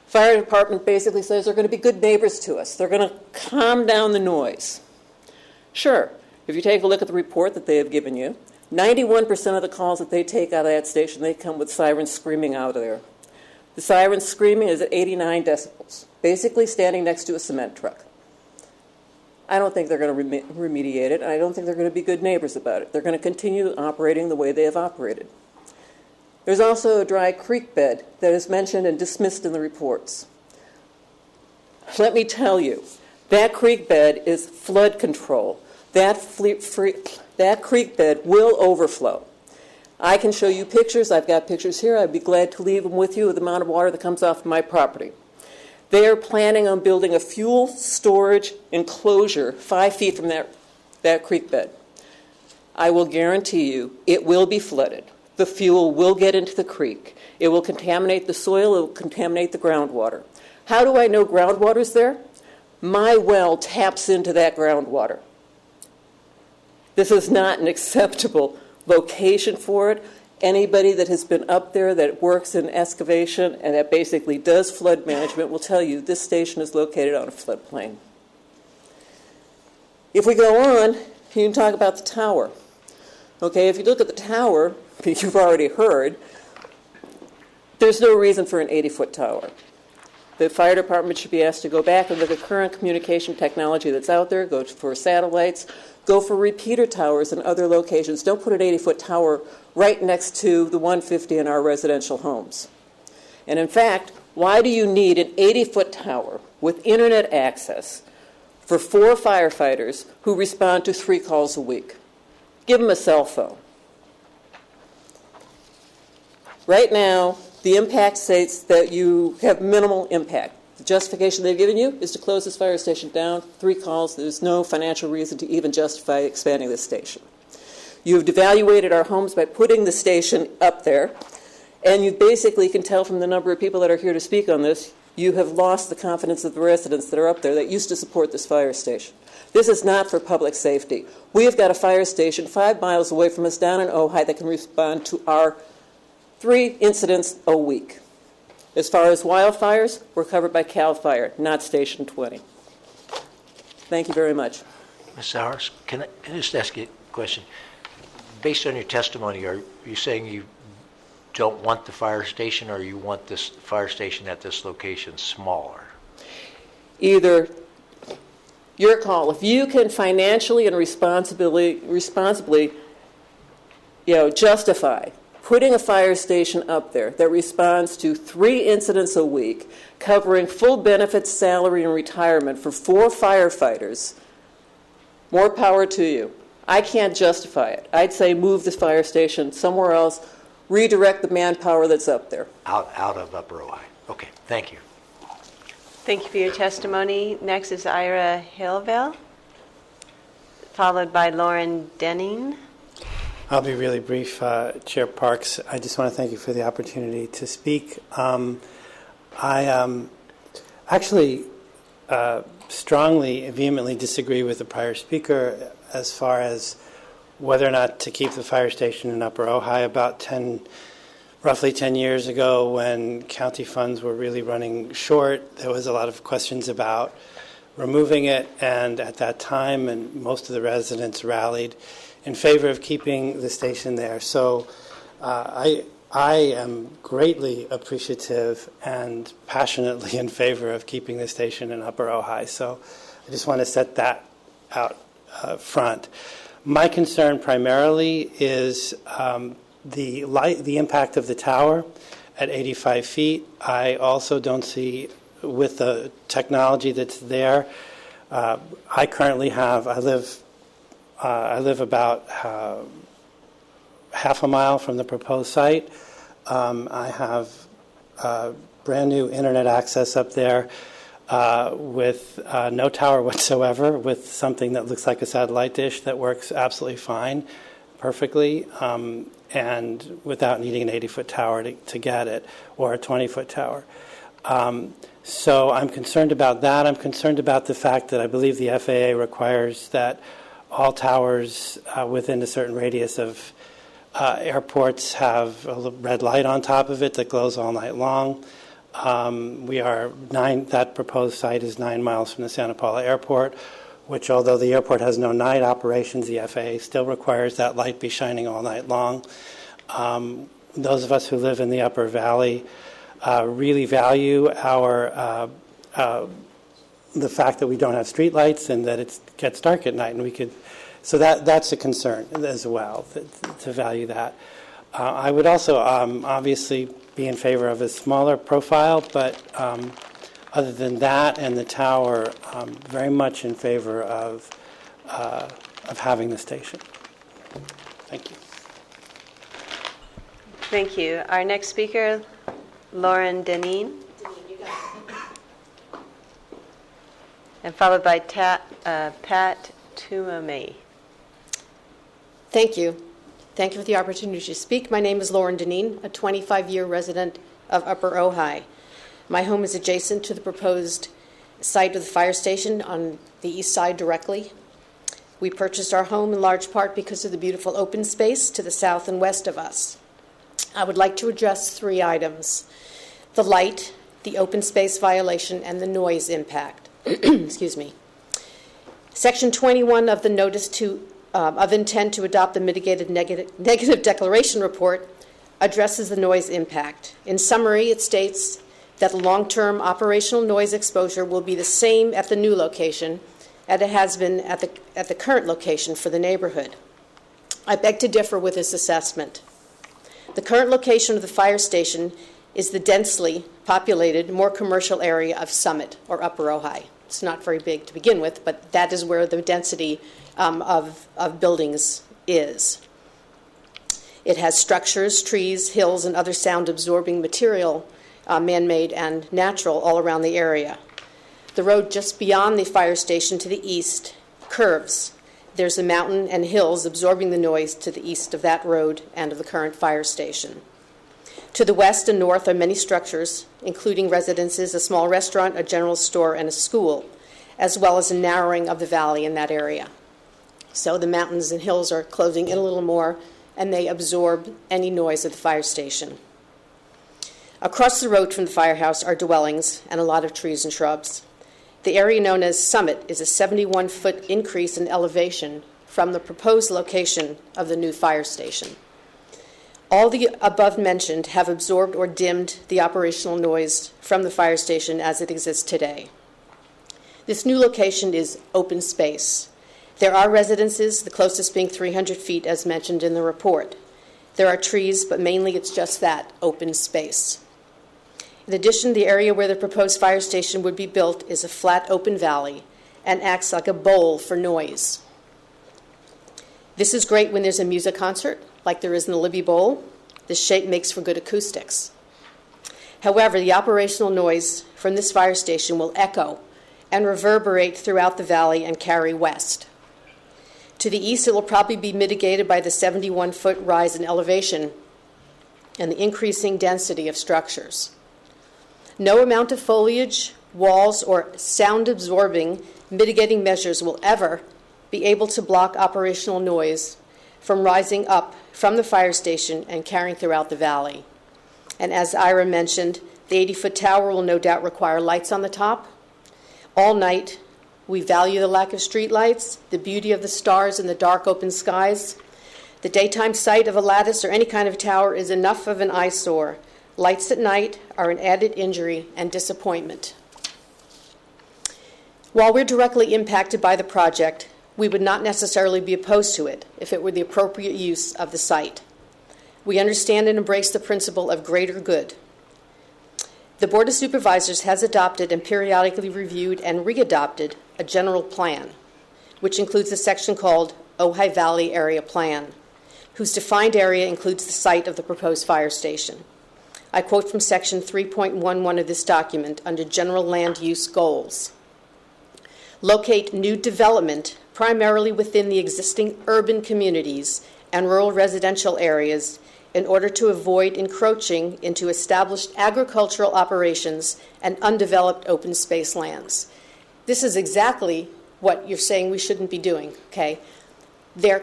Fire department basically says they're going to be good neighbors to us. They're going to calm down the noise. Sure, if you take a look at the report that they have given you, 91% of the calls that they take out of that station, they come with sirens screaming out of there. The siren screaming is at 89 decibels, basically standing next to a cement truck. I don't think they're going to remediate it, and I don't think they're going to be good neighbors about it. They're going to continue operating the way they have operated. There's also a dry creek bed that is mentioned and dismissed in the reports. Let me tell you, that creek bed is flood control. That creek bed will overflow. I can show you pictures. I've got pictures here. I'd be glad to leave them with you with the amount of water that comes off my property. They are planning on building a fuel storage enclosure 5 feet from that creek bed. I will guarantee you it will be flooded. The fuel will get into the creek. It will contaminate the soil. It will contaminate the groundwater. How do I know groundwater's there? My well taps into that groundwater. This is not an acceptable location for it. Anybody that has been up there that works in excavation and that basically does flood management will tell you this station is located on a floodplain. If we go on, you can talk about the tower. Okay, if you look at the tower, you've already heard, there's no reason for an 80-foot tower. The fire department should be asked to go back and look at current communication technology that's out there, go for satellites, go for repeater towers in other locations. Don't put an 80-foot tower right next to the 150 in our residential homes. And in fact, why do you need an 80-foot tower with internet access for 4 firefighters who respond to 3 calls a week? Give them a cell phone. Right now, the impact states that you have minimal impact. The justification they've given you is to close this fire station down. 3 calls. There's no financial reason to even justify expanding this station. You've devaluated our homes by putting the station up there, and you basically can tell from the number of people that are here to speak on this, you have lost the confidence of the residents that are up there that used to support this fire station. This is not for public safety. We have got a fire station 5 miles away from us down in Ojai that can respond to our 3 incidents a week. As far as wildfires, we're covered by CAL FIRE, not Station 20. Thank you very much. Ms. Sowers, can I just ask you a question? Based on your testimony, are you saying you don't want the fire station, or you want this fire station at this location smaller? Either your call. If you can financially and responsibly, justify putting a fire station up there that responds to 3 incidents a week, covering full benefits, salary, and retirement for 4 firefighters, more power to you. I can't justify it. I'd say move this fire station somewhere else, redirect the manpower that's up there. Out of Upper Ojai. Okay, thank you. Thank you for your testimony. Next is Ira Hillville, followed by Lauren Denning. I'll be really brief, Chair Parks. I just want to thank you for the opportunity to speak. I actually strongly, vehemently disagree with the prior speaker as far as whether or not to keep the fire station in Upper Ojai. About roughly 10 years ago, when county funds were really running short, there was a lot of questions about removing it, and at that time, and most of the residents rallied in favor of keeping the station there. So I am greatly appreciative and passionately in favor of keeping the station in Upper Ojai. So I just want to set that out front. My concern primarily is the impact of the tower at 85 feet. I also don't see, with the technology that's there, I live about half a mile from the proposed site. I have brand new internet access up there with no tower whatsoever, with something that looks like a satellite dish that works absolutely fine, perfectly, and without needing an 80-foot tower to get it, or a 20-foot tower. So I'm concerned about that. I'm concerned about the fact that I believe the FAA requires that all towers within a certain radius of airports have a red light on top of it that glows all night long. That proposed site is 9 miles from the Santa Paula Airport, which, although the airport has no night operations, the FAA still requires that light be shining all night long. Those of us who live in the Upper Valley really value the fact that we don't have street lights and that it gets dark at night, and so that's a concern as well, to value that. I would also obviously be in favor of a smaller profile, but other than that and the tower, very much in favor of having the station. Thank you. Thank you. Our next speaker, Lauren Deneen, and followed by Pat Tuamay. Thank you. Thank you for the opportunity to speak. My name is Lauren Deneen, a 25-year resident of Upper Ojai. My home is adjacent to the proposed site of the fire station on the east side directly. We purchased our home in large part because of the beautiful open space to the south and west of us. I would like to address 3 items: the light, the open space violation, and the noise impact. Excuse me. Section 21 of the Notice of Intent to Adopt the Mitigated Negative Declaration Report addresses the noise impact. In summary, it states that the long-term operational noise exposure will be the same at the new location as it has been at the current location for the neighborhood. I beg to differ with this assessment. The current location of the fire station is the densely populated, more commercial area of Summit, or Upper Ojai. It's not very big to begin with, but that is where the density of buildings is. It has structures, trees, hills, and other sound-absorbing material, man-made and natural, all around the area. The road just beyond the fire station to the east curves. There's a mountain and hills absorbing the noise to the east of that road and of the current fire station. To the west and north are many structures, including residences, a small restaurant, a general store, and a school, as well as a narrowing of the valley in that area. So the mountains and hills are closing in a little more, and they absorb any noise at the fire station. Across the road from the firehouse are dwellings and a lot of trees and shrubs. The area known as Summit is a 71-foot increase in elevation from the proposed location of the new fire station. All the above mentioned have absorbed or dimmed the operational noise from the fire station as it exists today. This new location is open space. There are residences, the closest being 300 feet as mentioned in the report. There are trees, but mainly it's just that, open space. In addition, the area where the proposed fire station would be built is a flat open valley and acts like a bowl for noise. This is great when there's a music concert, like there is in the Libby Bowl. This shape makes for good acoustics. However, the operational noise from this fire station will echo and reverberate throughout the valley and carry west. To the east, it will probably be mitigated by the 71-foot rise in elevation and the increasing density of structures. No amount of foliage, walls, or sound-absorbing mitigating measures will ever be able to block operational noise from rising up from the fire station and carrying throughout the valley. And as Ira mentioned, the 80-foot tower will no doubt require lights on the top. All night, we value the lack of street lights, the beauty of the stars in the dark open skies. The daytime sight of a lattice or any kind of tower is enough of an eyesore. Lights at night are an added injury and disappointment. While we're directly impacted by the project, we would not necessarily be opposed to it if it were the appropriate use of the site. We understand and embrace the principle of greater good. The Board of Supervisors has adopted and periodically reviewed and readopted a general plan, which includes a section called Ojai Valley Area Plan, whose defined area includes the site of the proposed fire station. I quote from section 3.11 of this document under General Land Use Goals. Locate new development primarily within the existing urban communities and rural residential areas in order to avoid encroaching into established agricultural operations and undeveloped open space lands. This is exactly what you're saying we shouldn't be doing, okay? The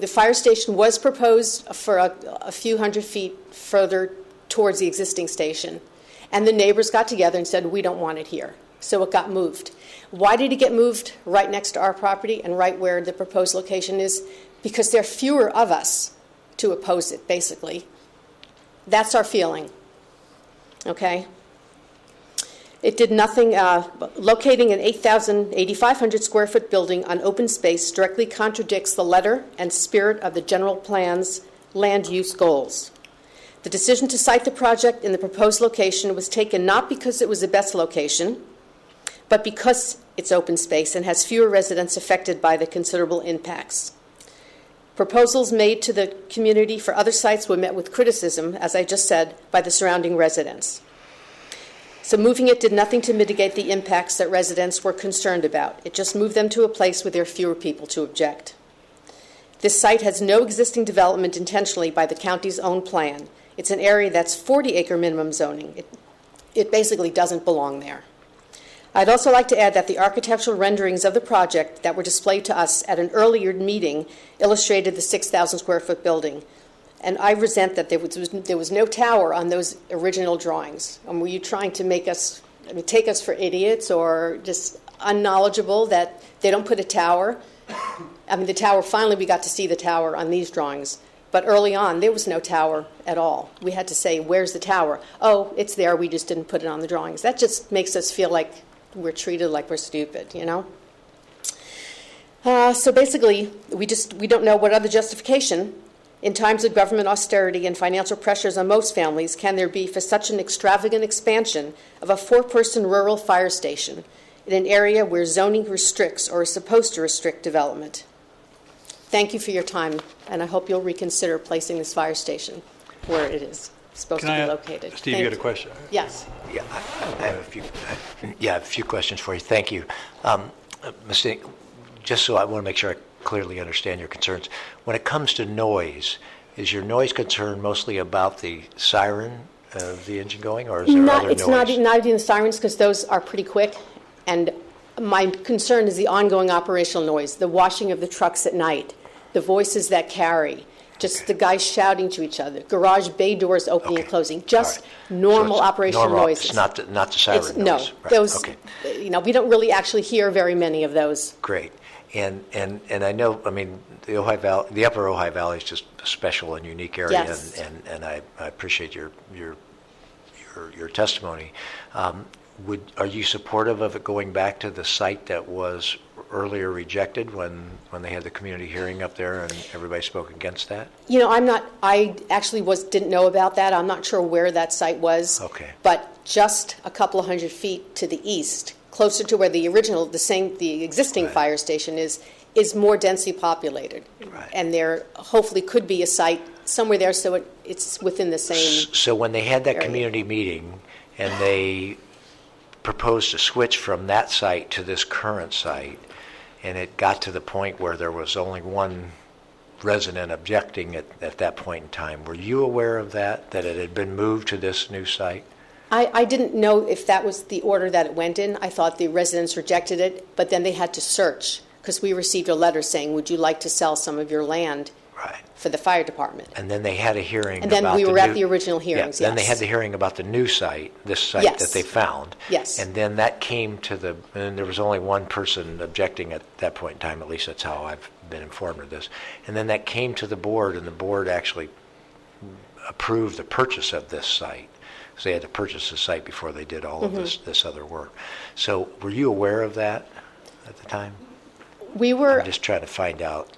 fire station was proposed for a few hundred feet further towards the existing station, and the neighbors got together and said, we don't want it here, so it got moved. Why did it get moved right next to our property and right where the proposed location is? Because there are fewer of us to oppose it, basically. That's our feeling, okay? It did nothing. Locating an 8,500 square foot building on open space directly contradicts the letter and spirit of the general plan's land use goals. The decision to site the project in the proposed location was taken not because it was the best location, but because it's open space and has fewer residents affected by the considerable impacts. Proposals made to the community for other sites were met with criticism, as I just said, by the surrounding residents. So moving it did nothing to mitigate the impacts that residents were concerned about. It just moved them to a place where there are fewer people to object. This site has no existing development intentionally by the county's own plan. It's an area that's 40-acre minimum zoning. It basically doesn't belong there. I'd also like to add that the architectural renderings of the project that were displayed to us at an earlier meeting illustrated the 6,000 square foot building. And I resent that there was no tower on those original drawings. Were you trying to make us, take us for idiots or just unknowledgeable that they don't put a tower? The tower, finally we got to see the tower on these drawings. But early on, there was no tower at all. We had to say, where's the tower? Oh, it's there, we just didn't put it on the drawings. That just makes us feel like we're treated like we're stupid, you know? So basically, we don't know what other justification in times of government austerity and financial pressures on most families can there be for such an extravagant expansion of a 4-person rural fire station in an area where zoning restricts or is supposed to restrict development. Thank you for your time, and I hope you'll reconsider placing this fire station where it is supposed to be located. Steve, you got a question? Yes. Yeah, I have a few questions for you. Thank you. Just so I want to make sure I clearly understand your concerns. When it comes to noise, is your noise concern mostly about the siren of the engine going, or is there other noise? It's not even the sirens, because those are pretty quick. And my concern is the ongoing operational noise, the washing of the trucks at night, the voices that carry, just the guys shouting to each other, garage bay doors opening and closing, just normal operational noises. It's not the siren noise. No, right. those. We don't really actually hear very many of those. Great. And I know, I mean, the Upper Ojai Valley is just a special and unique area, Yes. and I appreciate your testimony. Are you supportive of it going back to the site that was earlier rejected when they had the community hearing up there and everybody spoke against that? You know, I actually didn't know about that. I'm not sure where that site was. Okay. But just a couple of 100 feet to the east, closer to where the existing Right. fire station is more densely populated. Right. And there hopefully could be a site somewhere there, so it's within the same. So when they had that area. community meeting and they proposed to switch from that site to this current site, and it got to the point where there was only one resident objecting at that point in time, were you aware of that it had been moved to this new site? I didn't know if that was the order that it went in. I thought the residents rejected it, but then they had to search because we received a letter saying, would you like to sell some of your land for the fire department? And then they had a hearing And then about we the were at new- the original hearings, Yeah, then they yes. had the hearing about the new site, this site Yes. that they found. Yes. And then that came to and there was only one person objecting at that point in time, at least that's how I've been informed of this. And then that came to the board, and the board actually approved the purchase of this site. So they had to purchase the site before they did all of this other work. So were you aware of that at the time? We were. I'm just trying to find out.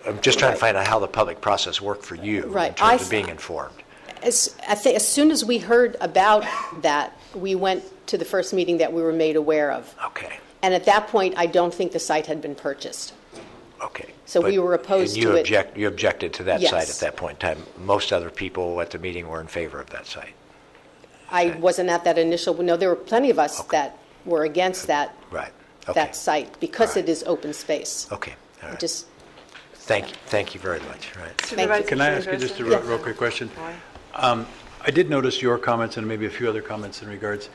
I'm just trying to find out how the public process worked for you Right. in terms of being informed. I think as soon as we heard about that, we went to the first meeting that we were made aware of. Okay. And at that point, I don't think the site had been purchased. Okay. So we were opposed and you to it. You objected to that Yes. site at that point in time. Most other people at the meeting were in favor of that site. I wasn't at that initial. No, there were plenty of us that were against that. Right. Okay. That site because it is open space. Okay. All right. Just Thank you very much. All right. Thank you. Can I ask you just a real quick question? I did notice your comments and maybe a few other comments in regards.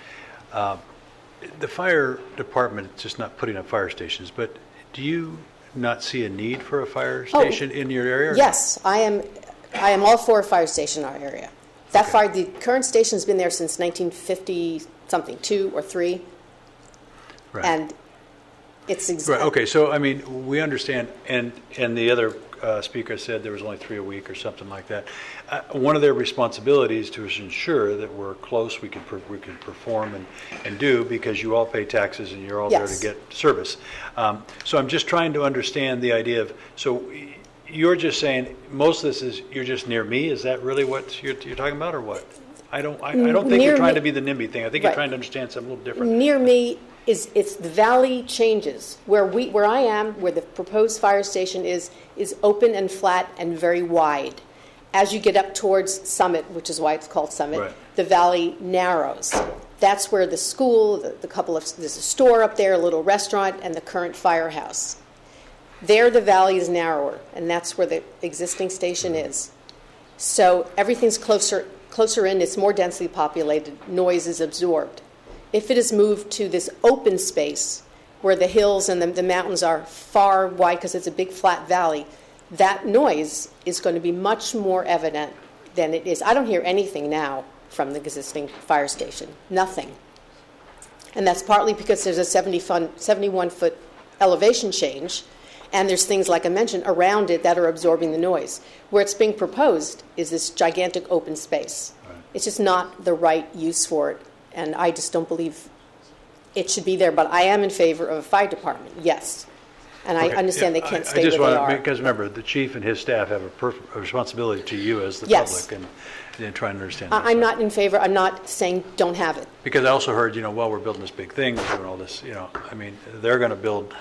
The fire department is just not putting up fire stations, but do you not see a need for a fire station in your area? Yes, I am all for a fire station in our area. The current station's been there since 1950 something, 2 or 3. Right. And it's Right. Okay. So I mean, we understand, and the other speaker said there was only 3 a week or something like that. One of their responsibilities to ensure that we're close, we can perform and do, because you all pay taxes and you're all there to get service. So I'm just trying to understand the idea of, so you're just saying most of this is you're just near me. Is that really what you're talking about, or what? I don't think you're trying to be the NIMBY thing. I think you're trying to understand something a little different. Near me it's the valley changes. Where I am, where the proposed fire station is open and flat and very wide. As you get up towards Summit, which is why it's called Summit, the valley narrows. That's where the school, there's a store up there, a little restaurant, and the current firehouse. There the valley is narrower, and that's where the existing station is. So everything's closer in, it's more densely populated, noise is absorbed. If it is moved to this open space where the hills and the mountains are far wide because it's a big flat valley, that noise is going to be much more evident than it is. I don't hear anything now from the existing fire station, nothing. And that's partly because there's a 71-foot elevation change, and there's things, like I mentioned, around it that are absorbing the noise. Where it's being proposed is this gigantic open space. Right. It's just not the right use for it, and I just don't believe it should be there. But I am in favor of a fire department, yes. And I understand they can't stay where they are. Because remember, the chief and his staff have a responsibility to you as the public, and trying to understand that. I'm not in favor. I'm not saying don't have it. Because I also heard, while we're building this big thing, we're doing all this, I mean, they're going to build,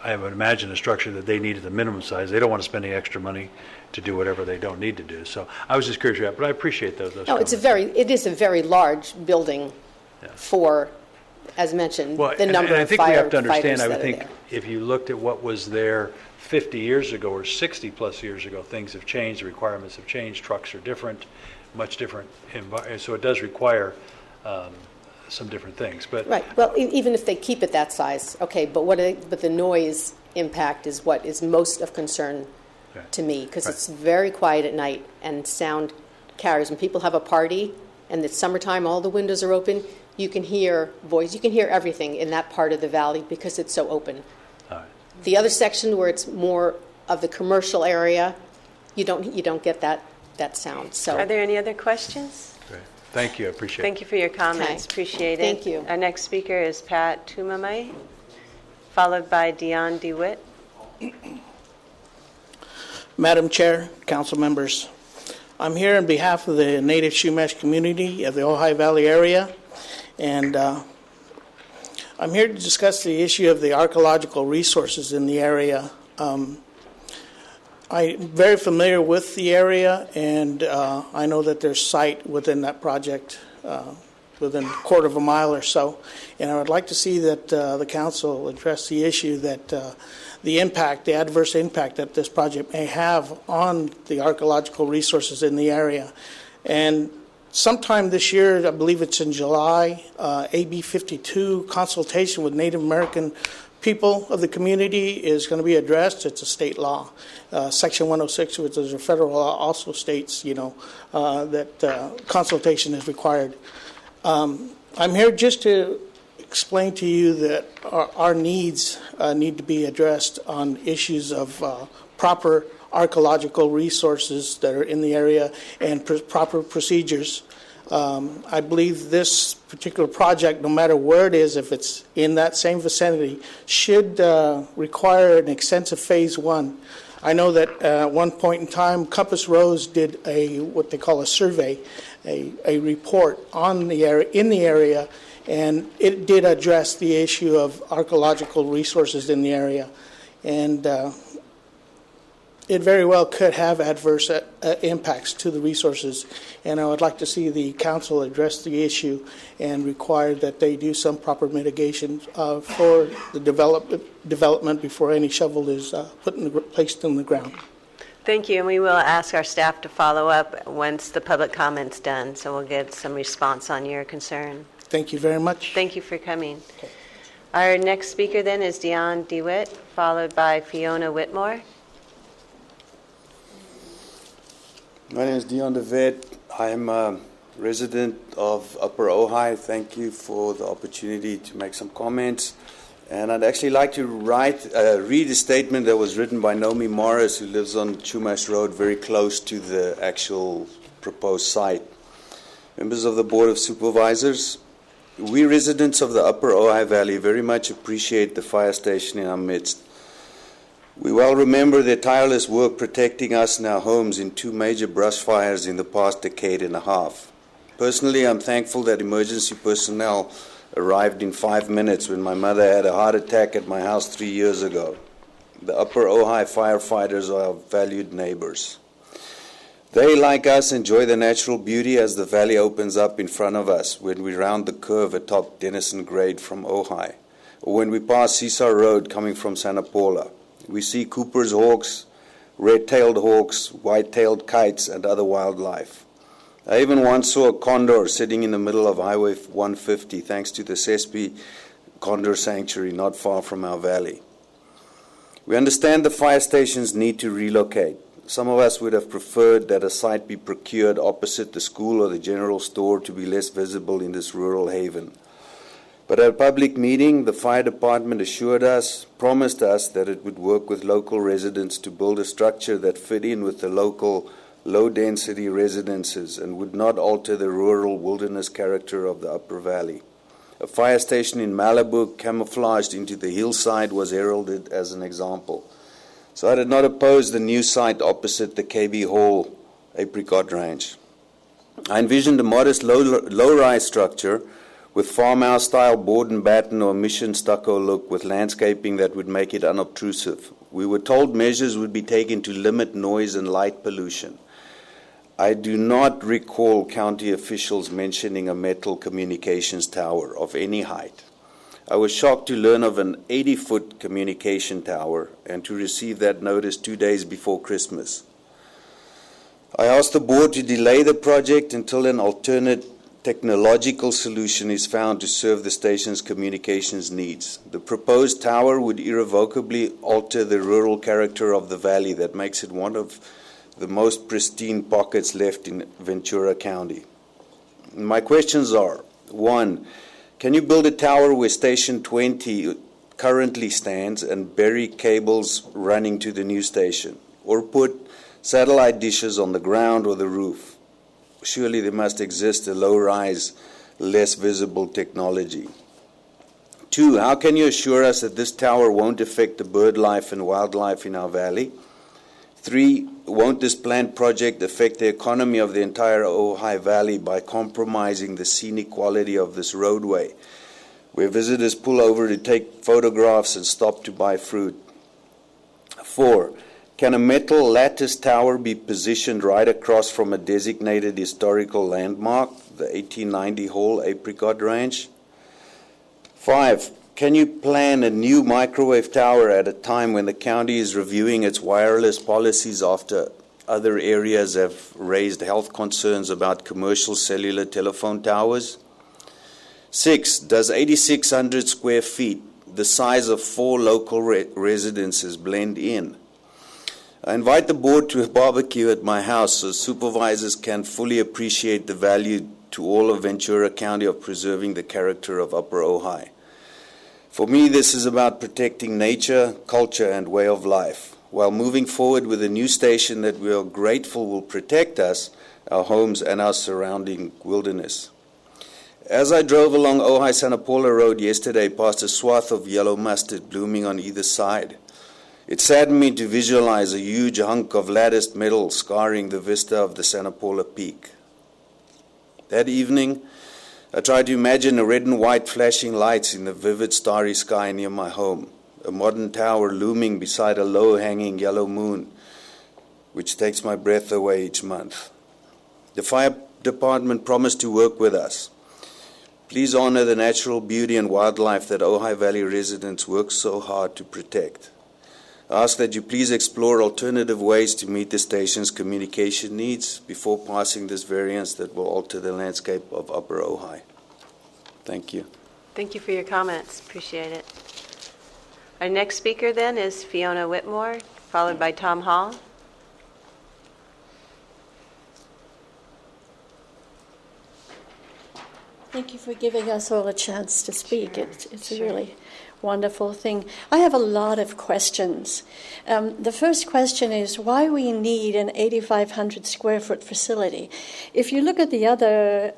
I would imagine, a structure that they need at the minimum size. They don't want to spend any extra money to do whatever they don't need to do. So I was just curious about that, but I appreciate those. No, it is a very large building for, as mentioned, the number of I think we have to understand, firefighters I would that are think there. if you looked at what was there 50 years ago or 60 plus years ago, things have changed, the requirements have changed, trucks are different, much different, so it does require some different things. But right. Well, even if they keep it that size, okay. But the noise impact is what is most of concern to me, because it's very quiet at night and sound carries. When people have a party and it's summertime, all the windows are open. You can hear voice. You can hear everything in that part of the valley because it's so open. The other section where it's more of the commercial area, you don't get that sound. So are there any other questions? Great. Thank you. I appreciate it. Thank you for your comments. Okay. Appreciate it. Thank you. Our next speaker is Pat Tumamay, followed by Dion DeWitt. Madam Chair, council members, I'm here on behalf of the native Chumash community of the Ojai Valley area, and I'm here to discuss the issue of the archaeological resources in the area. I'm very familiar with the area, and I know that there's site within that project within a quarter of a mile or so, and I would like to see that the council address the issue that the adverse impact that this project may have on the archaeological resources in the area. And sometime this year, I believe it's in July, AB 52 consultation with Native American people of the community is going to be addressed. It's a state law. Section 106, which is a federal law, also states, that consultation is required. I'm here just to explain to you that our needs need to be addressed on issues of proper archaeological resources that are in the area and proper procedures. I believe this particular project, no matter where it is, if it's in that same vicinity, should require an extensive phase one. I know that at one point in time, Compass Rose did what they call a survey, a report on the area, in the area, and it did address the issue of archaeological resources in the area. And it very well could have adverse impacts to the resources. And I would like to see the council address the issue and require that they do some proper mitigation for the development before any shovel is placed in the ground. Thank you, and we will ask our staff to follow up once the public comment's done, so we'll get some response on your concern. Thank you very much. Thank you for coming. Okay. Our next speaker then is Dion DeWitt, followed by Fiona Whitmore. My name is Dion DeWitt. I am a resident of Upper Ojai. Thank you for the opportunity to make some comments. And I'd actually like to read a statement that was written by Naomi Morris, who lives on Chumash Road, very close to the actual proposed site. Members of the Board of Supervisors, we residents of the Upper Ojai Valley very much appreciate the fire station in our midst. We well remember their tireless work protecting us and our homes in 2 major brush fires in the past decade and a half. Personally, I'm thankful that emergency personnel arrived in 5 minutes when my mother had a heart attack at my house 3 years ago. The Upper Ojai firefighters are our valued neighbors. They, like us, enjoy the natural beauty as the valley opens up in front of us when we round the curve atop Denison Grade from Ojai, or when we pass Cesar Road coming from Santa Paula. We see Cooper's hawks, red-tailed hawks, white-tailed kites, and other wildlife. I even once saw a condor sitting in the middle of Highway 150 thanks to the Sespe Condor Sanctuary not far from our valley. We understand the fire stations need to relocate. Some of us would have preferred that a site be procured opposite the school or the general store to be less visible in this rural haven. But at a public meeting, the fire department promised us that it would work with local residents to build a structure that fit in with the local low-density residences and would not alter the rural wilderness character of the Upper Valley. A fire station in Malibu camouflaged into the hillside was heralded as an example. So I did not oppose the new site opposite the KB Hall apricot range. I envisioned a modest low-rise structure with farmhouse-style board and batten or mission stucco look with landscaping that would make it unobtrusive. We were told measures would be taken to limit noise and light pollution. I do not recall county officials mentioning a metal communications tower of any height. I was shocked to learn of an 80-foot communication tower and to receive that notice 2 days before Christmas. I asked the board to delay the project until an alternate technological solution is found to serve the station's communications needs. The proposed tower would irrevocably alter the rural character of the valley that makes it one of the most pristine pockets left in Ventura County. My questions are, 1, can you build a tower where Station 20 currently stands and bury cables running to the new station, or put satellite dishes on the ground or the roof. Surely there must exist a low-rise, less visible technology. 2, how can you assure us that this tower won't affect the bird life and wildlife in our valley? 3, won't this planned project affect the economy of the entire Ojai Valley by compromising the scenic quality of this roadway, where visitors pull over to take photographs and stop to buy fruit? 4, can a metal lattice tower be positioned right across from a designated historical landmark, the 1890 Hall Apricot Ranch? 5, can you plan a new microwave tower at a time when the county is reviewing its wireless policies after other areas have raised health concerns about commercial cellular telephone towers? 6, does 8,600 square feet, the size of 4 local residences, blend in? I invite the board to a barbecue at my house so supervisors can fully appreciate the value to all of Ventura County of preserving the character of Upper Ojai. For me, this is about protecting nature, culture, and way of life, while moving forward with a new station that we are grateful will protect us, our homes, and our surrounding wilderness. As I drove along Ojai-Santa Paula Road yesterday past a swath of yellow mustard blooming on either side, it saddened me to visualize a huge hunk of latticed metal scarring the vista of the Santa Paula Peak. That evening, I tried to imagine a red and white flashing lights in the vivid starry sky near my home, a modern tower looming beside a low-hanging yellow moon, which takes my breath away each month. The fire department promised to work with us. Please honor the natural beauty and wildlife that Ojai Valley residents work so hard to protect. I ask that you please explore alternative ways to meet the station's communication needs before passing this variance that will alter the landscape of Upper Ojai. Thank you. Thank you for your comments. Appreciate it. Our next speaker then is Fiona Whitmore, followed by Tom Hall. Thank you for giving us all a chance to speak. Sure. It's a really wonderful thing. I have a lot of questions. The first question is why we need an 8,500 square foot facility. If you look at the other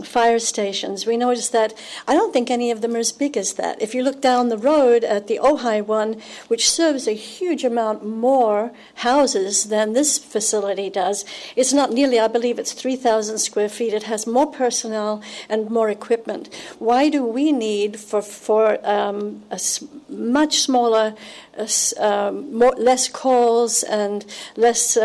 fire stations, we notice that I don't think any of them are as big as that. If you look down the road at the Ojai one, which serves a huge amount more houses than this facility does, it's not nearly, I believe it's 3,000 square feet. It has more personnel and more equipment. Why do we need for a much smaller, less calls and less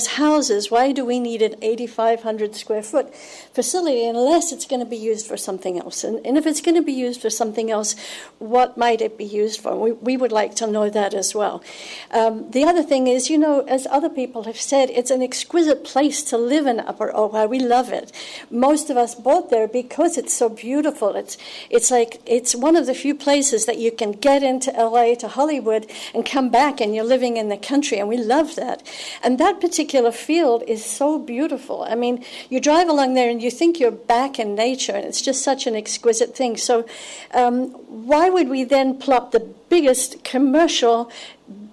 houses? Why do we need an 8,500 square foot facility unless it's going to be used for something else? And if it's going to be used for something else, what might it be used for? We would like to know that as well. The other thing is, as other people have said, it's an exquisite place to live in Upper Ojai. We love it. Most of us bought there because it's so beautiful. It's one of the few places that you can get into LA to Hollywood and come back and you're living in the country, and we love that. And that particular field is so beautiful. I mean, you drive along there and you think you're back in nature, and it's just such an exquisite thing. So why would we then plop the biggest commercial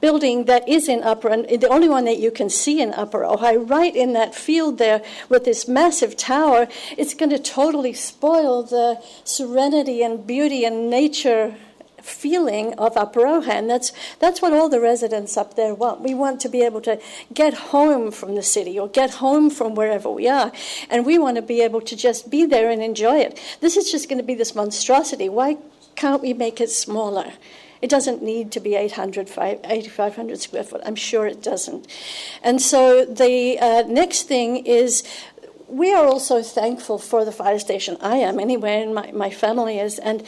building that is in Upper, and the only one that you can see in Upper Ojai, right in that field there with this massive tower? It's going to totally spoil the serenity and beauty and nature feeling of Upper Ojai, and that's what all the residents up there want. We want to be able to get home from the city or get home from wherever we are, and we want to be able to just be there and enjoy it. This is just going to be this monstrosity. Why can't we make it smaller? It doesn't need to be 8,500 square foot. I'm sure it doesn't. And so the next thing is, we are also thankful for the fire station. I am anyway, and my family is. And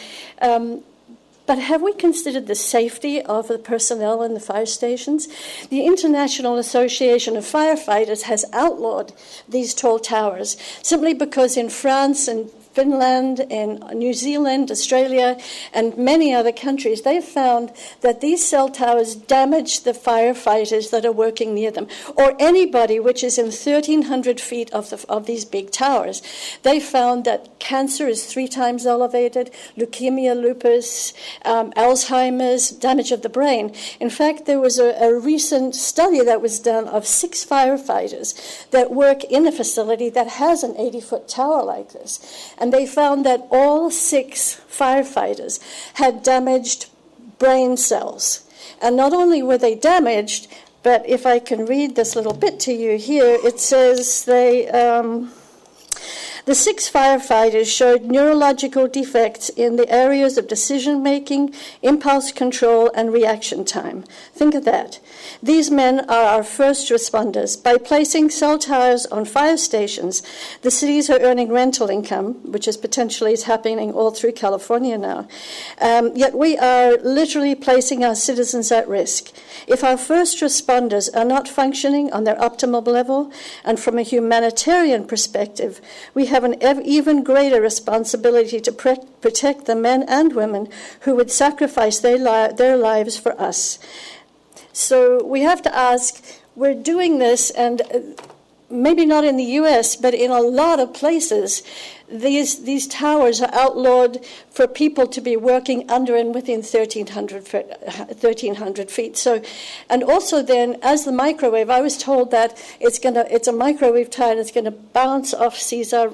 but have we considered the safety of the personnel in the fire stations? The International Association of Firefighters has outlawed these tall towers simply because in France and Finland, in New Zealand, Australia, and many other countries, they've found that these cell towers damage the firefighters that are working near them, or anybody which is in 1,300 feet of these big towers. They found that cancer is 3 times elevated, leukemia, lupus, Alzheimer's, damage of the brain. In fact, there was a recent study that was done of 6 firefighters that work in a facility that has an 80-foot tower like this. And they found that all 6 firefighters had damaged brain cells. And not only were they damaged, but if I can read this little bit to you here, it says the 6 firefighters showed neurological defects in the areas of decision-making, impulse control, and reaction time. Think of that. These men are our first responders. By placing cell towers on fire stations, the cities are earning rental income, which is potentially happening all through California now. Yet we are literally placing our citizens at risk. If our first responders are not functioning on their optimal level, and from a humanitarian perspective, we have an even greater responsibility to protect the men and women who would sacrifice their lives for us. So we have to ask, we're doing this, and maybe not in the U.S., but in a lot of places, these towers are outlawed for people to be working under and within 1,300 feet. So, and also then, as the microwave, I was told that it's a microwave tower and it's going to bounce off Caesar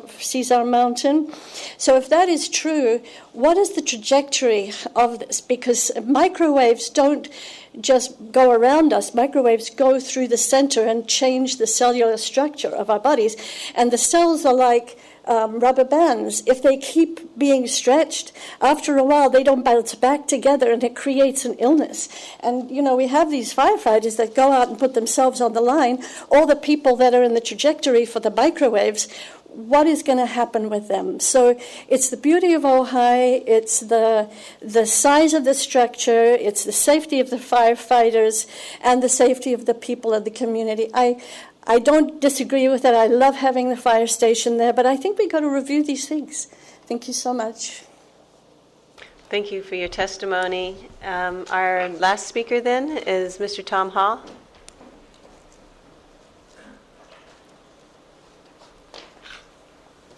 Mountain. So if that is true, what is the trajectory of this? Because microwaves don't just go around us. Microwaves go through the center and change the cellular structure of our bodies. And the cells are like rubber bands. If they keep being stretched, after a while they don't bounce back together, and it creates an illness. And, you know, we have these firefighters that go out and put themselves on the line. All the people that are in the trajectory for the microwaves, what is going to happen with them? So it's the beauty of Ojai, it's the size of the structure, it's the safety of the firefighters, and the safety of the people of the community. I don't disagree with it. I love having the fire station there, but I think we've got to review these things. Thank you so much. Thank you for your testimony. Our last speaker then is Mr. Tom Hall.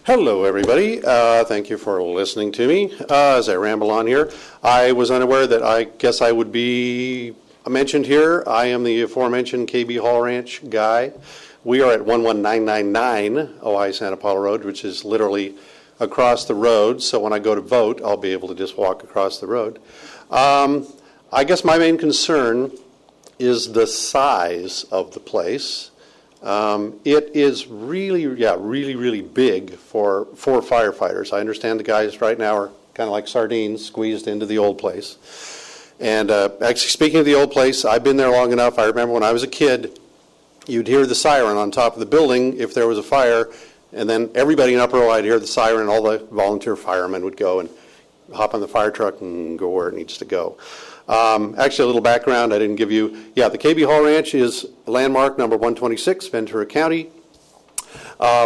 Hello, everybody. Thank you for listening to me as I ramble on here. I was unaware that I guess I would be mentioned here. I am the aforementioned KB Hall Ranch guy. We are at 11999 Ojai Santa Paula Road, which is literally across the road. So when I go to vote, I'll be able to just walk across the road. I guess my main concern is the size of the place. It is really big for firefighters. I understand the guys right now are kind of like sardines squeezed into the old place. And actually, speaking of the old place, I've been there long enough. I remember when I was a kid, you'd hear the siren on top of the building if there was a fire, and then everybody in Upper Ojai would hear the siren, and all the volunteer firemen would go and hop on the fire truck and go where it needs to go. Actually, a little background I didn't give you. Yeah, the KB Hall Ranch is landmark number 126, Ventura County.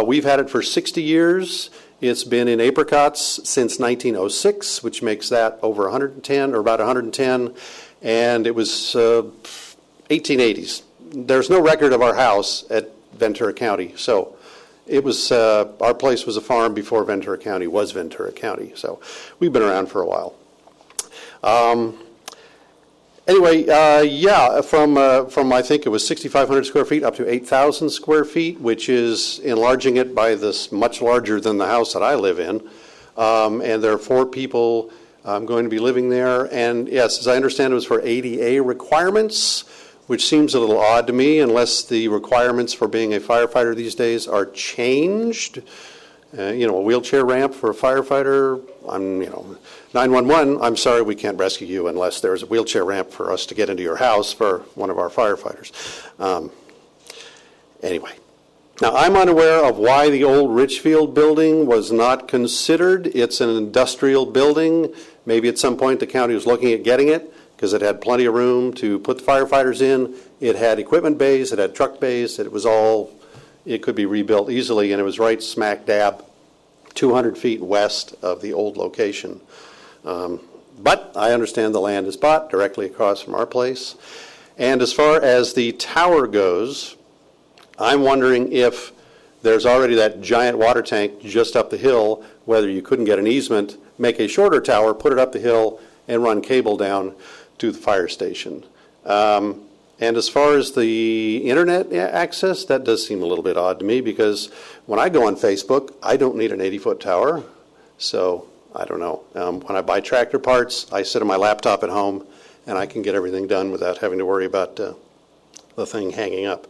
We've had it for 60 years. It's been in apricots since 1906, which makes that over 110, or about 110, and it was 1880s. There's no record of our house at Ventura County, so it was our place was a farm before Ventura County was Ventura County, so we've been around for a while. Anyway, from I think it was 6,500 square feet up to 8,000 square feet, which is enlarging it by this much larger than the house that I live in. And there are 4 people going to be living there. And yes, as I understand, it was for ADA requirements, which seems a little odd to me unless the requirements for being a firefighter these days are changed. A wheelchair ramp for a firefighter. 911, I'm sorry, we can't rescue you unless there's a wheelchair ramp for us to get into your house for one of our firefighters. Anyway, now I'm unaware of why the old Richfield building was not considered. It's an industrial building. Maybe at some point the county was looking at getting it because it had plenty of room to put the firefighters in. It had equipment bays, it had truck bays, it could be rebuilt easily, and it was right smack dab 200 feet west of the old location. But I understand the land is bought directly across from our place. And as far as the tower goes, I'm wondering if there's already that giant water tank just up the hill, whether you couldn't get an easement, make a shorter tower, put it up the hill, and run cable down to the fire station. And as far as the internet access, that does seem a little bit odd to me, because when I go on Facebook, I don't need an 80-foot tower. So I don't know. When I buy tractor parts, I sit on my laptop at home, and I can get everything done without having to worry about the thing hanging up.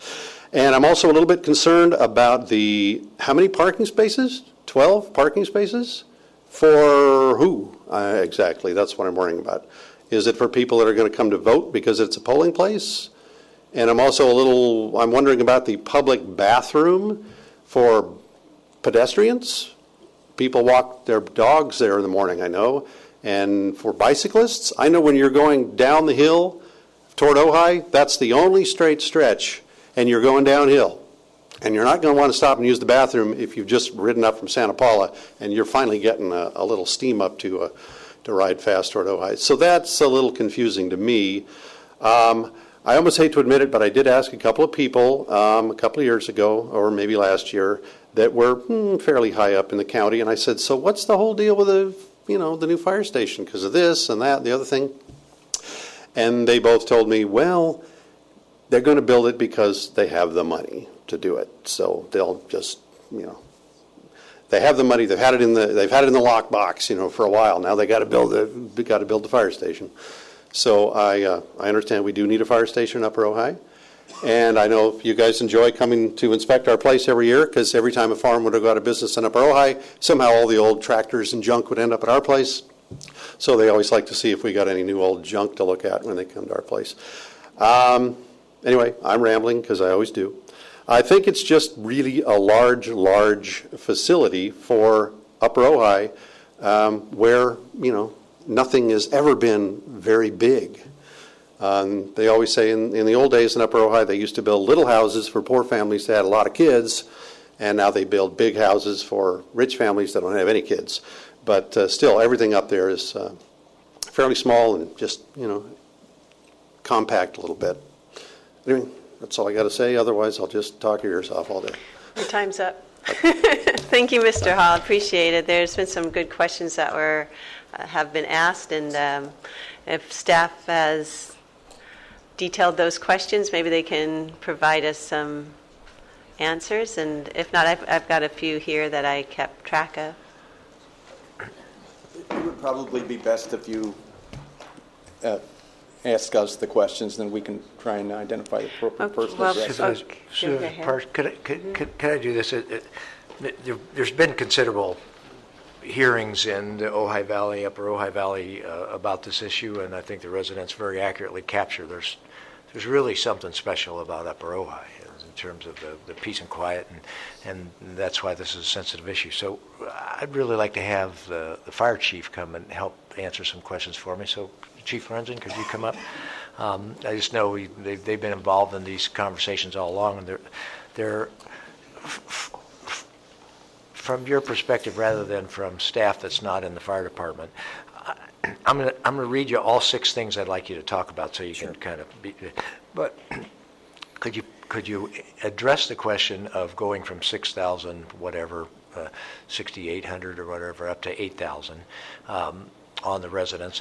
And I'm also a little bit concerned about how many parking spaces? 12 parking spaces? For who exactly? That's what I'm worrying about. Is it for people that are going to come to vote because it's a polling place? And I'm also I'm wondering about the public bathroom for pedestrians. People walk their dogs there in the morning, I know. And for bicyclists, I know when you're going down the hill toward Ojai, that's the only straight stretch, and you're going downhill. And you're not going to want to stop and use the bathroom if you've just ridden up from Santa Paula and you're finally getting a little steam up to ride fast toward Ojai. So that's a little confusing to me. I almost hate to admit it, but I did ask a couple of people a couple of years ago, or maybe last year, that were fairly high up in the county, and I said, so what's the whole deal with the new fire station because of this and that and the other thing? And they both told me, well, they're going to build it because they have the money to do it. So they'll just, they have the money. They've had it in the lockbox, for a while now. They got to build the fire station. So I understand we do need a fire station in Upper Ojai, and I know you guys enjoy coming to inspect our place every year, because every time a farm would go out of business in Upper Ojai, somehow all the old tractors and junk would end up at our place. So they always like to see if we got any new old junk to look at when they come to our place. Anyway, I'm rambling because I always do. I think it's just really a large facility for Upper Ojai, where, nothing has ever been very big. They always say in the old days in Upper Ojai, they used to build little houses for poor families that had a lot of kids, and now they build big houses for rich families that don't have any kids. But still, everything up there is fairly small and just, compact a little bit. Anyway, that's all I got to say. Otherwise, I'll just talk your ears off all day. Your time's up. Thank you, Mr. Hall. Appreciate it. There's been some good questions that have been asked, and if staff has detailed those questions, maybe they can provide us some answers. And if not, I've got a few here that I kept track of. It would probably be best if you ask us the questions, then we can try and identify the appropriate person. Well, could I do this? There's been considerable hearings in the Ojai Valley, Upper Ojai Valley, about this issue, and I think the residents very accurately capture there's really something special about Upper Ojai in terms of the peace and quiet, and that's why this is a sensitive issue. So I'd really like to have the fire chief come and help answer some questions for me. So Chief Lorenzen, could you come up? I just know they've been involved in these conversations all along, and they're from your perspective rather than from staff that's not in the fire department. I'm gonna read you all 6 things I'd like you to talk about, so you can kind of but could you address the question of going from 6,000 whatever 6,800 or whatever up to 8,000 on the residents?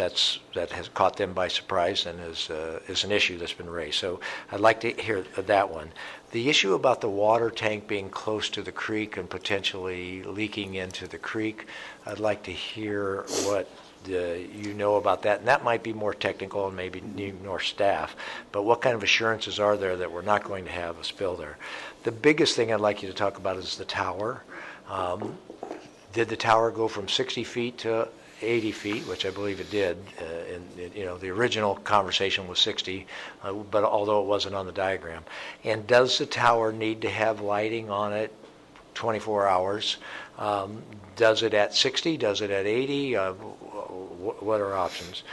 That has caught them by surprise and is an issue that's been raised. So I'd like to hear that one. The issue about the water tank being close to the creek and potentially leaking into the creek, I'd like to hear what you know about that. And that might be more technical and maybe need more staff. But what kind of assurances are there that we're not going to have a spill there? The biggest thing I'd like you to talk about is the tower. Did the tower go from 60 feet to 80 feet, which I believe it did? The original conversation was 60, but although it wasn't on the diagram. And does the tower need to have lighting on it 24 hours? Does it at 60? Does it at 80? What are options?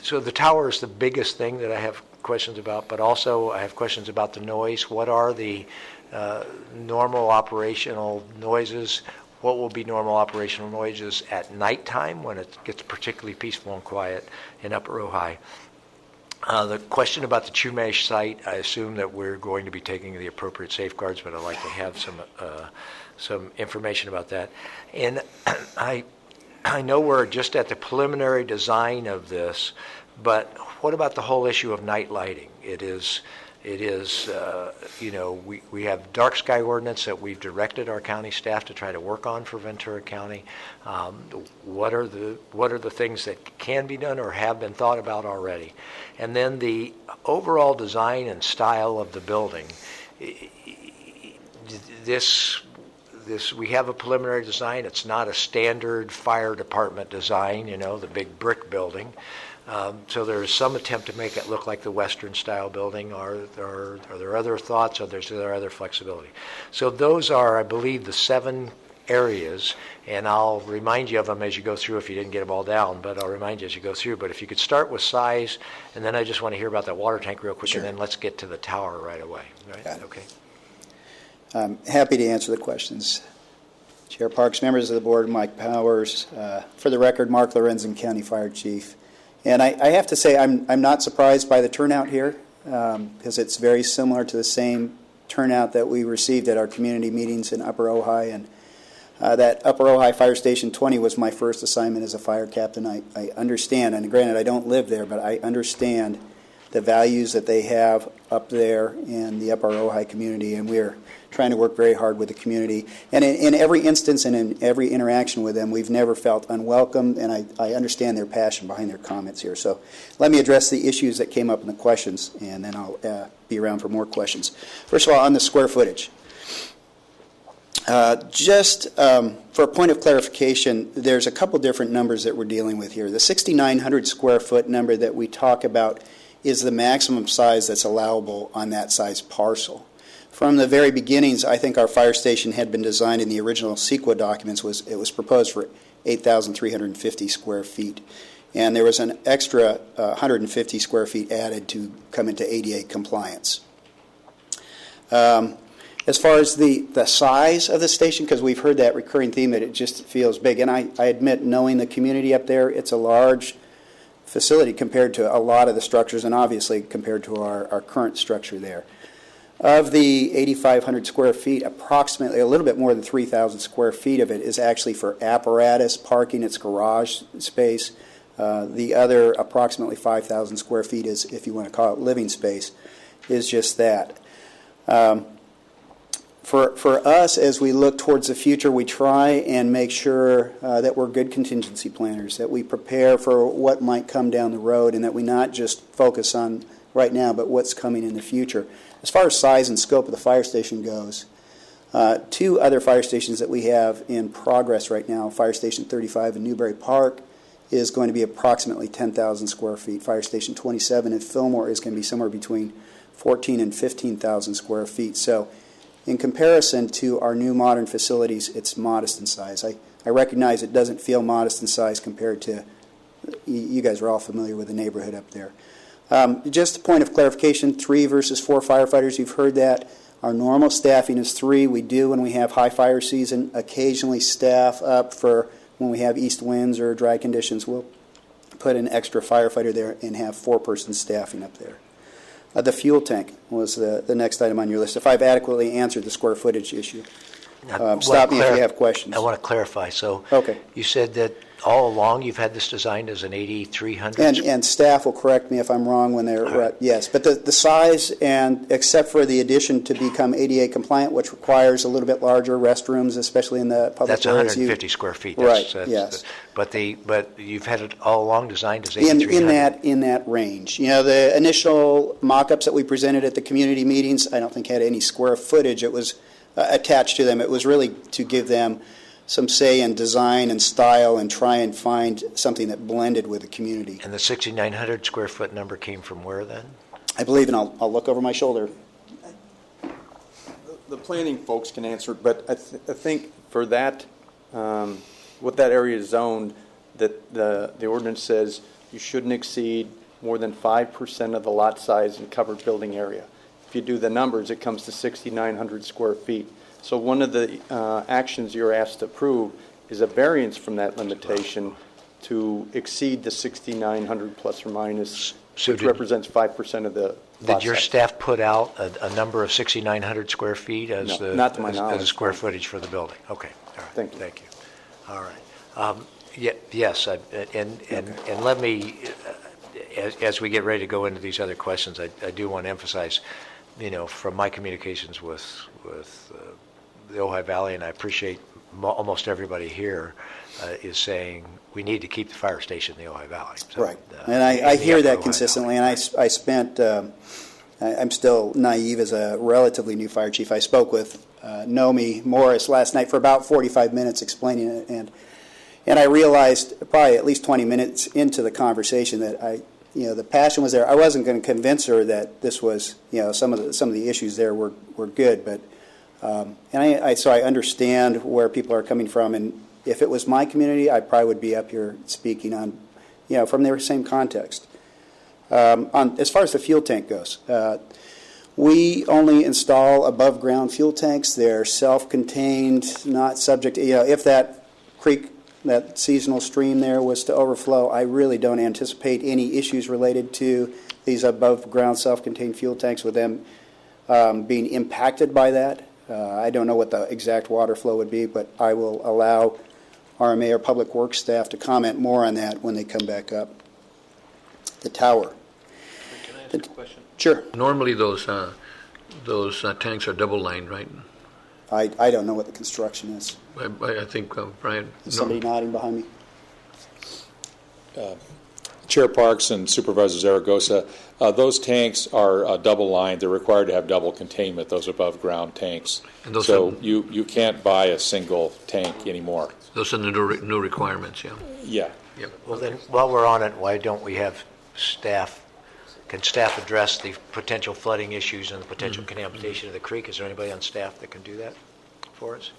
So the tower is the biggest thing that I have questions about, but also I have questions about the noise. What are the normal operational noises? what will be normal operational noises at nighttime when it gets particularly peaceful and quiet in Upper Ojai. The question about the Chumash site, I assume that we're going to be taking the appropriate safeguards, but I'd like to have some information about that. And I know we're just at the preliminary design of this, but what about the whole issue of night lighting? It is, we have dark sky ordinance that we've directed our county staff to try to work on for Ventura County. What are the things that can be done or have been thought about already? And then the overall design and style of the building. We have a preliminary design. It's not a standard fire department design, the big brick building. So there is some attempt to make it look like the Western style building. Are there other thoughts? Or is there other flexibility? So those are, I believe, the 7 areas, and I'll remind you of them as you go through if you didn't get them all down, but I'll remind you as you go through. But if you could start with size, and then I just want to hear about that water tank real quick, sure. And then let's get to the tower right away. Right? Okay. I'm happy to answer the questions. Chair Parks, members of the board, Mike Powers. For the record, Mark Lorenzen, County Fire Chief. And I have to say I'm not surprised by the turnout here because it's very similar to the same turnout that we received at our community meetings in Upper Ojai. And that Upper Ojai Fire Station 20 was my first assignment as a fire captain. I understand, and granted I don't live there, but I understand the values that they have up there in the Upper Ojai community, and we're trying to work very hard with the community. And in every instance and in every interaction with them, we've never felt unwelcome, and I understand their passion behind their comments here. So let me address the issues that came up in the questions, and then I'll be around for more questions. First of all, on the square footage. Just for a point of clarification, there's a couple different numbers that we're dealing with here. The 6,900 square foot number that we talk about is the maximum size that's allowable on that size parcel. From the very beginnings, I think our fire station had been designed in the original CEQA documents. It was proposed for 8,350 square feet. And there was an extra 150 square feet added to come into ADA compliance. As far as the size of the station, because we've heard that recurring theme that it just feels big. And I admit, knowing the community up there, it's a large facility compared to a lot of the structures and obviously compared to our current structure there. Of the 8,500 square feet, approximately a little bit more than 3,000 square feet of it is actually for apparatus, parking, it's garage space. The other approximately 5,000 square feet is, if you want to call it living space, is just that. For us, as we look towards the future, we try and make sure that we're good contingency planners, that we prepare for what might come down the road, and that we not just focus on right now, but what's coming in the future. As far as size and scope of the fire station goes, 2 other fire stations that we have in progress right now, Fire Station 35 in Newberry Park is going to be approximately 10,000 square feet. Fire Station 27 in Fillmore is going to be somewhere between 14,000 and 15,000 square feet. So in comparison to our new modern facilities, it's modest in size. I recognize it doesn't feel modest in size compared to, you guys are all familiar with the neighborhood up there. Just a point of clarification, 3 versus 4 firefighters, you've heard that. Our normal staffing is 3. We do, when we have high fire season, occasionally staff up for when we have east winds or dry conditions. We'll put an extra firefighter there and have 4-person staffing up there. The fuel tank was the next item on your list. If I've adequately answered the square footage issue. Stop me if you have questions. I want to clarify. So okay. You said that all along you've had this designed as an 8,300? And staff will correct me if I'm wrong when they're right. Yes. But the size, and except for the addition to become ADA compliant, which requires a little bit larger restrooms, especially in the public areas. That's 150 square feet. Right, yes. But you've had it all along designed as 8,300? In that range. You know, the initial mock-ups that we presented at the community meetings, I don't think had any square footage. It was attached to them. It was really to give them some say in design and style and try and find something that blended with the community. And the 6,900 square foot number came from where then? I believe, and I'll look over my shoulder. The planning folks can answer, but I think for that, what that area is zoned, that the ordinance says you shouldn't exceed more than 5% of the lot size in covered building area. If you do the numbers, it comes to 6,900 square feet. So one of the actions you're asked to approve is a variance from that limitation to exceed the 6,900 plus or minus, which represents 5% of the Did your size. staff put out a number of 6,900 square feet as No, not to my knowledge. as the square footage for the building? Okay, all right. Thank you. Thank you. All right. Yes, and let me, as we get ready to go into these other questions, I do want to emphasize, from my communications with the Ojai Valley, and I appreciate almost everybody here is saying we need to keep the fire station in the Ojai Valley. So, right. And I hear that consistently, and I spent, I'm still naive as a relatively new fire chief. I spoke with Nomi Morris last night for about 45 minutes explaining it, and I realized probably at least 20 minutes into the conversation that the passion was there. I wasn't going to convince her that this was, some of the issues there were good, but so I understand where people are coming from, and if it was my community, I probably would be up here speaking on, from their same context. As far as the fuel tank goes, we only install above ground fuel tanks. They're self-contained, not subject to, if that creek, that seasonal stream there was to overflow, I really don't anticipate any issues related to these above ground self-contained fuel tanks with them being impacted by that. I don't know what the exact water flow would be, but I will allow RMA or Public Works staff to comment more on that when they come back up. The tower. Can I ask a question? Sure. Normally those tanks are double lined, right? I don't know what the construction is. I think, Brian. Is somebody nodding behind me? Chair Parks and Supervisor Zaragoza, those tanks are double lined. They're required to have double containment, those above ground tanks. And those so you can't buy a single tank anymore. Those are the new requirements, yeah. Yeah. Yep. Well, then, while we're on it, why don't we have staff, can staff address the potential flooding issues and the potential contamination of the creek? Is there anybody on staff that can do that for us?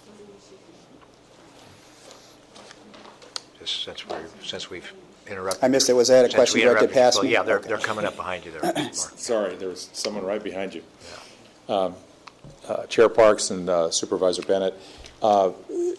Just since we've interrupted. I missed it. Was that a question directed past me? Yeah, they're coming up behind you there. Mark. Sorry, there was someone right behind you. Yeah. Chair Parks and Supervisor Bennett,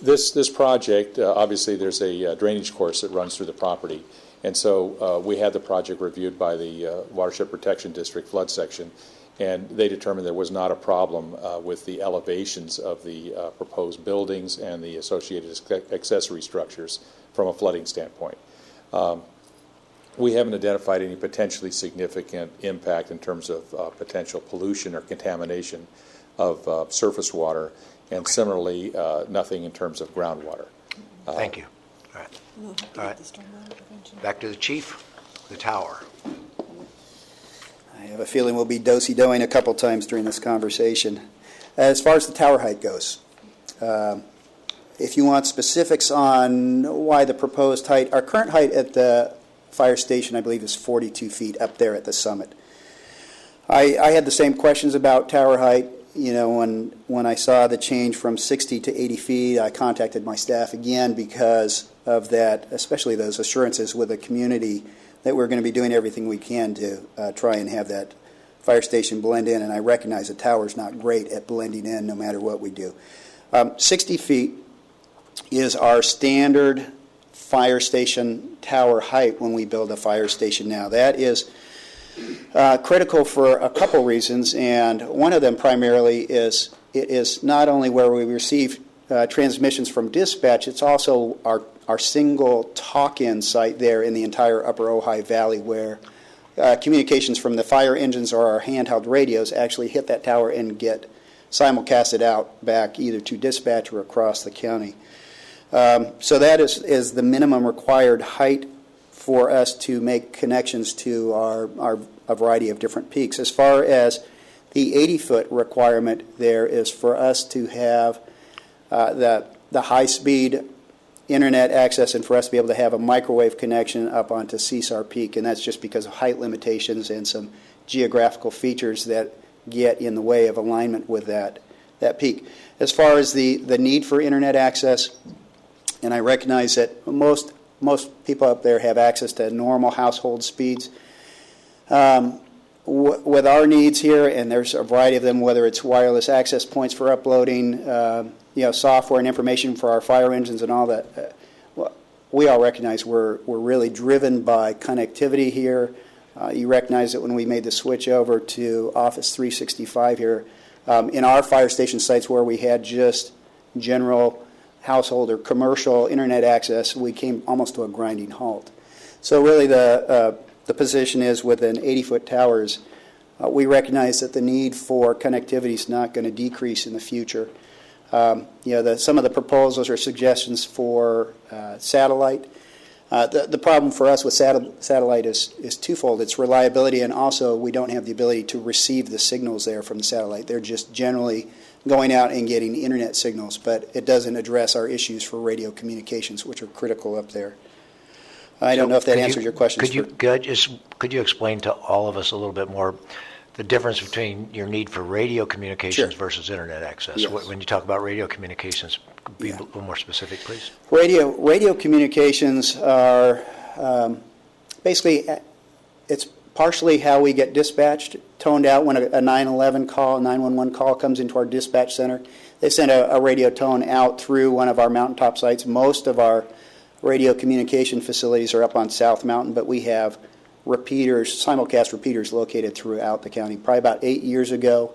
this project, obviously there's a drainage course that runs through the property. And so we had the project reviewed by the Watershed Protection District flood section, and they determined there was not a problem with the elevations of the proposed buildings and the associated accessory structures from a flooding standpoint. We haven't identified any potentially significant impact in terms of potential pollution or contamination of surface water, and similarly, nothing in terms of groundwater. Thank you. All right. All right. Back to the chief, the tower. I have a feeling we'll be do-si-doing a couple times during this conversation. As far as the tower height goes, if you want specifics on why the proposed height, our current height at the fire station, I believe, is 42 feet up there at the summit. I had the same questions about tower height. When I saw the change from 60 to 80 feet, I contacted my staff again because of that, especially those assurances with the community that we're going to be doing everything we can to try and have that fire station blend in. And I recognize the tower's not great at blending in no matter what we do. 60 feet is our standard fire station tower height when we build a fire station now. That is critical for a couple reasons, and one of them primarily is it is not only where we receive transmissions from dispatch, it's also our single talk-in site there in the entire Upper Ojai Valley where communications from the fire engines or our handheld radios actually hit that tower and get simulcasted out back either to dispatch or across the county. So that is the minimum required height for us to make connections to a variety of different peaks. As far as the 80-foot requirement there is for us to have the high-speed internet access and for us to be able to have a microwave connection up onto CSAR Peak, and that's just because of height limitations and some geographical features that get in the way of alignment with that peak. As far as the need for internet access, and I recognize that most people up there have access to normal household speeds. with our needs here, and there's a variety of them, whether it's wireless access points for uploading, software and information for our fire engines and all that, we all recognize we're really driven by connectivity here. You recognize that when we made the switch over to Office 365 here, in our fire station sites where we had just general household or commercial internet access, we came almost to a grinding halt. So really the position is within 80-foot towers, we recognize that the need for connectivity is not going to decrease in the future. Some of the proposals or suggestions for satellite. The problem for us with satellite is twofold. It's reliability, and also we don't have the ability to receive the signals there from the satellite. They're just generally going out and getting internet signals, but it doesn't address our issues for radio communications, which are critical up there. I don't know if that answers your question. Could you explain to all of us a little bit more the difference between your need for radio communications versus internet access? Yes. When you talk about radio communications, be a little more specific, please. Radio communications are basically, it's partially how we get dispatched, toned out when a 911 call, 911 call comes into our dispatch center. They send a radio tone out through one of our mountaintop sites. Most of our radio communication facilities are up on South Mountain, but we have repeaters, simulcast repeaters located throughout the county. Probably about 8 years ago,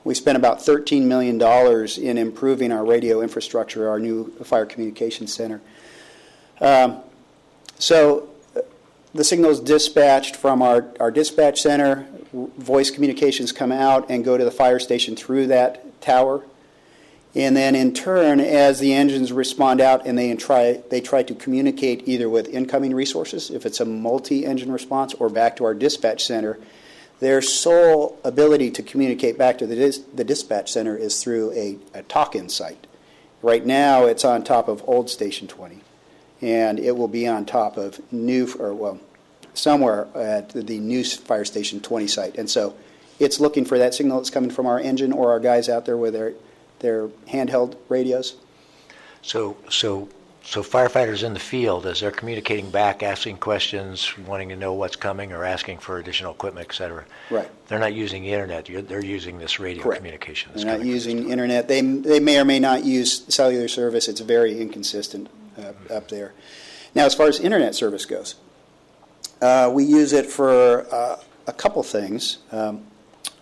we spent about $13 million in improving our radio infrastructure, our new fire communications center. So the signals dispatched from our dispatch center, voice communications come out and go to the fire station through that tower. And then in turn, as the engines respond out and they try to communicate either with incoming resources, if it's a multi-engine response, or back to our dispatch center, their sole ability to communicate back to the dispatch center is through a talk-in site. Right now, it's on top of old Station 20, and it will be on top of somewhere at the new Fire Station 20 site. And so it's looking for that signal that's coming from our engine or our guys out there with their handheld radios. So firefighters in the field, as they're communicating back, asking questions, wanting to know what's coming, or asking for additional equipment, et cetera, right, they're not using the internet. They're using this radio communication. They're not using internet. They may or may not use cellular service. It's very inconsistent up there. Now, as far as internet service goes, we use it for a couple things.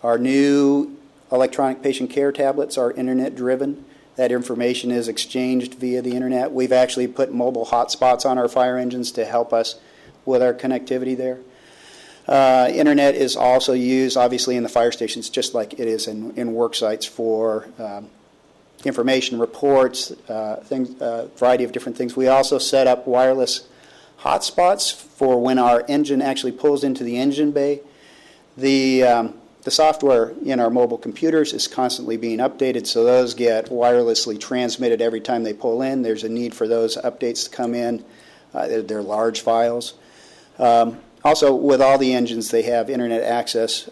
Our new electronic patient care tablets are internet-driven. That information is exchanged via the internet. We've actually put mobile hotspots on our fire engines to help us with our connectivity there. Internet is also used, obviously, in the fire stations, just like it is in work sites for information, reports, variety of different things. We also set up wireless hotspots for when our engine actually pulls into the engine bay. The software in our mobile computers is constantly being updated, so those get wirelessly transmitted every time they pull in. There's a need for those updates to come in. They're large files. Also, with all the engines, they have internet access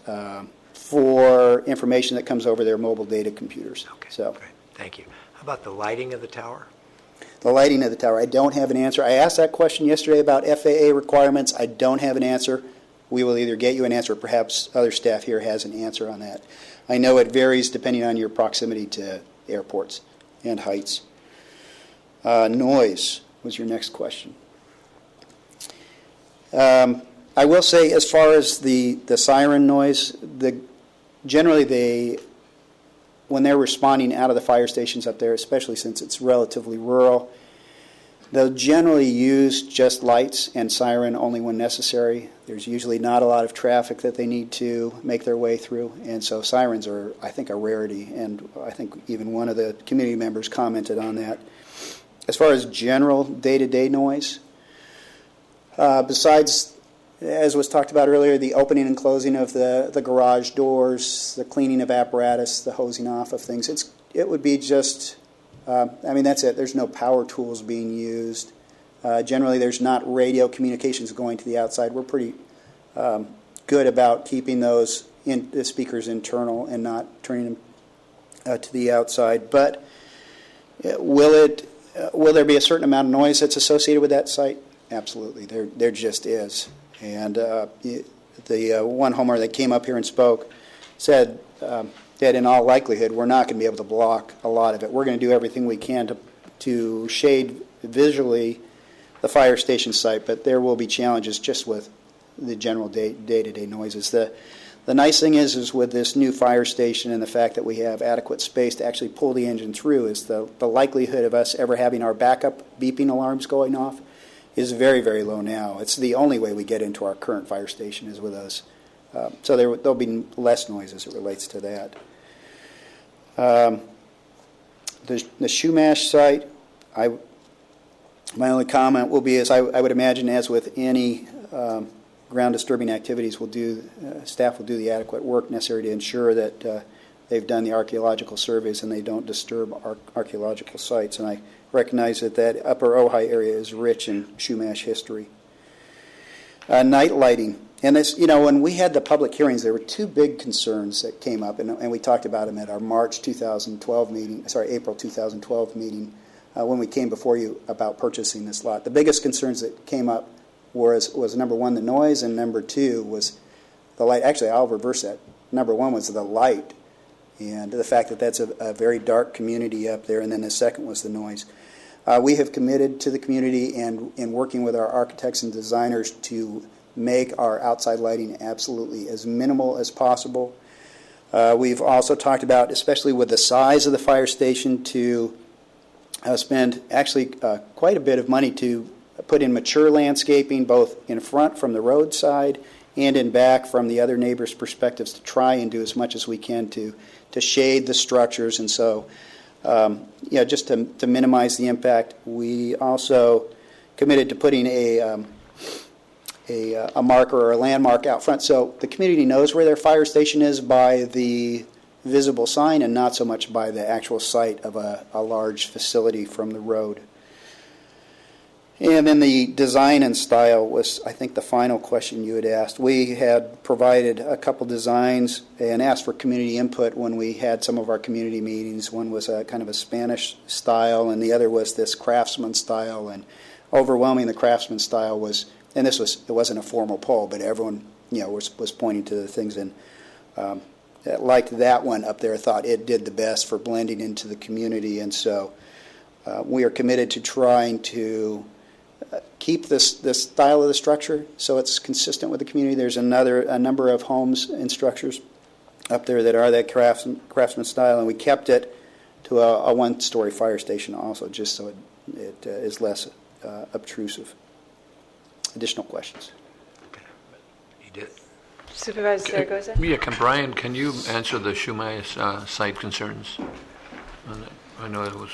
for information that comes over their mobile data computers. Okay, great. Thank you. How about the lighting of the tower? The lighting of the tower, I don't have an answer. I asked that question yesterday about FAA requirements. I don't have an answer. We will either get you an answer, or perhaps other staff here has an answer on that. I know it varies depending on your proximity to airports and heights. Noise was your next question. I will say, as far as the siren noise, generally when they're responding out of the fire stations up there, especially since it's relatively rural, they'll generally use just lights and siren only when necessary. There's usually not a lot of traffic that they need to make their way through, and so sirens are, I think, a rarity, and I think even one of the community members commented on that. As far as general day-to-day noise, besides, as was talked about earlier, the opening and closing of the garage doors, the cleaning of apparatus, the hosing off of things, it would be just... that's it. There's no power tools being used. Generally, there's not radio communications going to the outside. We're pretty good about keeping the speakers internal and not turning them to the outside. But will there be a certain amount of noise that's associated with that site? Absolutely. There just is. And the one homeowner that came up here and spoke said that in all likelihood we're not going to be able to block a lot of it. We're going to do everything we can to shade visually the fire station site, but there will be challenges just with the general day-to-day noises. The nice thing is with this new fire station and the fact that we have adequate space to actually pull the engine through is the likelihood of us ever having our backup beeping alarms going off is very, very low now. It's the only way we get into our current fire station is with those. So there'll be less noise as it relates to that. The Shumash site, my only comment will be is I would imagine, as with any ground disturbing activities, staff will do the adequate work necessary to ensure that they've done the archaeological surveys and they don't disturb archaeological sites. And I recognize that Upper Ojai area is rich in Shumash history. Night lighting. And this, when we had the public hearings, there were two big concerns that came up, and we talked about them at our April 2012 meeting when we came before you about purchasing this lot. The biggest concerns that came up was number one, the noise, and number two was the light. Actually, I'll reverse that. Number one was the light and the fact that that's a very dark community up there, and then the second was the noise. We have committed to the community and in working with our architects and designers to make our outside lighting absolutely as minimal as possible. We've also talked about, especially with the size of the fire station, to spend actually quite a bit of money to put in mature landscaping, both in front from the roadside and in back from the other neighbors' perspectives, to try and do as much as we can to shade the structures. And so, just to minimize the impact, we also committed to putting a marker or a landmark out front so the community knows where their fire station is by the visible sign and not so much by the actual site of a large facility from the road. And then the design and style was, I think, the final question you had asked. We had provided a couple designs and asked for community input when we had some of our community meetings. One was a kind of a Spanish style, and the other was this craftsman style. And overwhelming the craftsman style was, and it wasn't a formal poll, but everyone was pointing to the things and that liked that one up there, thought it did the best for blending into the community. And so we are committed to trying to keep this style of the structure so it's consistent with the community. There's a number of homes and structures up there that are that craftsman style, and we kept it to a one-story fire station also, just so it is less obtrusive. Additional questions? You did. Supervisor Zaragoza? Yeah, Brian, can you answer the Shumash site concerns? I know it was...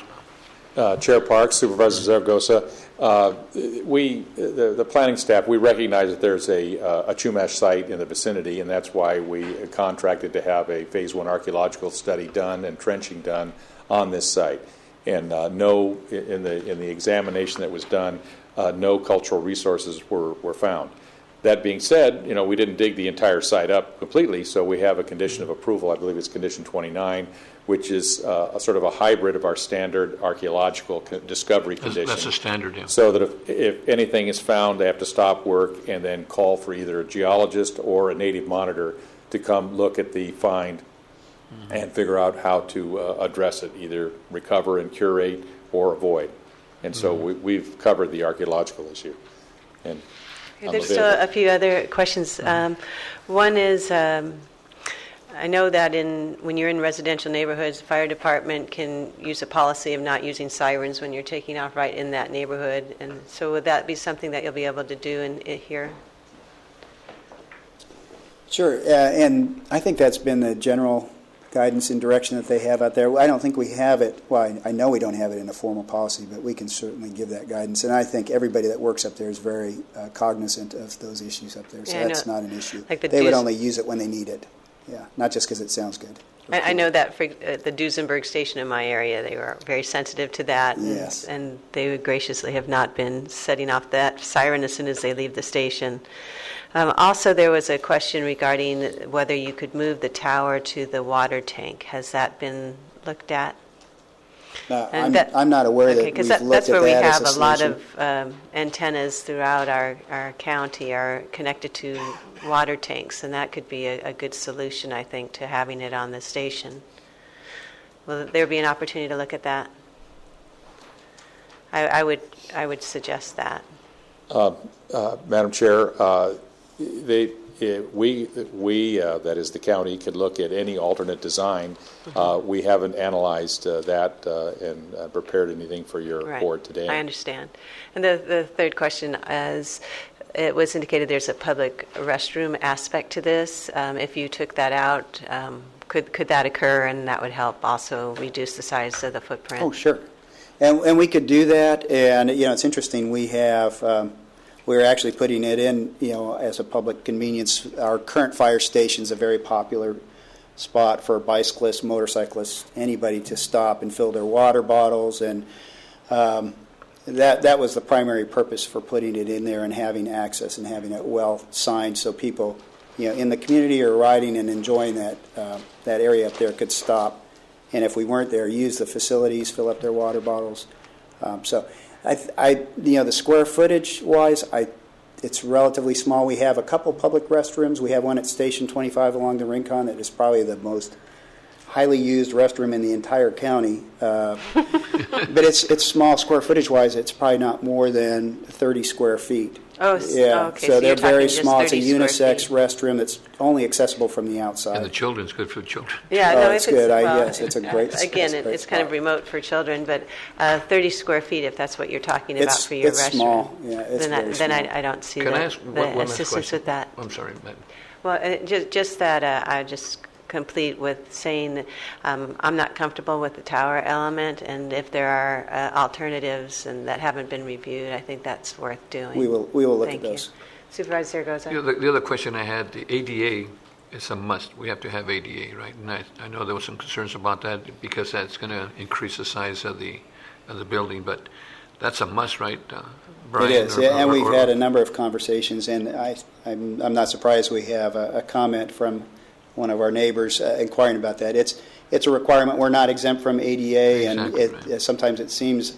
Chair Parks, Supervisor Zaragoza, the planning staff, we recognize that there's a Chumash site in the vicinity, and that's why we contracted to have a Phase 1 archaeological study done and trenching done on this site. And in the examination that was done, no cultural resources were found. That being said, we didn't dig the entire site up completely, so we have a condition of approval. I believe it's condition 29, which is a sort of a hybrid of our standard archaeological discovery condition. That's a standard, yeah. So that if anything is found, they have to stop work and then call for either a geologist or a native monitor to come look at the find and figure out how to address it, either recover and curate or avoid. And so we've covered the archaeological issue. And there's still a few other questions. One is, I know that when you're in residential neighborhoods, the fire department can use a policy of not using sirens when you're taking off right in that neighborhood. And so would that be something that you'll be able to do here? Sure, and I think that's been the general guidance and direction that they have out there. I don't think we have it, well, I know we don't have it in a formal policy, but we can certainly give that guidance. And I think everybody that works up there is very cognizant of those issues up there, so that's not an issue. Like they would only use it when they need it, not just because it sounds good. I know that for the Duesenberg station in my area, they were very sensitive to that, and they would graciously have not been setting off that siren as soon as they leave the station. Also, there was a question regarding whether you could move the tower to the water tank. Has that been looked at? I'm not aware that we've looked that's at where we that have as a lot solution. of antennas throughout our county are connected to water tanks, and that could be a good solution, I think, to having it on the station. Will there be an opportunity to look at that? I would suggest that. Madam Chair, we that is the county, could look at any alternate design. We haven't analyzed that and prepared anything for your board today. I understand. And the third question is, it was indicated there's a public restroom aspect to this. If you took that out, could that occur, and that would help also reduce the size of the footprint? Oh, sure. And we could do that. And, it's interesting. We have... we're actually putting it in, as a public convenience. Our current fire station is a very popular spot for bicyclists, motorcyclists, anybody to stop and fill their water bottles. And that was the primary purpose for putting it in there and having access and having it well signed so people, in the community are riding and enjoying that area up there could stop. And if we weren't there, use the facilities, fill up their water bottles. The square footage wise, it's relatively small. We have a couple public restrooms. We have one at Station 25 along the Rincon that is probably the most highly used restroom in the entire county. But it's small square footage wise. It's probably not more than 30 square feet. Oh, yeah. Okay. So they're very just small. It's a 30 square unisex feet. restroom that's only accessible from the outside. And the children's good for the children. Yeah, Oh, no, it's if good. well, Yes, it's a great. Again, it's kind of remote for children, but 30 square feet, if that's what you're talking about for your it's restroom. small. Yeah, it's very then small. I don't see Can I ask the one last assistance question? with that. I'm sorry, madam. Well, just that I just complete with saying that I'm not comfortable with the tower element, and if there are alternatives and that haven't been reviewed, I think that's worth doing. We will look Thank at those. you. Supervisor Zaragoza. The other question I had, the ADA is a must. We have to have ADA, right? And I know there was some concerns about that because that's going to increase the size of the building, but that's a must, right, Brian? It is, and we've had a number of conversations, and I'm not surprised we have a comment from one of our neighbors inquiring about that. It's a requirement. We're not exempt from ADA, Exactly, and sometimes it seems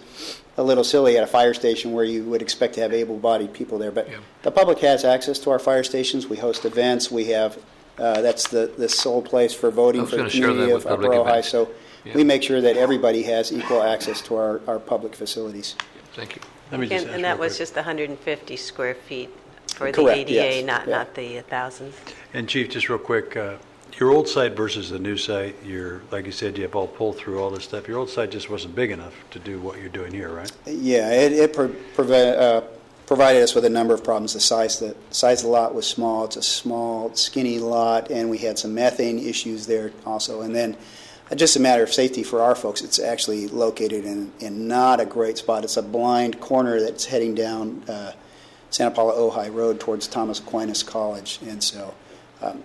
a little silly at a fire station where you would expect to have able-bodied people there. But the public has access to our fire stations. We host events. We have that's the sole place for voting for the community of Upper Ojai. So we make sure that everybody has equal access to our public facilities. Thank you. And that was just 150 square feet for Correct, the ADA, yes. not the thousands. And Chief, just real quick, your old site versus the new site, like you said, you have all pull through all this stuff. Your old site just wasn't big enough to do what you're doing here, right? Yeah, it provided us with a number of problems. The size of the lot was small. It's a small, skinny lot, and we had some methane issues there also. And then just a matter of safety for our folks, it's actually located in not a great spot. It's a blind corner that's heading down Santa Paula Ojai Road towards Thomas Aquinas College, and so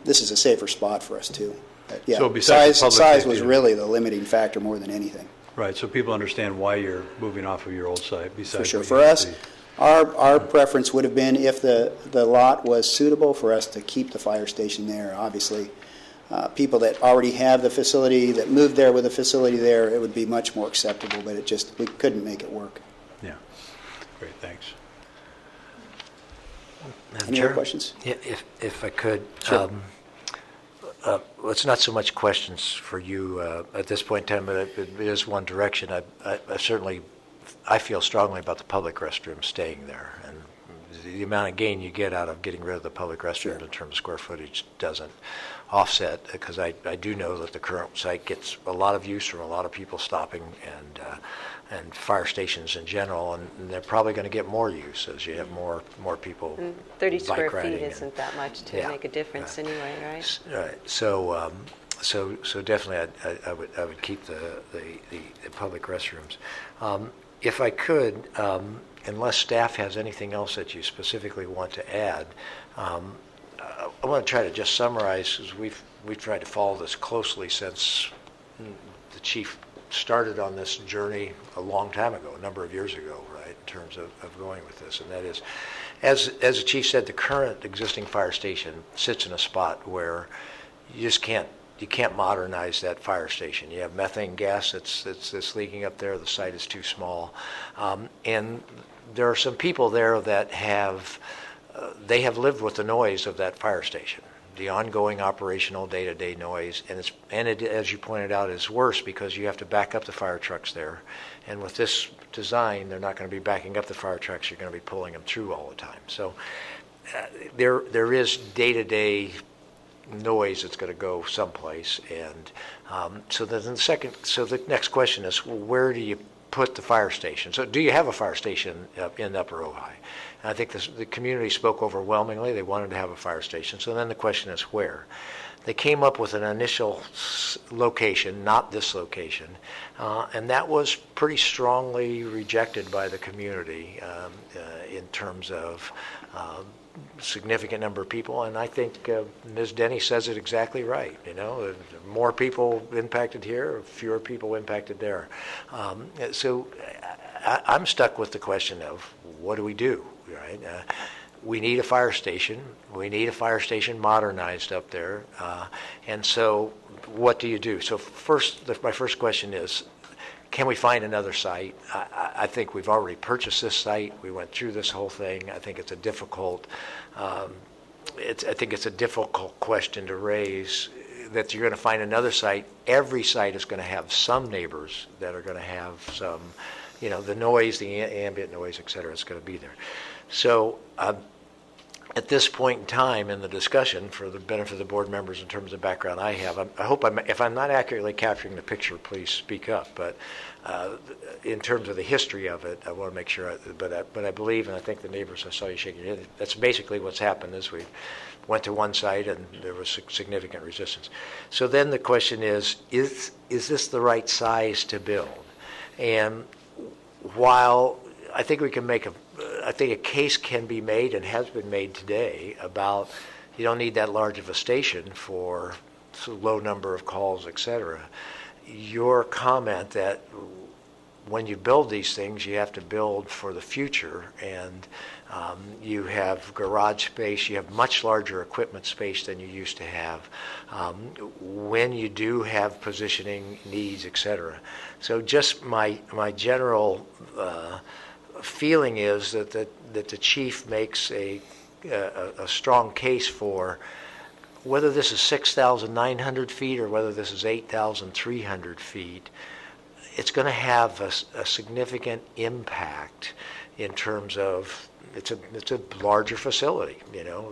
this is a safer spot for us too. But yeah, So besides the public size safety, was really the limiting factor more than anything. Right, so people understand why you're moving off of your old site. Besides For sure. what For you us, see. our preference would have been if the lot was suitable for us to keep the fire station there. Obviously, people that already have the facility, that moved there with a facility there, it would be much more acceptable, but we couldn't make it work. Yeah. Great, thanks. Any other questions? Yeah, if I could. Sure. Well, it's not so much questions for you at this point in time, but it is one direction. I feel strongly about the public restrooms staying there, and the amount of gain you get out of getting rid of the public restrooms in terms of square footage doesn't offset, because I do know that the current site gets a lot of use from a lot of people stopping and fire stations in general, and they're probably going to get more use as you have more people. And 30 square bike feet riding isn't that much to make a difference anyway, right? Right. So definitely, I would keep the public restrooms. If I could, unless staff has anything else that you specifically want to add, I want to try to just summarize, because we've tried to follow this closely since the chief started on this journey a long time ago, a number of years ago, right, in terms of going with this. And that is, as the chief said, the current existing fire station sits in a spot where you just can't modernize that fire station. You have methane gas that's leaking up there. The site is too small, and there are some people there that have lived with the noise of that fire station, the ongoing operational day-to-day noise, and it, as you pointed out, is worse because you have to back up the fire trucks there, and with this design, they're not going to be backing up the fire trucks. You're going to be pulling them through all the time. So there is day-to-day noise that's going to go someplace, and so the next question is, well, where do you put the fire station? So do you have a fire station in Upper Ojai? And I think the community spoke overwhelmingly. They wanted to have a fire station. So then the question is where? They came up with an initial location, not this location, and that was pretty strongly rejected by the community in terms of significant number of people, and I think Ms. Denny says it exactly right. More people impacted here, fewer people impacted there. So I'm stuck with the question of what do we do, right? We need a fire station. We need a fire station modernized up there, and so what do you do? So my first question is, can we find another site? I think we've already purchased this site. We went through this whole thing. I think it's a difficult. I think it's a difficult question to raise. That you're going to find another site. Every site is going to have some neighbors that are going to have some, the noise, the ambient noise, et cetera, is going to be there. So at this point in time in the discussion, for the benefit of the board members in terms of background I have, I hope if I'm not accurately capturing the picture, please speak up. But in terms of the history of it, I want to make sure. But I believe, and I think the neighbors, I saw you shaking your head, that's basically what's happened is we went to one site and there was significant resistance. So then the question is this the right size to build? And while I think we can I think a case can be made and has been made today about you don't need that large of a station for a low number of calls, et cetera. Your comment that when you build these things, you have to build for the future, and you have garage space, you have much larger equipment space than you used to have. When you do have positioning needs, et cetera. So just my general feeling is that the chief makes a strong case for whether this is 6,900 feet or whether this is 8,300 feet. It's going to have a significant impact in terms of it's a larger facility,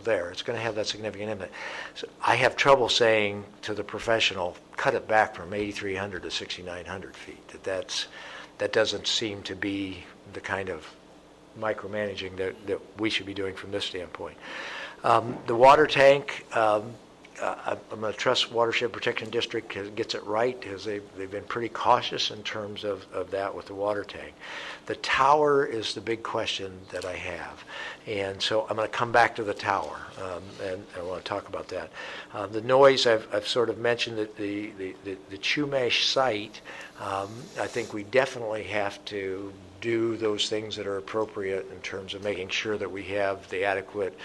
there. It's going to have that significant impact. So I have trouble saying to the professional, cut it back from 8,300 to 6,900 feet. That doesn't seem to be the kind of micromanaging that we should be doing from this standpoint. The water tank, I'm going to trust Watershed Protection District gets it right because they've been pretty cautious in terms of that with the water tank. The tower is the big question that I have, and so I'm going to come back to the tower, and I want to talk about that. The noise, I've sort of mentioned that the Chumash site, I think we definitely have to do those things that are appropriate in terms of making sure that we have the adequate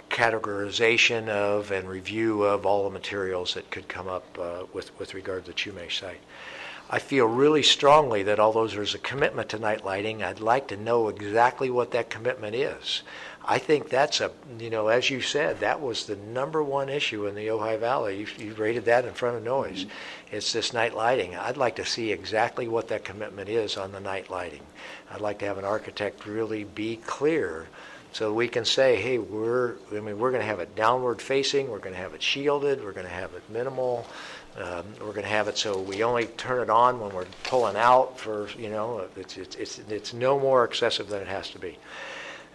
categorization of and review of all the materials that could come up with regard to the Chumash site. I feel really strongly that although there's a commitment to night lighting, I'd like to know exactly what that commitment is. I think that's as you said, that was the number one issue in the Ojai Valley. You rated that in front of noise. Mm-hmm. It's this night lighting. I'd like to see exactly what that commitment is on the night lighting. I'd like to have an architect really be clear so we can say, hey, we're going to have it downward facing, we're going to have it shielded, we're going to have it minimal, we're going to have it so we only turn it on when we're pulling out for, it's no more excessive than it has to be.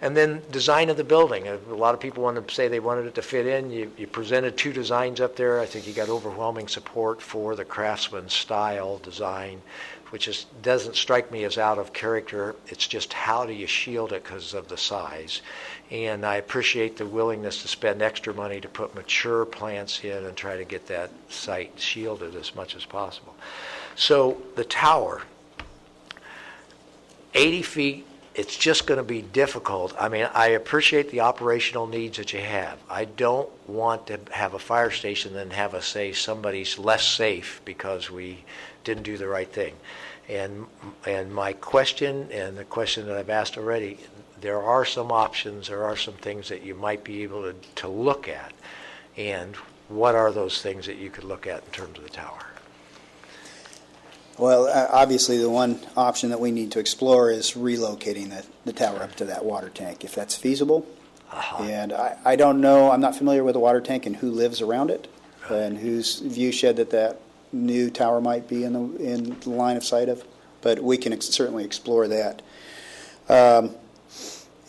And then design of the building. A lot of people want to say they wanted it to fit in. You presented two designs up there. I think you got overwhelming support for the craftsman style design, which doesn't strike me as out of character. It's just how do you shield it because of the size. And I appreciate the willingness to spend extra money to put mature plants in and try to get that site shielded as much as possible. So the tower, 80 feet it's just going to be difficult. I mean, I appreciate the operational needs that you have. I don't want to have a fire station and have us say somebody's less safe because we didn't do the right thing. And my question, and the question that I've asked already, there are some options, there are some things that you might be able to look at. And what are those things that you could look at in terms of the tower? Well, obviously the one option that we need to explore is relocating the tower up to that water tank, if that's feasible. And I don't know, I'm not familiar with the water tank and who lives around it, and whose view shed that new tower might be in the line of sight of, but we can certainly explore that.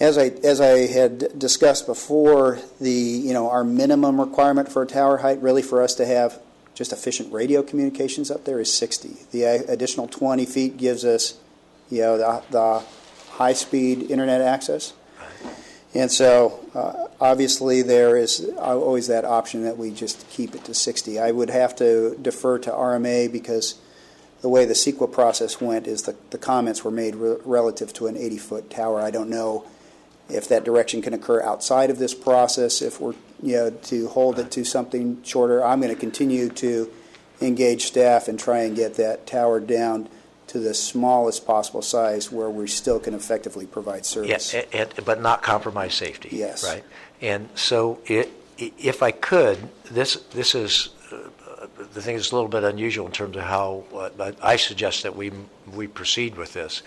As I had discussed before, our minimum requirement for a tower height, really for us to have just efficient radio communications up there, is 60. The additional 20 feet gives us, the high-speed internet access. And so, obviously, there is always that option that we just keep it to 60. I would have to defer to RMA because the way the CEQA process went is the comments were made relative to an 80-foot tower. I don't know if that direction can occur outside of this process, if we're to hold it to something shorter. I'm going to continue to engage staff and try and get that tower down to the smallest possible size where we still can effectively provide service. Yeah, but not compromise safety. Yes. Right? And so if I could, this is the thing is a little bit unusual in terms of how I suggest that we proceed with this,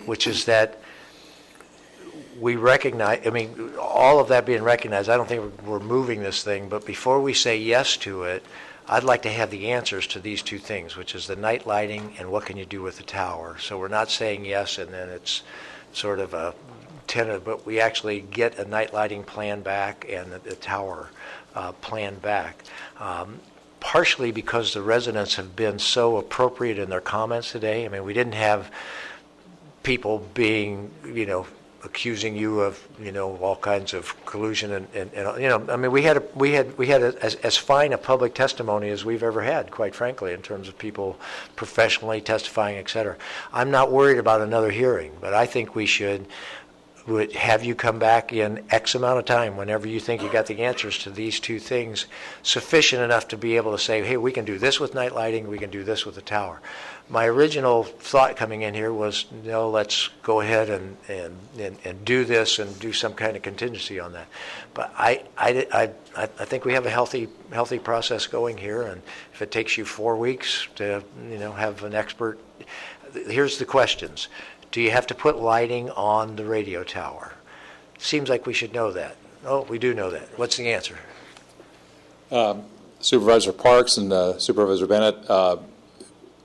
which is that we recognize, I mean, all of that being recognized, I don't think we're moving this thing, but before we say yes to it, I'd like to have the answers to these two things, which is the night lighting and what can you do with the tower. So we're not saying yes and then it's sort of a tentative, but we actually get a night lighting plan back and the tower plan back. Partially because the residents have been so appropriate in their comments today. I mean, we didn't have people being, accusing you of, all kinds of collusion and I mean, we had as fine a public testimony as we've ever had, quite frankly, in terms of people professionally testifying, et cetera. I'm not worried about another hearing, but I think we would have you come back in X amount of time whenever you think you got the answers to these two things, sufficient enough to be able to say, hey, we can do this with night lighting, we can do this with the tower. My original thought coming in here was, no, let's go ahead and do this and do some kind of contingency on that. But I think we have a healthy process going here, and if it takes you 4 weeks to have an expert, here's the questions. Do you have to put lighting on the radio tower? Seems like we should know that. Oh, we do know that. What's the answer? Supervisor Parks and Supervisor Bennett,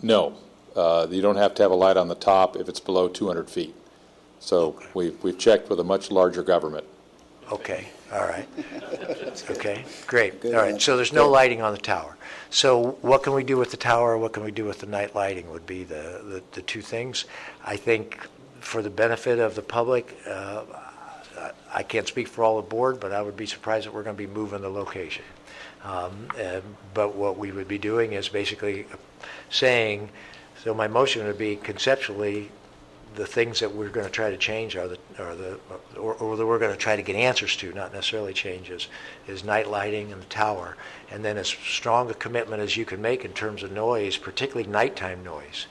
no. You don't have to have a light on the top if it's below 200 feet. So we've checked with a much larger government. Okay. All right. Okay. Great. All right. So there's no lighting on the tower. So what can we do with the tower? What can we do with the night lighting would be the two things. I think for the benefit of the public, I can't speak for all the board, but I would be surprised that we're going to be moving the location. But what we would be doing is basically saying, so my motion would be conceptually the things that we're going to try to change or that we're going to try to get answers to, not necessarily changes, is night lighting and the tower, and then as strong a commitment as you can make in terms of noise, particularly nighttime noise.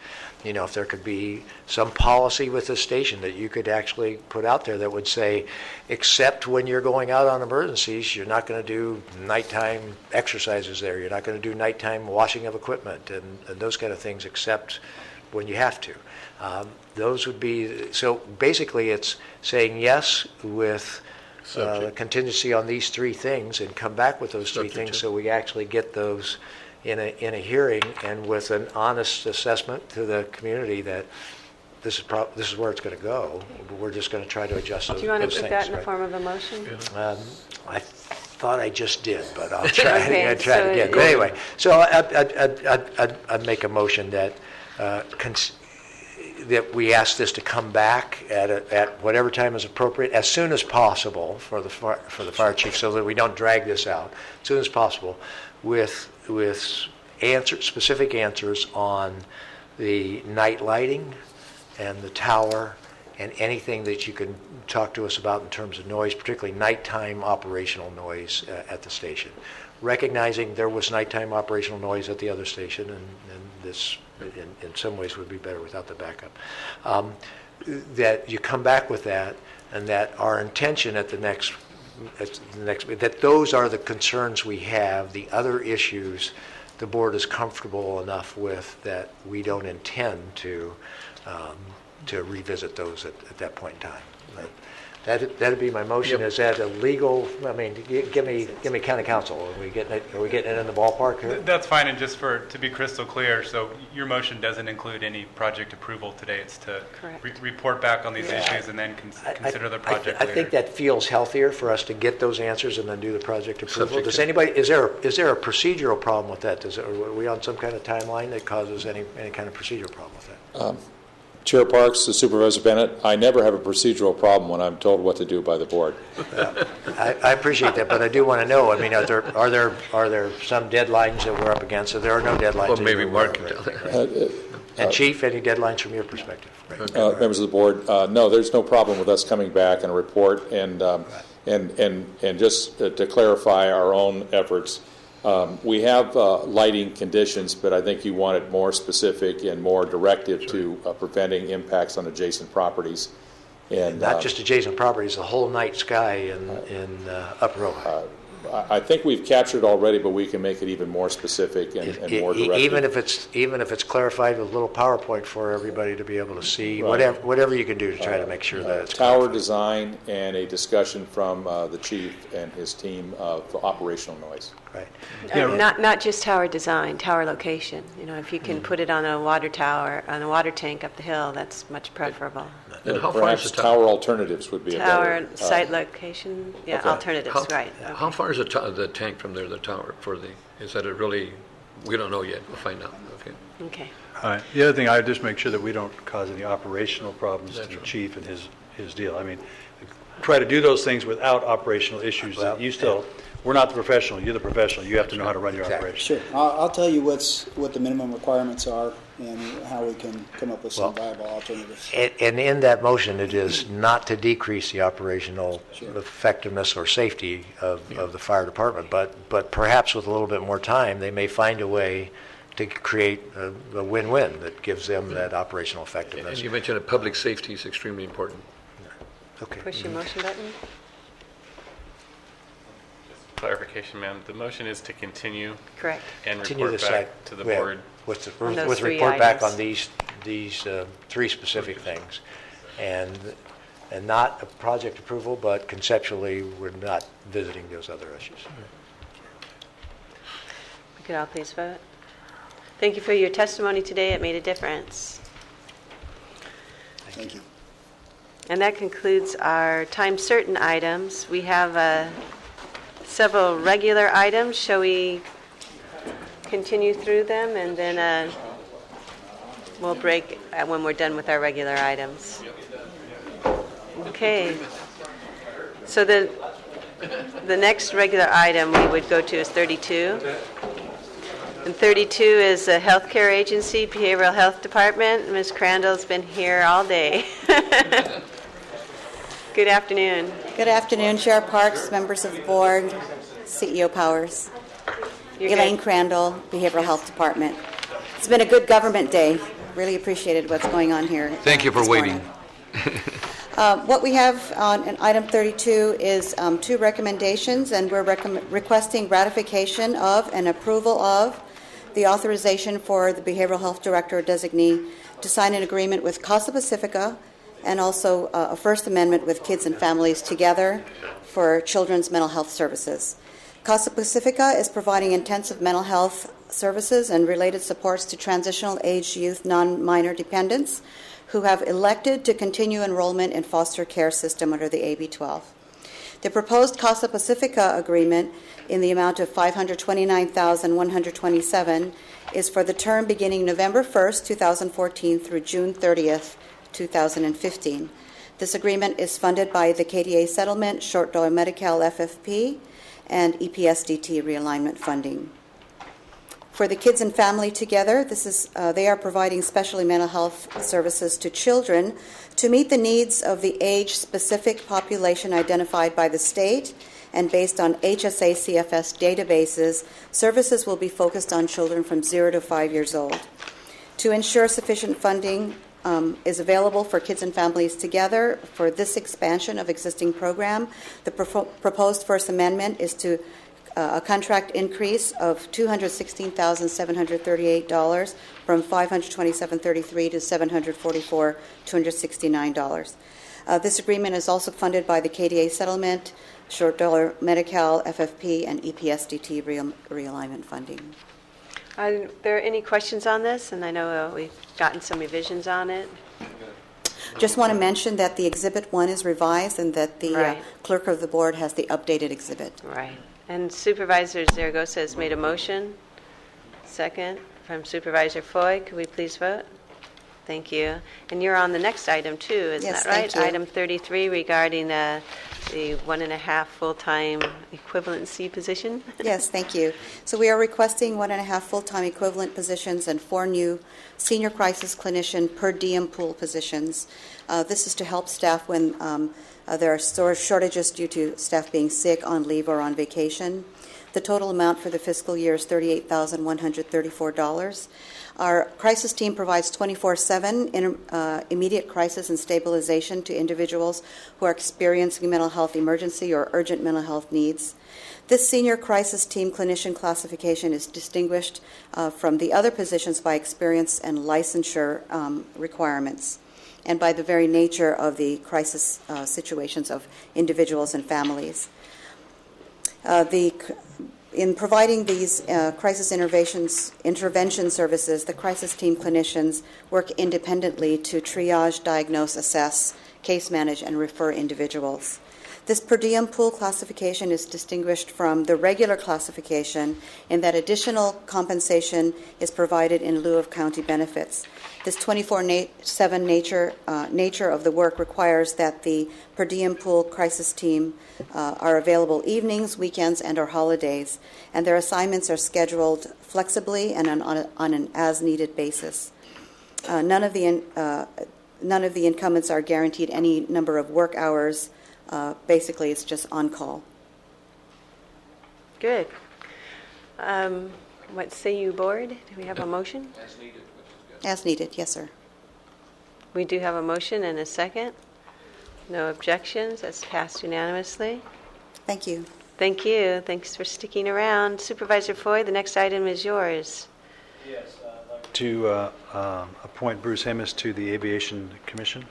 If there could be some policy with the station that you could actually put out there that would say, except when you're going out on emergencies, you're not going to do nighttime exercises there. You're not going to do nighttime washing of equipment and those kind of things, except when you have to. Those would be, so basically it's saying yes with contingency on these three things and come back with those three things so we actually get those in a hearing and with an honest assessment to the community that this is where it's going to go. We're just going to try to adjust those things. Do you want to put that in the form of a motion? I thought I just did, but I'll try Okay, it again. But anyway, so I'd make a motion that that we ask this to come back at whatever time is appropriate, as soon as possible for the fire chief, so that we don't drag this out, as soon as possible, with specific answers on the night lighting and the tower and anything that you can talk to us about in terms of noise, particularly nighttime operational noise at the station. Recognizing there was nighttime operational noise at the other station, and this in some ways would be better without the backup. That you come back with that, and that our intention at the next, that those are the concerns we have. The other issues the board is comfortable enough with that we don't intend to revisit those at that point in time. That'd be my motion. Yep. Is that a legal? I mean, give me county counsel. Are we getting it in the ballpark here? That's fine. And just to be crystal clear, so your motion doesn't include any project approval today. It's to report back on these issues and then consider the project. I think that feels healthier for us to get those answers and then do the project approval. Does anybody? Is there a procedural problem with that? Are we on some kind of timeline that causes any kind of procedural problem with that? Chair Parks, Supervisor Bennett, I never have a procedural problem when I'm told what to do by the board. I appreciate that, but I do want to know. I mean, are there some deadlines that we're up against? If there are no deadlines, well, maybe Mark can tell that. And Chief, any deadlines from your perspective? Members of the board, no, there's no problem with us coming back and a report, and just to clarify our own efforts. We have lighting conditions, but I think you want it more specific and more directive to preventing impacts on adjacent properties. And not just adjacent properties, the whole night sky in Upper Ojai. I think we've captured already, but we can make it even more specific and more directive. Even if it's clarified with a little PowerPoint for everybody to be able to see, whatever you can do to try to make sure that it's tower clarified. Design and a discussion from the chief and his team for operational noise. Right. Not just tower design, tower location. You know, if you can put it on a water tower, on a water tank up the hill, that's much preferable. And how far is the tower alternatives would be tower a better site location? Yeah, okay. Alternatives, right. Okay. How far is the tank from there, the tower, is that it really, we don't know yet. We'll find out. Okay. All right. The other thing, I would just make sure that we don't cause any operational problems to the chief and his deal. I mean, try to do those things without operational issues. We're not the professional. You're the professional. You have to know how to run your operation. Sure. I'll tell you what the minimum requirements are and how we can come up with some viable alternatives. And in that motion, it is not to decrease the operational effectiveness or safety of the fire department, but perhaps with a little bit more time, they may find a way to create a win-win that gives them that operational effectiveness. And you mentioned that public safety is extremely important. Okay. Push your motion button. Clarification, ma'am. The motion is to continue. Correct. And report back to the board. With report back on these three specific things, and not a project approval, but conceptually we're not visiting those other issues. We could all please vote. Thank you for your testimony today. It made a difference. Thank you. And that concludes our time certain items. We have several regular items. Shall we continue through them, and then we'll break when we're done with our regular items? Okay. So the next regular item we would go to is 32. And 32 is the Healthcare Agency, Behavioral Health Department. Ms. Crandall's been here all day. Good afternoon. Good afternoon, Chair Parks, members of the board, CEO Powers. Elaine Crandall, Behavioral Health Department. It's been a good government day. Really appreciated what's going on here. Thank you for waiting. What we have on item 32 is two recommendations, and we're requesting ratification of and approval of the authorization for the Behavioral Health Director or designee to sign an agreement with Casa Pacifica and also a First Amendment with Kids and Families Together for children's mental health services. Casa Pacifica is providing intensive mental health services and related supports to transitional age youth non-minor dependents who have elected to continue enrollment in foster care system under the AB 12. The proposed Casa Pacifica agreement in the amount of $529,127 is for the term beginning November 1st, 2014 through June 30th, 2015. This agreement is funded by the KDA settlement, Short Dollar Medi-Cal FFP, and EPSDT realignment funding. For the Kids and Family Together, they are providing specialty mental health services to children to meet the needs of the age-specific population identified by the state, and based on HSA CFS databases, services will be focused on children from 0 to 5 years old. To ensure sufficient funding is available for Kids and Families Together for this expansion of existing program, the proposed first amendment is to a contract increase of $216,738 from $527.33 to $744,269. This agreement is also funded by the KDA settlement, short dollar Medi-Cal, FFP, and EPSDT realignment funding. Are there any questions on this? And I know we've gotten some revisions on it. Just want to mention that the Exhibit 1 is revised and that the clerk of the board has the updated exhibit. Right. And Supervisor Zaragoza has made a motion. Second from Supervisor Foy. Could we please vote? Thank you. And you're on the next item, too, isn't Yes, that right? thank you. Item 33 regarding the 1.5 full-time equivalency position. Yes, thank you. So we are requesting 1.5 full-time equivalent positions and 4 new senior crisis clinician per diem pool positions. This is to help staff when there are shortages due to staff being sick, on leave, or on vacation. The total amount for the fiscal year is $38,134. Our crisis team provides 24/7 immediate crisis and stabilization to individuals who are experiencing mental health emergency or urgent mental health needs. This senior crisis team clinician classification is distinguished from the other positions by experience and licensure requirements, and by the very nature of the crisis situations of individuals and families. In providing these crisis intervention services, the crisis team clinicians work independently to triage, diagnose, assess, case manage, and refer individuals. This per diem pool classification is distinguished from the regular classification in that additional compensation is provided in lieu of county benefits. This 24/7 nature of the work requires that the per diem pool crisis team are available evenings, weekends, and or holidays, and their assignments are scheduled flexibly and on an as-needed basis. None of the incumbents are guaranteed any number of work hours. Basically, it's just on call. Good. What say you, board? Do we have a motion? As needed, which is good. As needed, yes, sir. We do have a motion and a second. No objections. That's passed unanimously. Thank you. Thank you. Thanks for sticking around. Supervisor Foy, the next item is yours. Yes, I'd like to appoint Bruce Amos to the Aviation Commission.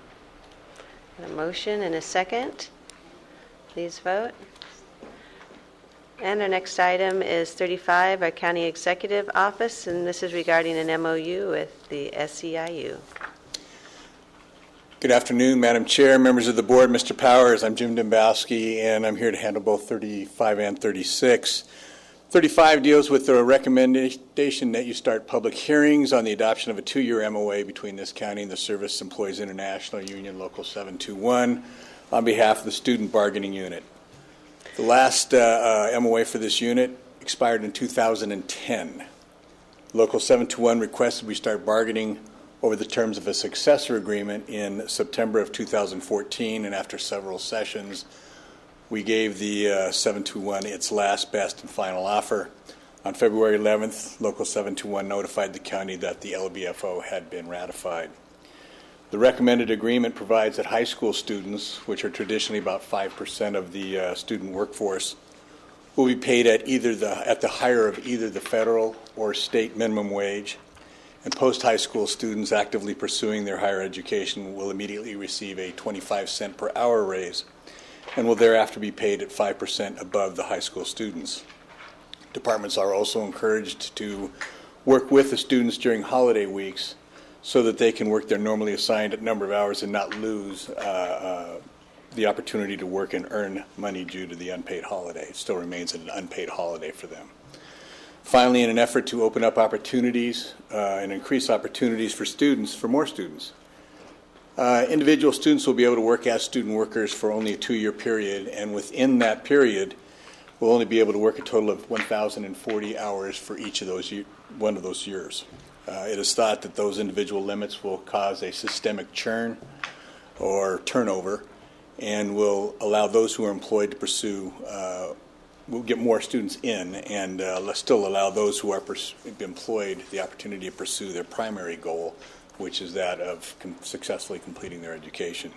A motion and a second. Please vote. And our next item is 35, our County Executive Office, and this is regarding an MOU with the SEIU. Good afternoon, Madam Chair, members of the board, Mr. Powers. I'm Jim Dembowski, and I'm here to handle both 35 and 36. 35 deals with the recommendation that you start public hearings on the adoption of a 2-year MOA between this county and the Service Employees International Union Local 721 on behalf of the Student Bargaining Unit. The last MOA for this unit expired in 2010. Local 721 requested we start bargaining over the terms of a successor agreement in September of 2014, and after several sessions, we gave the 721 its last, best, and final offer. On February 11th, Local 721 notified the county that the LBFO had been ratified. The recommended agreement provides that high school students, which are traditionally about 5% of the student workforce, will be paid at the higher of either the federal or state minimum wage, and post-high school students actively pursuing their higher education will immediately receive a 25-cent per hour raise and will thereafter be paid at 5% above the high school students. Departments are also encouraged to work with the students during holiday weeks so that they can work their normally assigned number of hours and not lose the opportunity to work and earn money due to the unpaid holiday. It still remains an unpaid holiday for them. Finally, in an effort to open up opportunities and increase opportunities for more students, individual students will be able to work as student workers for only a 2-year period, and within that period, will only be able to work a total of 1,040 hours for each of those one of those years. It is thought that those individual limits will cause a systemic churn or turnover and will allow those who are employed to pursue, will get more students in and still allow those who are employed the opportunity to pursue their primary goal, which is that of successfully completing their education.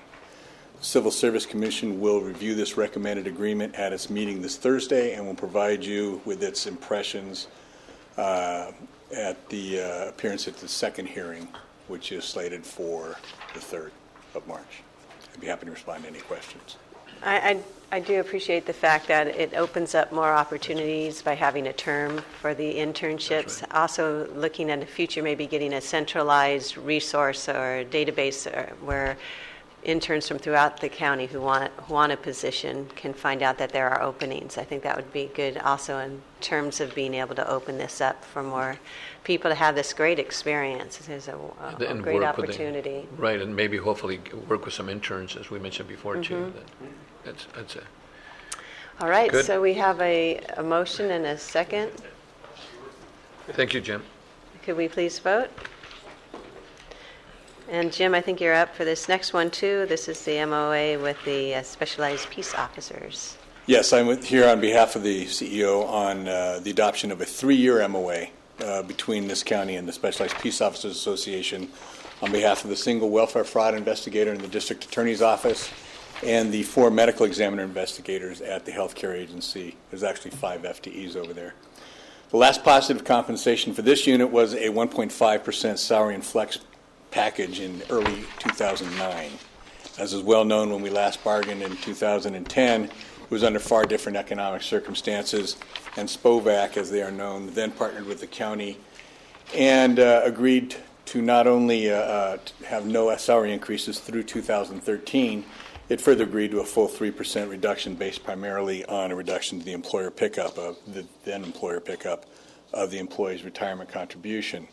The Civil Service Commission will review this recommended agreement at its meeting this Thursday and will provide you with its impressions at the appearance at the second hearing, which is slated for the 3rd of March. I'd be happy to respond to any questions. I do appreciate the fact that it opens up more opportunities by having a term for the internships. Right. Also looking at the future, maybe getting a centralized resource or database where interns from throughout the county who want a position can find out that there are openings. I think that would be good also in terms of being able to open this up for more people to have this great experience. There's a great opportunity. Right, and maybe hopefully work with some interns, as we mentioned before, too. That's it. All right, Good. So we have a motion and a second. Thank you, Jim. Could we please vote? And Jim, I think you're up for this next one, too. This is the MOA with the Specialized Peace Officers. Yes, I'm here on behalf of the CEO on the adoption of a 3-year MOA between this county and the Specialized Peace Officers Association on behalf of the single welfare fraud investigator in the district attorney's office and the 4 medical examiner investigators at the healthcare agency. There's actually 5 FTEs over there. The last positive compensation for this unit was a 1.5% salary and flex package in early 2009. As is well known, when we last bargained in 2010, it was under far different economic circumstances, and SPOVAC, as they are known, then partnered with the county and agreed to not only have no salary increases through 2013, it further agreed to a full 3% reduction based primarily on a reduction to the employer pickup of the then employer pickup of the employee's retirement contribution.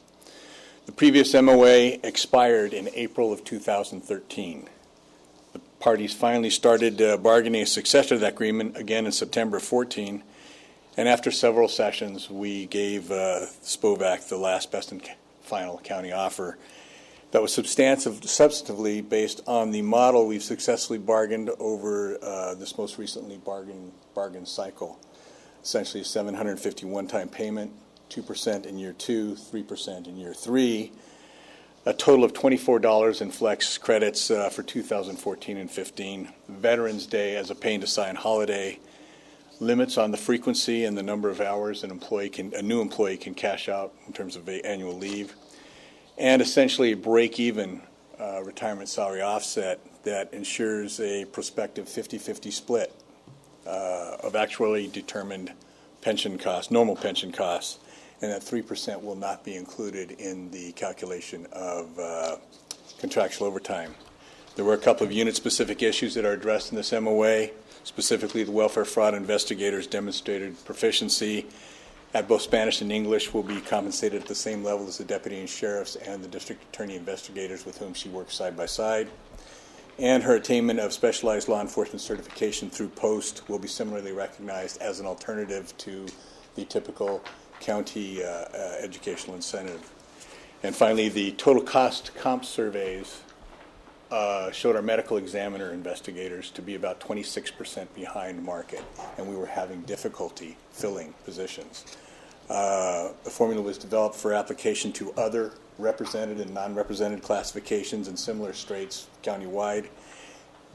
The previous MOA expired in April of 2013. The parties finally started bargaining a successor to that agreement again in September of 14, and after several sessions, we gave SPOVAC the last best and final county offer that was substantively based on the model we've successfully bargained over this most recently bargain cycle. Essentially a 750 one-time payment, 2% in year 2, 3% in year 3, a total of $24 in flex credits for 2014 and 15, Veterans Day as a pay-to-sign holiday, limits on the frequency and the number of hours a new employee can cash out in terms of annual leave, and essentially a break-even retirement salary offset that ensures a prospective 50-50 split of actually determined pension costs, normal pension costs, and that 3% will not be included in the calculation of contractual overtime. There were a couple of unit-specific issues that are addressed in this MOA. Specifically, the welfare fraud investigators demonstrated proficiency at both Spanish and English, will be compensated at the same level as the deputy and sheriffs and the district attorney investigators with whom she works side by side. And her attainment of specialized law enforcement certification through POST will be similarly recognized as an alternative to the typical county educational incentive. And finally, the total cost comp surveys showed our medical examiner investigators to be about 26% behind market, and we were having difficulty filling positions. The formula was developed for application to other represented and non-represented classifications in similar straits countywide.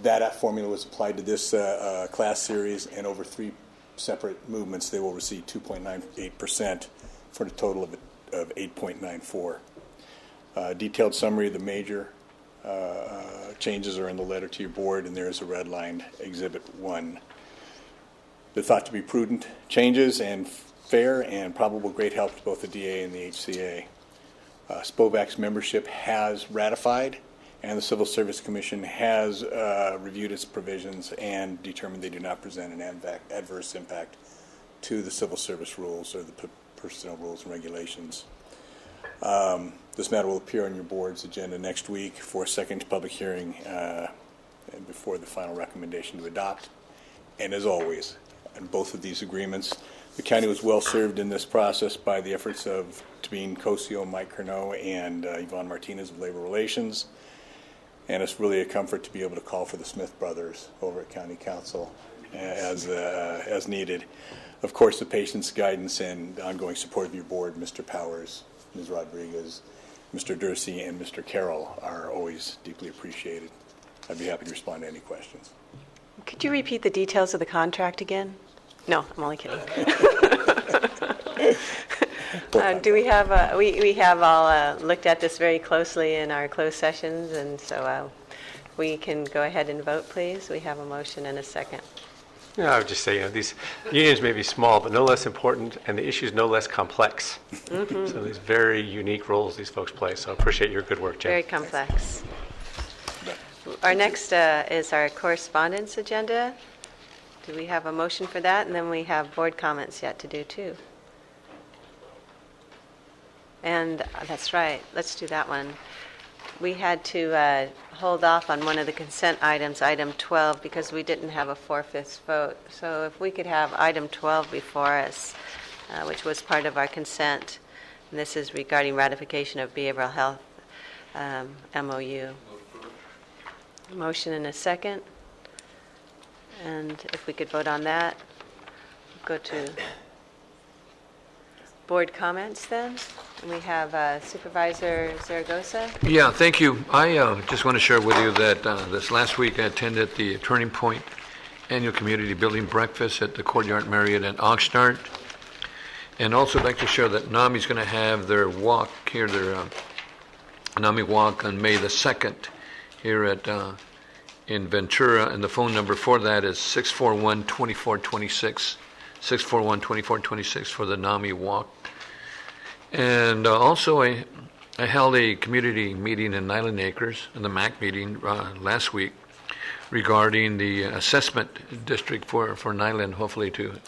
That formula was applied to this class series, and over 3 separate movements, they will receive 2.98% for a total of 8.94. Detailed summary of the major changes are in the letter to your board, and there is a redlined Exhibit 1. They're thought to be prudent changes and fair and probable great help to both the DA and the HCA. SPOVAC's membership has ratified, and the Civil Service Commission has reviewed its provisions and determined they do not present an adverse impact to the civil service rules or the personnel rules and regulations. This matter will appear on your board's agenda next week for a second public hearing and before the final recommendation to adopt. And as always, in both of these agreements. The county was well served in this process by the efforts of Tabine Cosio, Mike Curnow, and Yvonne Martinez of Labor Relations. And it's really a comfort to be able to call for the Smith brothers over at County Council as needed. Of course, the patience, guidance, and ongoing support of your board, Mr. Powers, Ms. Rodriguez, Mr. Dursey, and Mr. Carroll are always deeply appreciated. I'd be happy to respond to any questions. Could you repeat the details of the contract again? No, I'm only kidding. Do we have we have all looked at this very closely in our closed sessions, and so we can go ahead and vote, please. We have a motion and a second. Yeah, I would just say, these unions may be small, but no less important, and the issues no less complex. Mm-hmm. So these very unique roles these folks play. So I appreciate your good work, Jim. Very complex. Our next is our correspondence agenda. Do we have a motion for that? And then we have board comments yet to do, too. And that's right. Let's do that one. We had to hold off on one of the consent items, item 12, because we didn't have a 4/5 vote. So if we could have item 12 before us, which was part of our consent, and this is regarding ratification of behavioral health MOU. Motion and a second. And if we could vote on that, go to board comments then. And we have Supervisor Zaragoza. Yeah, thank you. I just want to share with you that this last week I attended the Turning Point Annual Community Building Breakfast at the Courtyard Marriott in Oxnard. And also I'd like to share that NAMI's going to have their walk here, their NAMI walk on May the 2nd here at in Ventura, and the phone number for that is 641-2426, 641-2426 for the NAMI walk. And also I held a community meeting in Nyland Acres, in the MAC meeting last week, regarding the assessment district for Nyland, hopefully to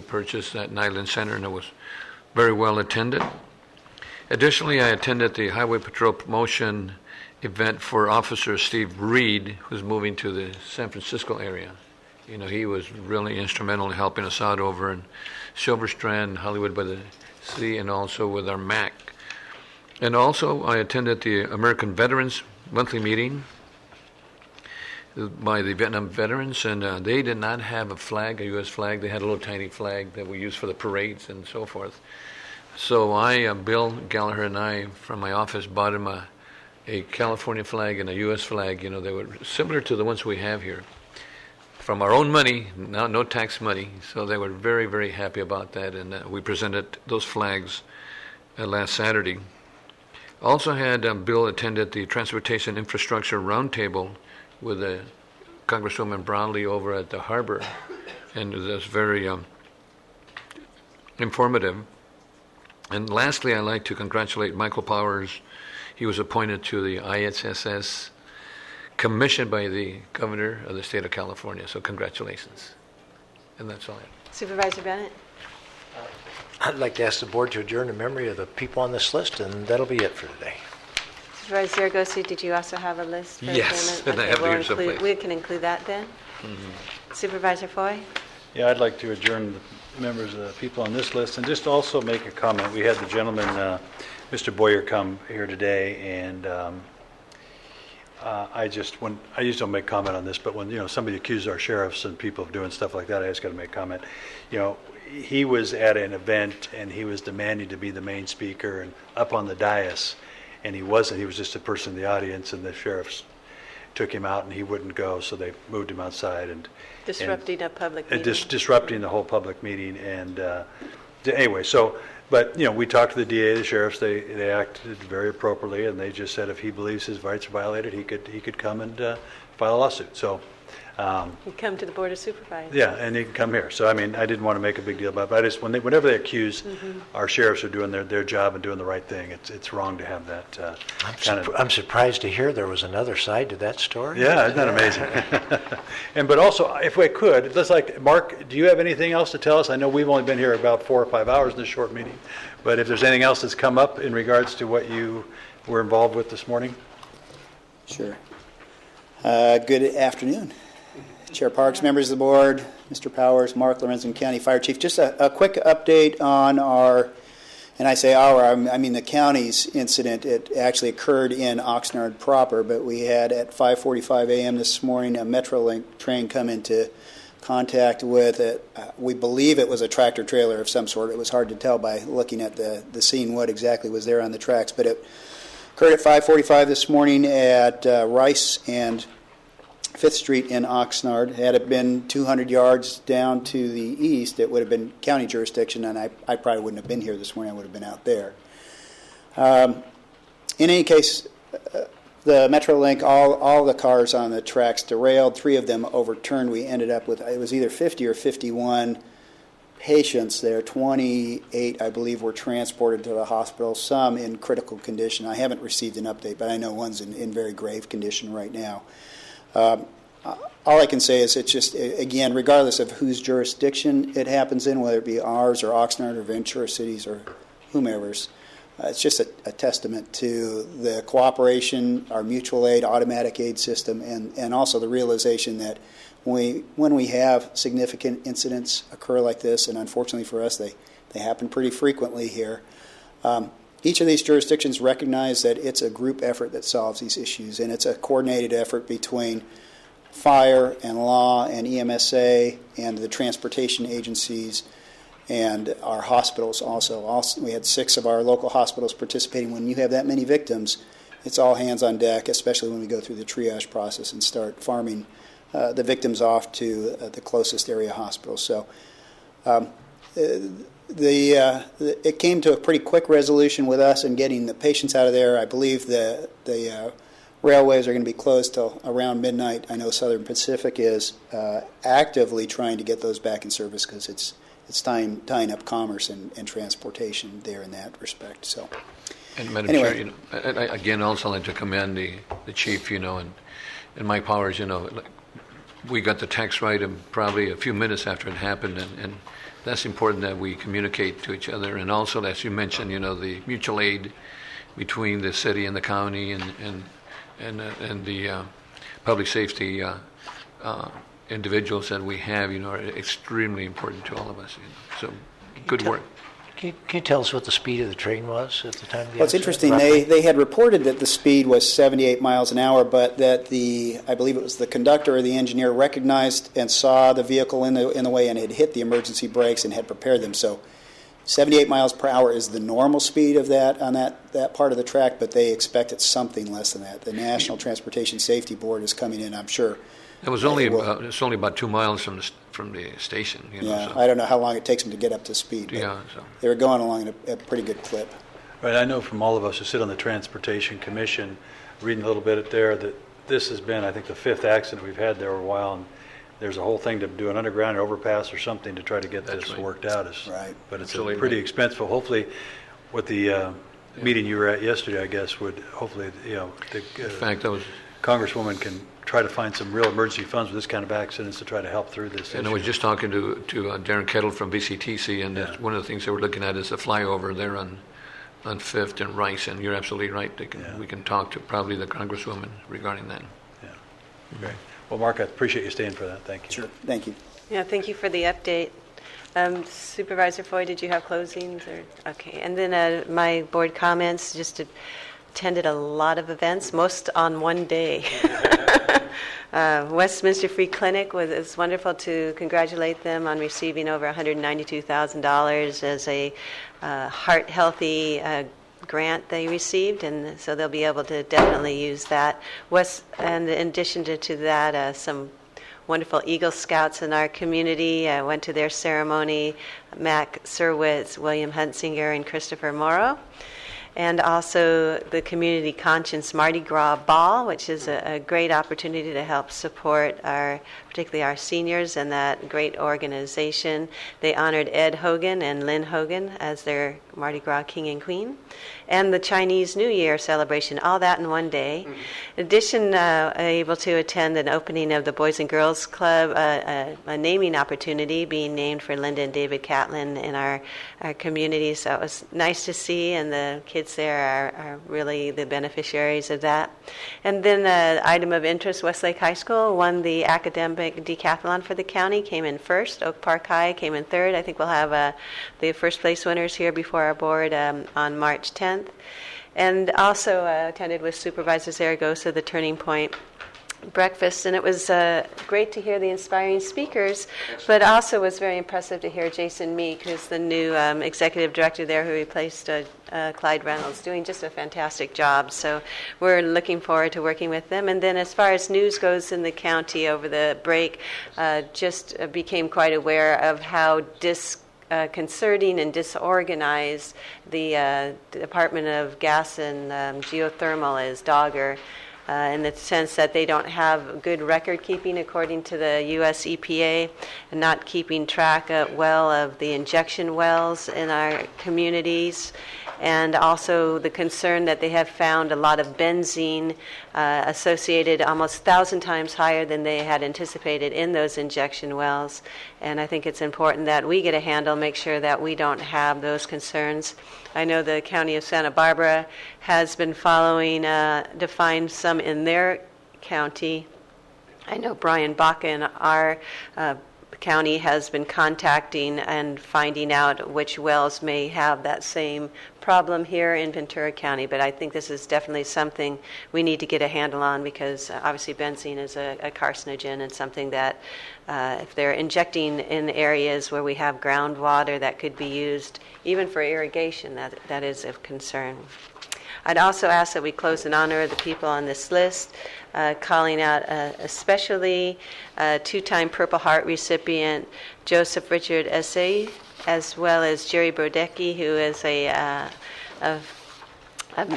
purchase that Nyland Center, and it was very well attended. Additionally, I attended the Highway Patrol promotion event for Officer Steve Reed, who's moving to the San Francisco area. You know, he was really instrumental in helping us out over in Silver Strand, Hollywood by the Sea, and also with our MAC. And also, I attended the American Veterans monthly meeting by the Vietnam veterans, and they did not have a flag, a U.S. flag. They had a little tiny flag that we use for the parades and so forth. So Bill Gallagher and I, from my office, bought him a California flag and a U.S. flag. You know, they were similar to the ones we have here, from our own money, no tax money. So they were very, very happy about that, and we presented those flags last Saturday. Also had Bill attended the Transportation Infrastructure Roundtable with Congresswoman Brownlee over at the harbor, and it was very informative. And lastly, I'd like to congratulate Michael Powers. He was appointed to the ISSS, commissioned by the governor of the state of California. So congratulations. And that's all I have. Supervisor Bennett. I'd like to ask the board to adjourn in memory of the people on this list, and that'll be it for today. Supervisor Zaragoza, did you also have a list? Yes, and I have it here someplace. We can include that then. Mm-hmm. Supervisor Foy. Yeah, I'd like to adjourn the members of the people on this list and just also make a comment. We had the gentleman, Mr. Boyer, come here today, and I usually don't make comment on this, but when somebody accuses our sheriffs and people of doing stuff like that, I just got to make comment. He was at an event and he was demanding to be the main speaker and up on the dais, and he wasn't. He was just a person in the audience, and the sheriffs took him out and he wouldn't go, so they moved him outside and disrupting a public meeting. Disrupting the whole public meeting. And anyway, but we talked to the DA, the sheriffs. They acted very appropriately, and they just said if he believes his rights are violated, he could come and file a lawsuit. So you come to the Board of Supervisors. Yeah, and he can come here. So I didn't want to make a big deal about it. But I just whenever they accuse our sheriffs of doing their job and doing the right thing, it's wrong to have that I'm surprised to hear there was another side to that story. Yeah, isn't that amazing? But also, if we could, Mark, do you have anything else to tell us? I know we've only been here about 4 or 5 hours in this short meeting, but if there's anything else that's come up in regards to what you were involved with this morning? Sure. Good afternoon. Chair Parks, members of the board, Mr. Powers, Mark Lorenzen, County Fire Chief. Just a quick update on our, and I say our, I mean the county's incident. It actually occurred in Oxnard proper, but we had at 5:45 a.m. this morning a Metrolink train come into contact with it. We believe it was a tractor trailer of some sort. It was hard to tell by looking at the scene what exactly was there on the tracks, but it occurred at 5:45 this morning at Rice and 5th Street in Oxnard. Had it been 200 yards down to the east, it would have been county jurisdiction, and I probably wouldn't have been here this morning. I would have been out there. In any case, the Metrolink, all the cars on the tracks derailed. 3 of them overturned. We ended up with, it was either 50 or 51 patients there. 28, I believe, were transported to the hospital, some in critical condition. I haven't received an update, but I know one's in very grave condition right now. All I can say is it's just, again, regardless of whose jurisdiction it happens in, whether it be ours or Oxnard or Ventura Cities or whomever's, it's just a testament to the cooperation, our mutual aid, automatic aid system, and also the realization that when we have significant incidents occur like this, and unfortunately for us, they happen pretty frequently here, each of these jurisdictions recognize that it's a group effort that solves these issues, and it's a coordinated effort between fire and law and EMSA and the transportation agencies and our hospitals also. We had 6 of our local hospitals participating. When you have that many victims, it's all hands on deck, especially when we go through the triage process and start farming the victims off to the closest area hospital. So it came to a pretty quick resolution with us in getting the patients out of there. I believe the railways are going to be closed till around midnight. I know Southern Pacific is actively trying to get those back in service because it's tying up commerce and transportation there in that respect. So, and Madam anyway. Chair, I again also like to commend the chief, and Mike Powers. We got the text right probably a few minutes after it happened, and that's important that we communicate to each other. And also, as you mentioned, the mutual aid between the city and the county and the public safety individuals that we have, are extremely important to all of us. So, good work. Can you tell us what the speed of the train was at the time of the Well, it's interesting. They had reported that the speed was 78 miles an hour, but that I believe it was the conductor or the engineer recognized and saw the vehicle in the way and had hit the emergency brakes and had prepared them. So 78 miles per hour is the normal speed of that on that part of the track, but they expect it's something less than that. The National Transportation Safety Board is coming in, I'm sure. It was only it's only about 2 miles from the station. So. I don't know how long it takes them to get up to speed. So they were going along at a pretty good clip. Right. I know from all of us who sit on the Transportation Commission, reading a little bit there, that this has been, I think, the 5th accident we've had there for a while, and there's a whole thing to do an underground overpass or something to try to get this worked out. Right. But it's pretty expensive. Hopefully, with the meeting you were at yesterday, I guess, would hopefully, in fact, that was Congresswoman can try to find some real emergency funds with this kind of accidents to try to help through this. And issue. I was just talking to Darren Kettle from VCTC, and that's one of the things that we're looking at is the flyover there on 5th and Rice, and you're absolutely right. We can talk to probably the Congresswoman regarding that. Yeah. Great. Well, Mark, I appreciate you staying for that. Thank you. Sure. Thank you. Yeah, thank you for the update. Supervisor Foy, did you have closings? Okay, and then my board comments, just attended a lot of events, most on one day. Westminster Free Clinic it's wonderful to congratulate them on receiving over $192,000 as a heart healthy grant they received, and so they'll be able to definitely use that. And in addition to that, some wonderful Eagle Scouts in our community. I went to their ceremony, Mac Surwitz, William Huntsinger, and Christopher Morrow. And also the Community Conscience Mardi Gras Ball, which is a great opportunity to help support particularly our seniors and that great organization. They honored Ed Hogan and Lynn Hogan as their Mardi Gras King and Queen, and the Chinese New Year celebration, all that in one day. In addition, able to attend an opening of the Boys and Girls Club, a naming opportunity being named for Linda and David Catlin in our community. So it was nice to see, and the kids there are really the beneficiaries of that. And then the item of interest, Westlake High School won the academic decathlon for the county, came in first. Oak Park High came in third. I think we'll have the first place winners here before our board on March 10th. And also attended with Supervisor Zaragoza the Turning Point breakfast, and it was great to hear the inspiring speakers, but also was very impressive to hear Jason Meek, who's the new executive director there, who replaced Clyde Reynolds, doing just a fantastic job. So we're looking forward to working with them. And then as far as news goes in the county over the break, just became quite aware of how disconcerting and disorganized the Department of Gas and Geothermal is, Dogger, in the sense that they don't have good record keeping according to the U.S. EPA, and not keeping track well of the injection wells in our communities, and also the concern that they have found a lot of benzene associated almost 1,000 times higher than they had anticipated in those injection wells. And I think it's important that we get a handle, make sure that we don't have those concerns. I know the County of Santa Barbara has been following to find some in their county. I know Brian Baca in our county has been contacting and finding out which wells may have that same problem here in Ventura County. But I think this is definitely something we need to get a handle on, because obviously benzene is a carcinogen, and something that if they're injecting in areas where we have groundwater that could be used even for irrigation, that is of concern. I'd also ask that we close in honor of the people on this list, calling out especially two-time Purple Heart recipient Joseph Richard Essay, as well as Jerry Brodecki, who is a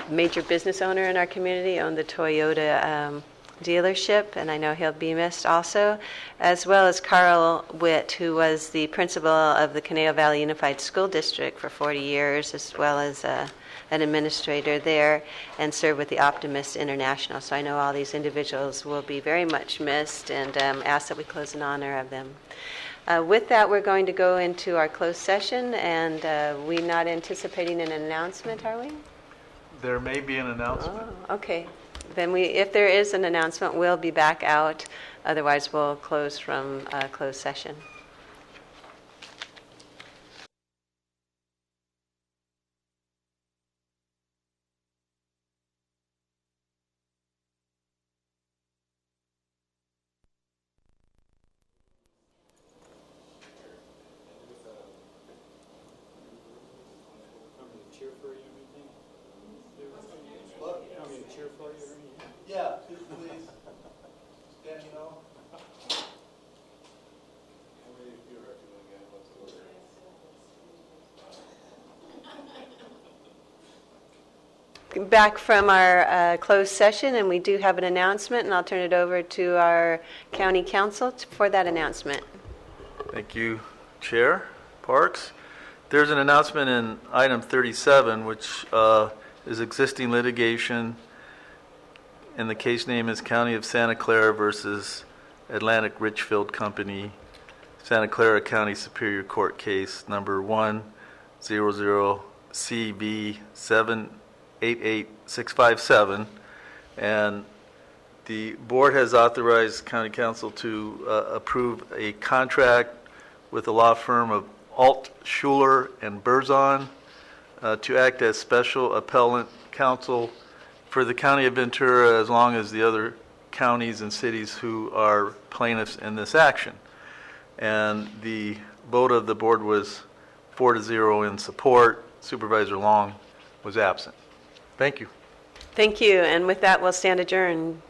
major business owner in our community, owned the Toyota dealership, and I know he'll be missed also, as well as Carl Witt, who was the principal of the Conejo Valley Unified School District for 40 years, as well as an administrator there, and served with the Optimist International. So I know all these individuals will be very much missed, and ask that we close in honor of them. With that, we're going to go into our closed session, and we're not anticipating an announcement, are we? There may be an announcement. Oh, okay. Then if there is an announcement, we'll be back out. Otherwise, we'll close from closed session. Yeah, please. Stand, you know. Back from our closed session, and we do have an announcement, and I'll turn it over to our county council for that announcement. Thank you, Chair Parks. There's an announcement in item 37, which is existing litigation, and the case name is County of Santa Clara versus Atlantic Richfield Company, Santa Clara County Superior Court case number 100CB788657, and the board has authorized County Council to approve a contract with the law firm of Alt, Schuler, and Berzon to act as special appellant counsel for the County of Ventura, as long as the other counties and cities who are plaintiffs in this action. And the vote of the board was 4-0 in support. Supervisor Long was absent. Thank you. Thank you. And with that, we'll stand adjourned.